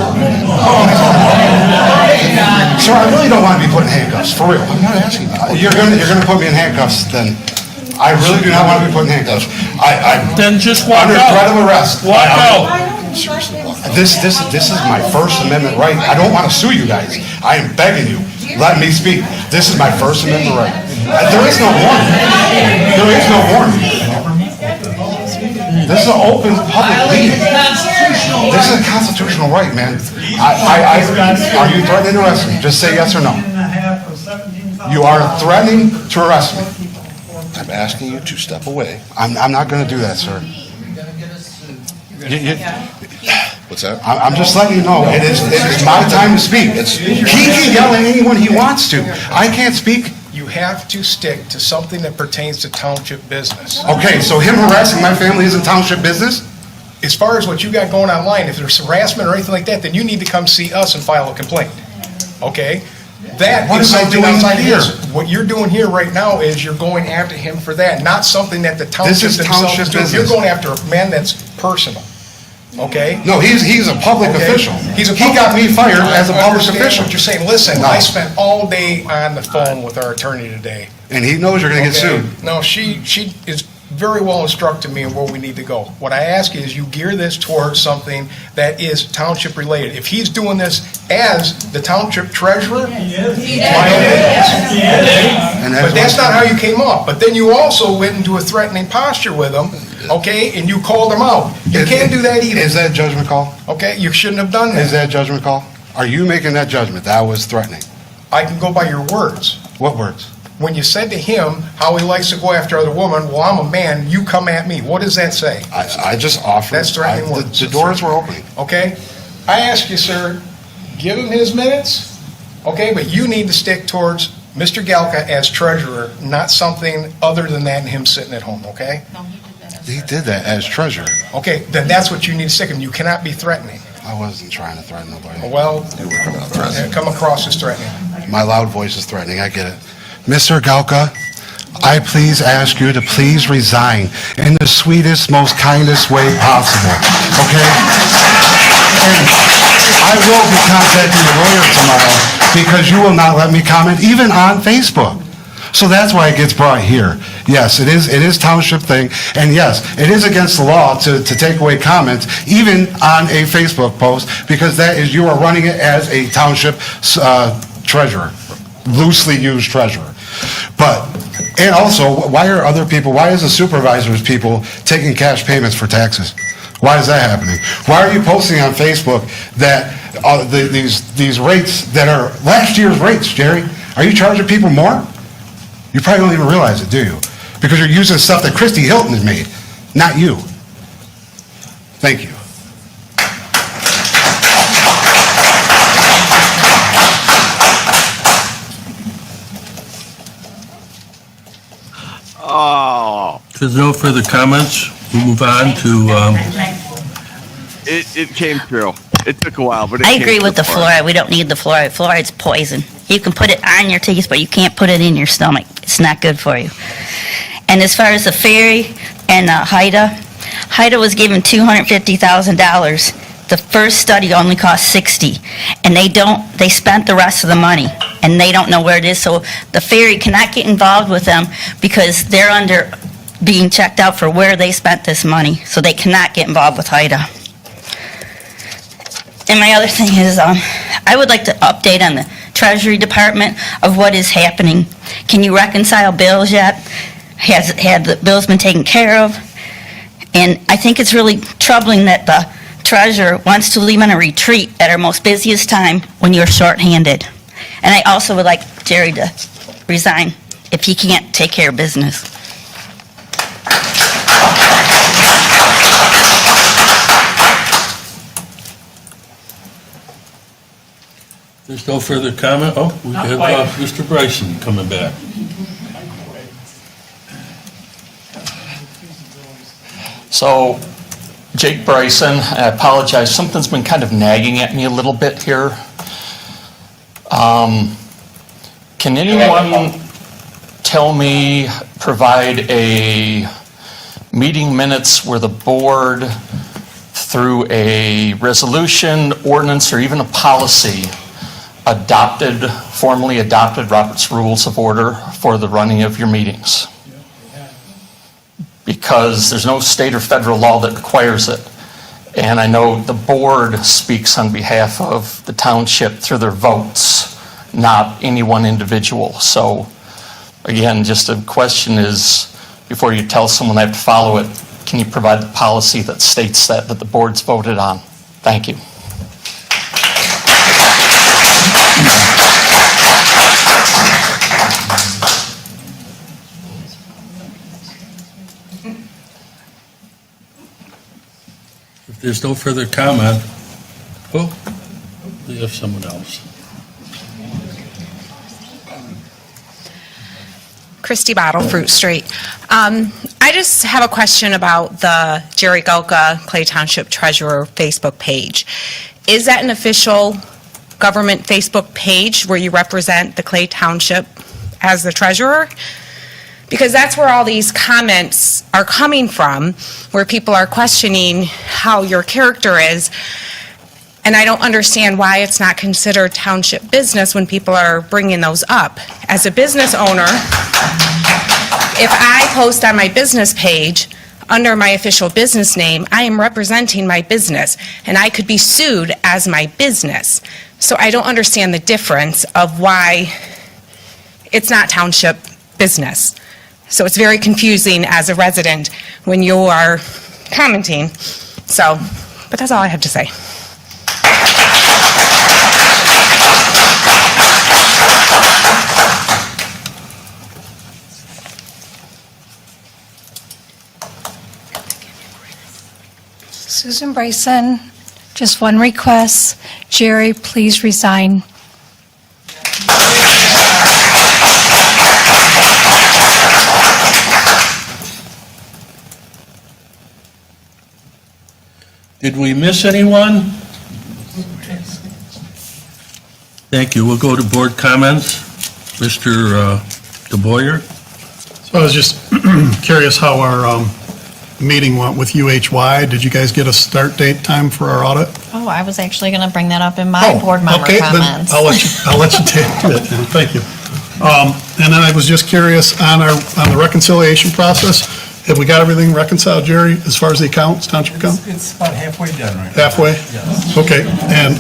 Speaker 18: Sir, I really don't want to be put in handcuffs, for real. I'm not asking you. You're gonna put me in handcuffs, then I really do not want to be put in handcuffs.
Speaker 1: Then just walk
Speaker 18: Under
Speaker 1: out.
Speaker 18: threat of arrest.
Speaker 1: Walk out.
Speaker 18: This is my First Amendment right. I don't want to sue you guys. I am begging you, let me speak. This is my First Amendment right. There is no warning. There is no warning. This is an open public meeting. This is a constitutional right, man. Are you threatening to arrest me? Just say yes or no. You are threatening to arrest me.
Speaker 20: I'm asking you to step away.
Speaker 18: I'm not going to do that, sir.
Speaker 20: What's that?
Speaker 18: I'm just letting you know, it is my time to speak. He can yell at anyone he wants to. I can't speak.
Speaker 23: You have to stick to something that pertains to township business.
Speaker 18: Okay, so him harassing my family isn't township business?
Speaker 23: As far as what you got going online, if there's harassment or anything like that, then you need to come see us and file a complaint. Okay? That
Speaker 18: What
Speaker 23: is
Speaker 18: am I
Speaker 23: something
Speaker 18: doing
Speaker 23: outside of
Speaker 18: here?
Speaker 23: his. What you're doing here right now is you're going after him for that, not something that the township
Speaker 18: is
Speaker 23: themselves
Speaker 18: township
Speaker 23: is doing. You're
Speaker 18: business.
Speaker 23: going after a man that's personal. Okay?
Speaker 18: No, he's a public
Speaker 23: Okay?
Speaker 18: official.
Speaker 23: He's a
Speaker 18: He got
Speaker 23: public-
Speaker 18: me fired as a
Speaker 23: I
Speaker 18: public
Speaker 23: understand
Speaker 18: official.
Speaker 23: what you're saying. Listen,
Speaker 18: No.
Speaker 23: I spent all day on the phone with our attorney today.
Speaker 18: And he knows you're going to get
Speaker 23: Okay?
Speaker 18: sued.
Speaker 23: No, she is very well instructed me in where we need to go. What I ask is you gear this towards something that is township related. If he's doing this as the township treasurer, my own business. But that's not how you came off. But then you also went into a threatening posture with him, okay, and you called him out. You can't do that either.
Speaker 18: Is that a judgment call?
Speaker 23: Okay, you shouldn't have done
Speaker 18: Is
Speaker 23: that.
Speaker 18: that a judgment call? Are you making that judgment that I was threatening?
Speaker 23: I can go by your words.
Speaker 18: What words?
Speaker 23: When you said to him how he likes to go after other women, well, I'm a man, you come at me. What does that say?
Speaker 18: I just offered.
Speaker 23: That's threatening words.
Speaker 18: The doors were opening.
Speaker 23: Okay? I ask you, sir, give him his minutes, okay? But you need to stick towards Mr. Galka as treasurer, not something other than that and him sitting at home, okay?
Speaker 18: He did that as treasurer.
Speaker 23: Okay, then that's what you need to stick him. You cannot be threatening.
Speaker 18: I wasn't trying to threaten nobody.
Speaker 23: Well, come across as threatening.
Speaker 18: My loud voice is threatening, I get it. Mr. Galka, I please ask you to please resign in the sweetest, most kindest way possible, okay? And I will be contacting your lawyer tomorrow because you will not let me comment even on Facebook. So that's why it gets brought here. Yes, it is township thing, and yes, it is against the law to take away comments, even on a Facebook post, because that is, you are running it as a township treasurer, loosely used treasurer. But, and also, why is the supervisors people taking cash payments for taxes? Why is that happening? Why are you posting on Facebook that these rates that are last year's rates, Jerry? Are you charging people more? You probably don't even realize it, do you? Because you're using stuff that Christy Hilton has made, not you. Thank you.
Speaker 2: Oh.
Speaker 1: If there's no further comments, we'll move on to,
Speaker 2: It came through. It took a while, but it
Speaker 5: I
Speaker 2: came
Speaker 5: agree
Speaker 2: through
Speaker 5: with the
Speaker 2: for us.
Speaker 5: fluoride. We don't need the fluoride. Fluoride's poison. You can put it on your teeth, but you can't put it in your stomach. It's not good for you. And as far as the Ferry and Haida was given $250,000. The first study only cost $60,000, and they spent the rest of the money, and they don't know where it is. So the Ferry cannot get involved with them because they're under being checked out for where they spent this money. So they cannot get involved with Haida. And my other thing is, I would like to update on the Treasury Department of what is happening. Can you reconcile bills yet? Have the bills been taken care of? And I think it's really troubling that the treasurer wants to leave on a retreat at our most busiest time when you're shorthanded. And I also would like Jerry to resign if he can't take care of business.
Speaker 1: there's no further comment. Oh, we have Mr. Bryson coming back.
Speaker 6: So, Jake Bryson, I apologize, something's been kind of nagging at me a little bit here. Can anyone provide a meeting minutes where the board, through a resolution, ordinance, or even a policy, formally adopted Robert's Rules of Order for the running of your meetings? Because there's no state or federal law that requires it. And I know the board speaks on behalf of the township through their votes, not any one individual. So again, just a question is, before you tell someone they have to follow it, can you provide the policy that states that the board's voted on? Thank you.
Speaker 1: If there's no further comment, we have someone else.
Speaker 9: Christy Bottle, Fruit Street. I just have a question about the Jerry Galka, Clay Township Treasurer Facebook page. Is that an official government Facebook page where you represent the Clay Township as the treasurer? Because that's where all these comments are coming from, where people are questioning how your character is. And I don't understand why it's not considered township business when people are bringing those up. As a business owner, if I post on my business page under my official business name, I am representing my business, and I could be sued as my business. So I don't understand the difference of why it's not township business. So it's very confusing as a resident when you are commenting. So, but that's all I have to say.
Speaker 16: Susan Bryson, just one request. Jerry, please resign.
Speaker 1: Did we miss anyone? Thank you. We'll go to board comments. Mr. DeBoyer?
Speaker 14: So I was just curious how our meeting went with UHY. Did you guys get a start date time for our audit?
Speaker 3: Oh, I was actually going to bring that up in my board member
Speaker 14: Okay, then
Speaker 3: comments.
Speaker 14: I'll let you take it, then. Thank you. And then I was just curious on the reconciliation process, have we got everything reconciled, Jerry, as far as the accounts, township account?
Speaker 21: It's about halfway done right now.
Speaker 14: Halfway?
Speaker 21: Yes.
Speaker 14: Okay, and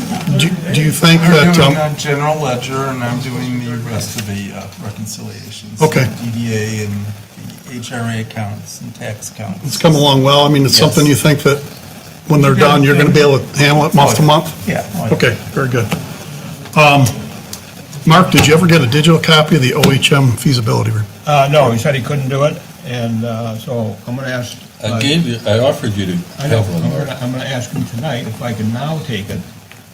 Speaker 14: do you think
Speaker 21: We're
Speaker 14: that?
Speaker 21: doing general ledger, and I'm doing the rest of the reconciliations.
Speaker 14: Okay.
Speaker 21: DDA and the HRA accounts and tax accounts.
Speaker 14: It's come along well. I mean, it's
Speaker 21: Yes.
Speaker 14: something you think that when they're done, you're going to be able to handle it month to month?
Speaker 21: Yeah. Oh, yeah.
Speaker 14: Okay, very good. Mark, did you ever get a digital copy of the OHM feasibility report?
Speaker 19: No, he said he couldn't do it, and so I'm going to ask.
Speaker 1: I offered you to
Speaker 19: I know,
Speaker 1: have one.
Speaker 19: I'm going to ask him tonight if I can now take it,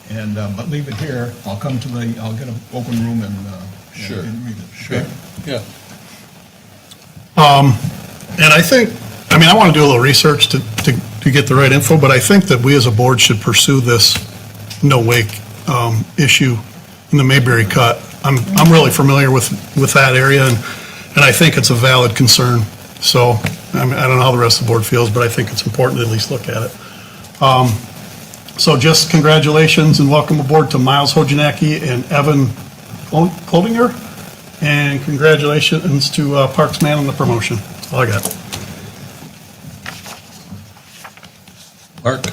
Speaker 19: and, but leave it here. I'll get an open room and
Speaker 1: Sure.
Speaker 19: and read it.
Speaker 1: Sure. Yeah.
Speaker 14: And I think, I mean, I want to do a little research to get the right info, but I think that we as a board should pursue this no-wake issue in the Mayberry Cut. I'm really familiar with that area, and I think it's a valid concern. So, I mean, I don't know how the rest of the board feels, but I think it's important to at least look at it. So just congratulations and welcome aboard to Miles Hojanacki and Evan Clovinger. And congratulations to Parks Man on the promotion. That's all I got.
Speaker 1: Mark?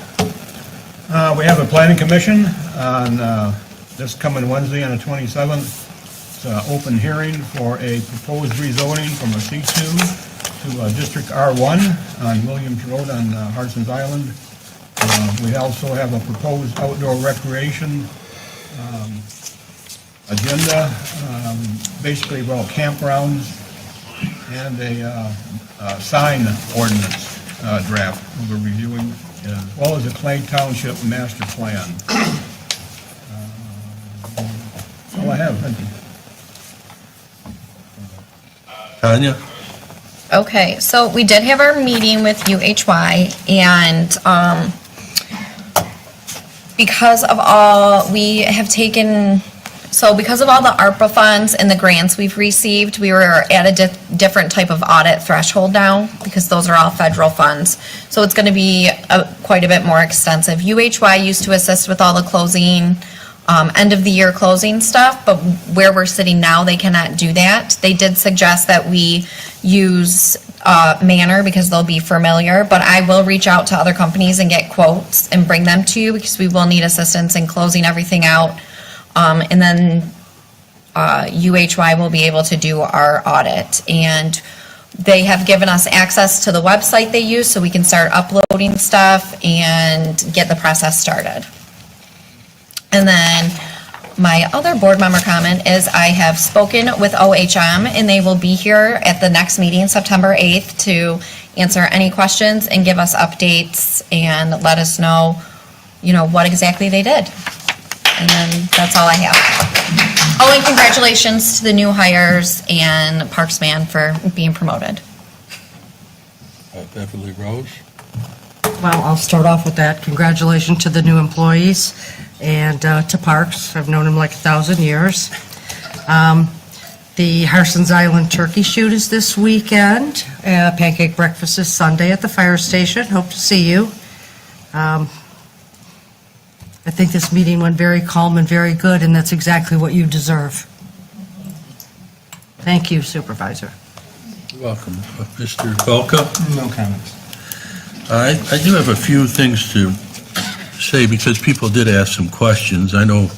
Speaker 19: We have a planning commission on this coming Wednesday on the 27th. It's an open hearing for a proposed rezoning from a C2 to District R1 on Williams Road on Harson's Island. We also have a proposed outdoor recreation agenda, basically about campgrounds and a sign ordinance draft we're reviewing, as well as a Clay Township master plan. That's all I have, thank you.
Speaker 1: Tanya?
Speaker 3: Okay, so we did have our meeting with UHY, and because of all the ARPA funds and the grants we've received, we were at a different type of audit threshold now, because those are all federal funds. So it's going to be quite a bit more extensive. UHY used to assist with all the closing, end of the year closing stuff, but where we're sitting now, they cannot do that. They did suggest that we use Manor because they'll be familiar, but I will reach out to other companies and get quotes and bring them to you, because we will need assistance in closing everything out. And then UHY will be able to do our audit. And they have given us access to the website they use, so we can start uploading stuff and get the process started. And then my other board member comment is I have spoken with OHM, and they will be here at the next meeting, September 8th, to answer any questions and give us updates and let us know, what exactly they did. And then that's all I have. Oh, and congratulations to the new hires and Parks Man for being promoted.
Speaker 1: Beverly Rose?
Speaker 4: Well, I'll start off with that. Congratulations to the new employees and to Parks. I've known him like 1,000 years. The Harson's Island Turkey Shoot is this weekend. Pancake breakfast is Sunday at the fire station. Hope to see you. I think this meeting went very calm and very good, and that's exactly what you deserve. Thank you, Supervisor.
Speaker 1: You're welcome. Mr. Belka?
Speaker 21: No comments.
Speaker 1: I do have a few things to say, because people did ask some questions. I know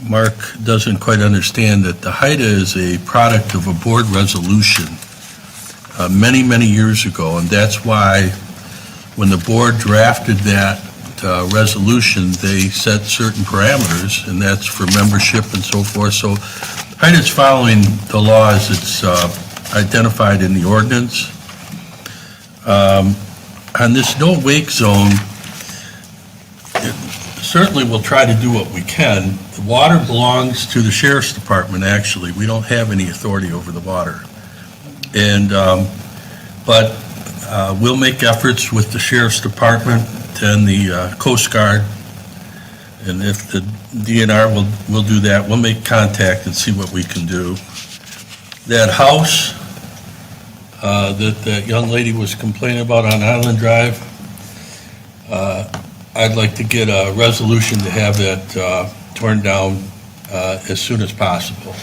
Speaker 1: Mark doesn't quite understand that the HIDA is a product of a board resolution many, many years ago, and that's why when the board drafted that resolution, they set certain parameters, and that's for membership and so forth. So HIDA is following the law as it's identified in the ordinance. On this no-wake zone, certainly we'll try to do what we can. The water belongs to the Sheriff's Department, actually. We don't have any authority over the water. And, but we'll make efforts with the Sheriff's Department Department and the Coast Guard, and if the DNR will do that, we'll make contact and see what we can do. That house that young lady was complaining about on Island Drive, I'd like to get a resolution to have that torn down as soon as possible.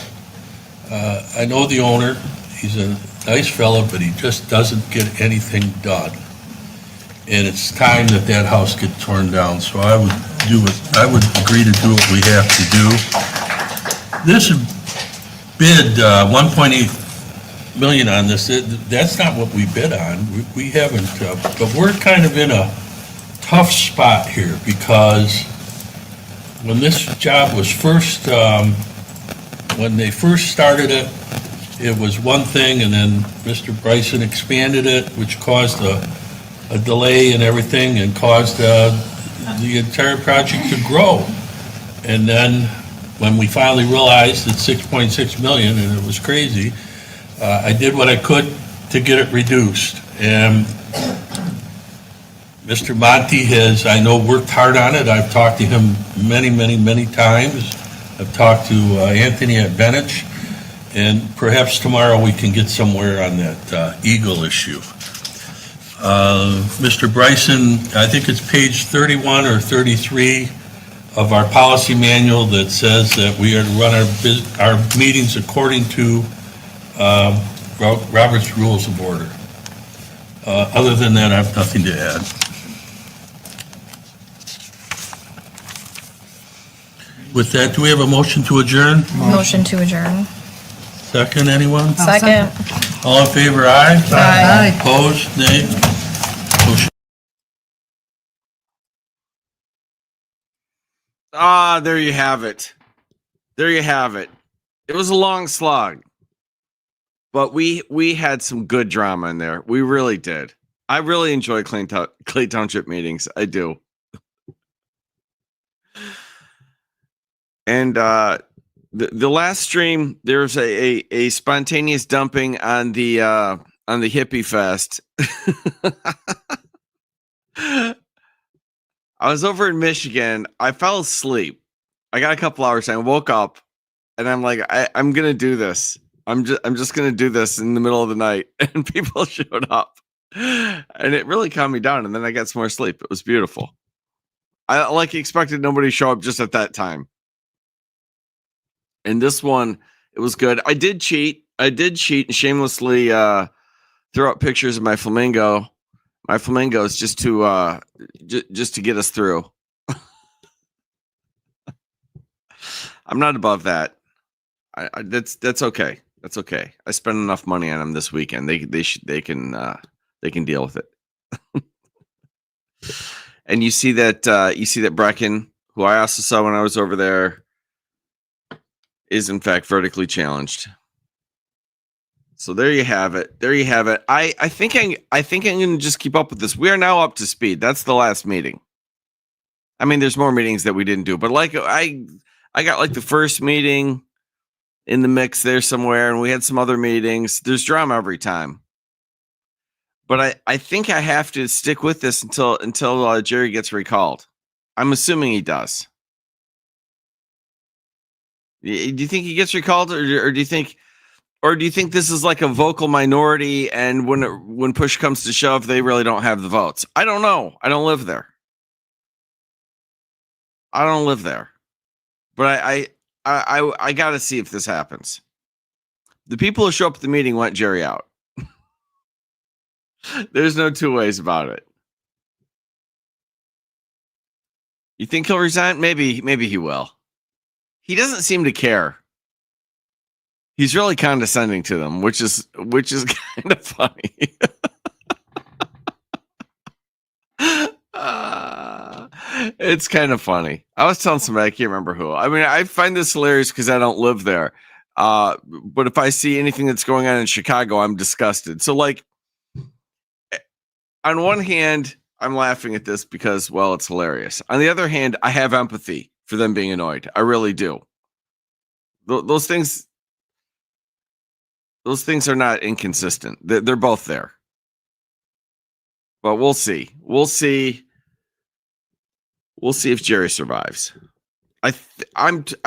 Speaker 1: I know the owner, he's a nice fellow, but he just doesn't get anything done. And it's time that that house get torn down, so I would agree to do what we have to do. This bid, 1.8 million on this, that's not what we bid on. We haven't, but we're kind of in a tough spot here, because when this job was first, when they first started it, it was one thing, and then Mr. Bryson expanded it, which caused a delay and everything, and caused the entire project to grow. And then when we finally realized it's 6.6 million and it was crazy, I did what I could to get it reduced. And Mr. Monty has, I know, worked hard on it. I've talked to him many times. I've talked to Anthony at Benich, and perhaps tomorrow we can get somewhere on that Eagle issue. Mr. Bryson, I think it's page 31 or 33 of our policy manual that says that we are to run our meetings according to Robert's Rules of Order. Other than that, I have nothing to add. With that, do we have a motion to adjourn?
Speaker 3: Motion to adjourn.
Speaker 1: Second, anyone?
Speaker 3: Second.
Speaker 1: All in favor, aye?
Speaker 3: Aye.
Speaker 1: Opposed, nay? Motion.
Speaker 2: There you have it. There you have it. It was a long slog, but we had some good drama in there. We really did. I really enjoy Clay Township meetings. I do. And the last stream, there was a spontaneous dumping on the hippie fest. I was over in Michigan. I fell asleep. I got a couple hours. I woke up, and I'm like, I'm gonna do this. I'm just gonna do this in the middle of the night, and people showed up, and it really calmed me down. And then I got some more sleep. It was beautiful. I expected nobody to show up just at that time. And this one, it was good. I did cheat and shamelessly throw up pictures of my flamingos just to get us through. I'm not above that. That's okay. That's okay. I spent enough money on them this weekend. They can deal with it. And you see that Brecken, who I also saw when I was over there, is in fact vertically challenged. So there you have it. There you have it. I think I'm going to just keep up with this. We are now up to speed. That's the last meeting. I mean, there's more meetings that we didn't do, but like I got like the first meeting in the mix there somewhere, and we had some other meetings. There's drama every time. But I think I have to stick with this until Jerry gets recalled. I'm assuming he does. Do you think he gets recalled, or do you think this is like a vocal minority, and when push comes to shove, they really don't have the votes? I don't know. I don't live there. But I got to see if this happens. The people who show up at the meeting want Jerry out. There's no two ways about it. You think he'll resign? Maybe he will. He doesn't seem to care. He's really condescending to them, which is kind of funny. It's kind of funny. I was telling somebody, I can't remember who. I mean, I find this hilarious because I don't live there. But if I see anything that's going on in Chicago, I'm disgusted. So, like, on one hand, I'm laughing at this because, well, it's hilarious. On the other hand, I have empathy for them being annoyed. I really do. Those things are not inconsistent. They're both there. But we'll see. We'll see if Jerry survives. I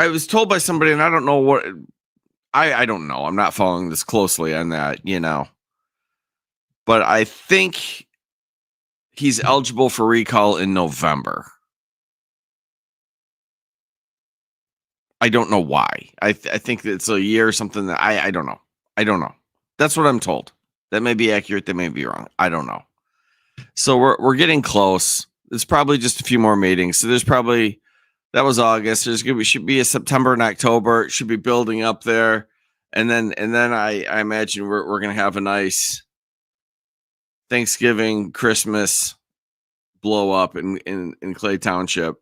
Speaker 2: was told by somebody, and I don't know what. I don't know. I'm not following this closely on that, but I think he's eligible for recall in November. I don't know why. I think that it's a year or something that I don't know. I don't know. That's what I'm told. That may be accurate. That may be wrong. I don't know. So we're getting close. It's probably just a few more meetings. So there's probably, that was August. Should be a September and October. It should be building up there. And then I imagine we're going to have a nice Thanksgiving, Christmas blow up in Clay Township.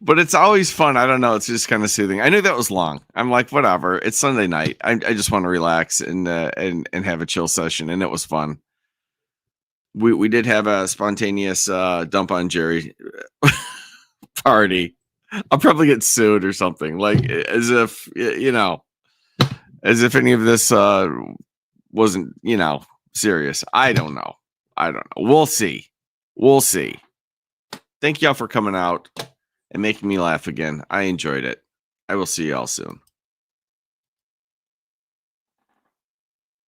Speaker 2: But it's always fun. I don't know. It's just kind of soothing. I knew that was long. I'm like, whatever. It's Sunday night. I just want to relax and have a chill session, and it was fun. We did have a spontaneous dump on Jerry party. I'll probably get sued or something. Like as if any of this wasn't serious. I don't know. We'll see. Thank y'all for coming out and making me laugh again. I enjoyed it. I will see y'all soon.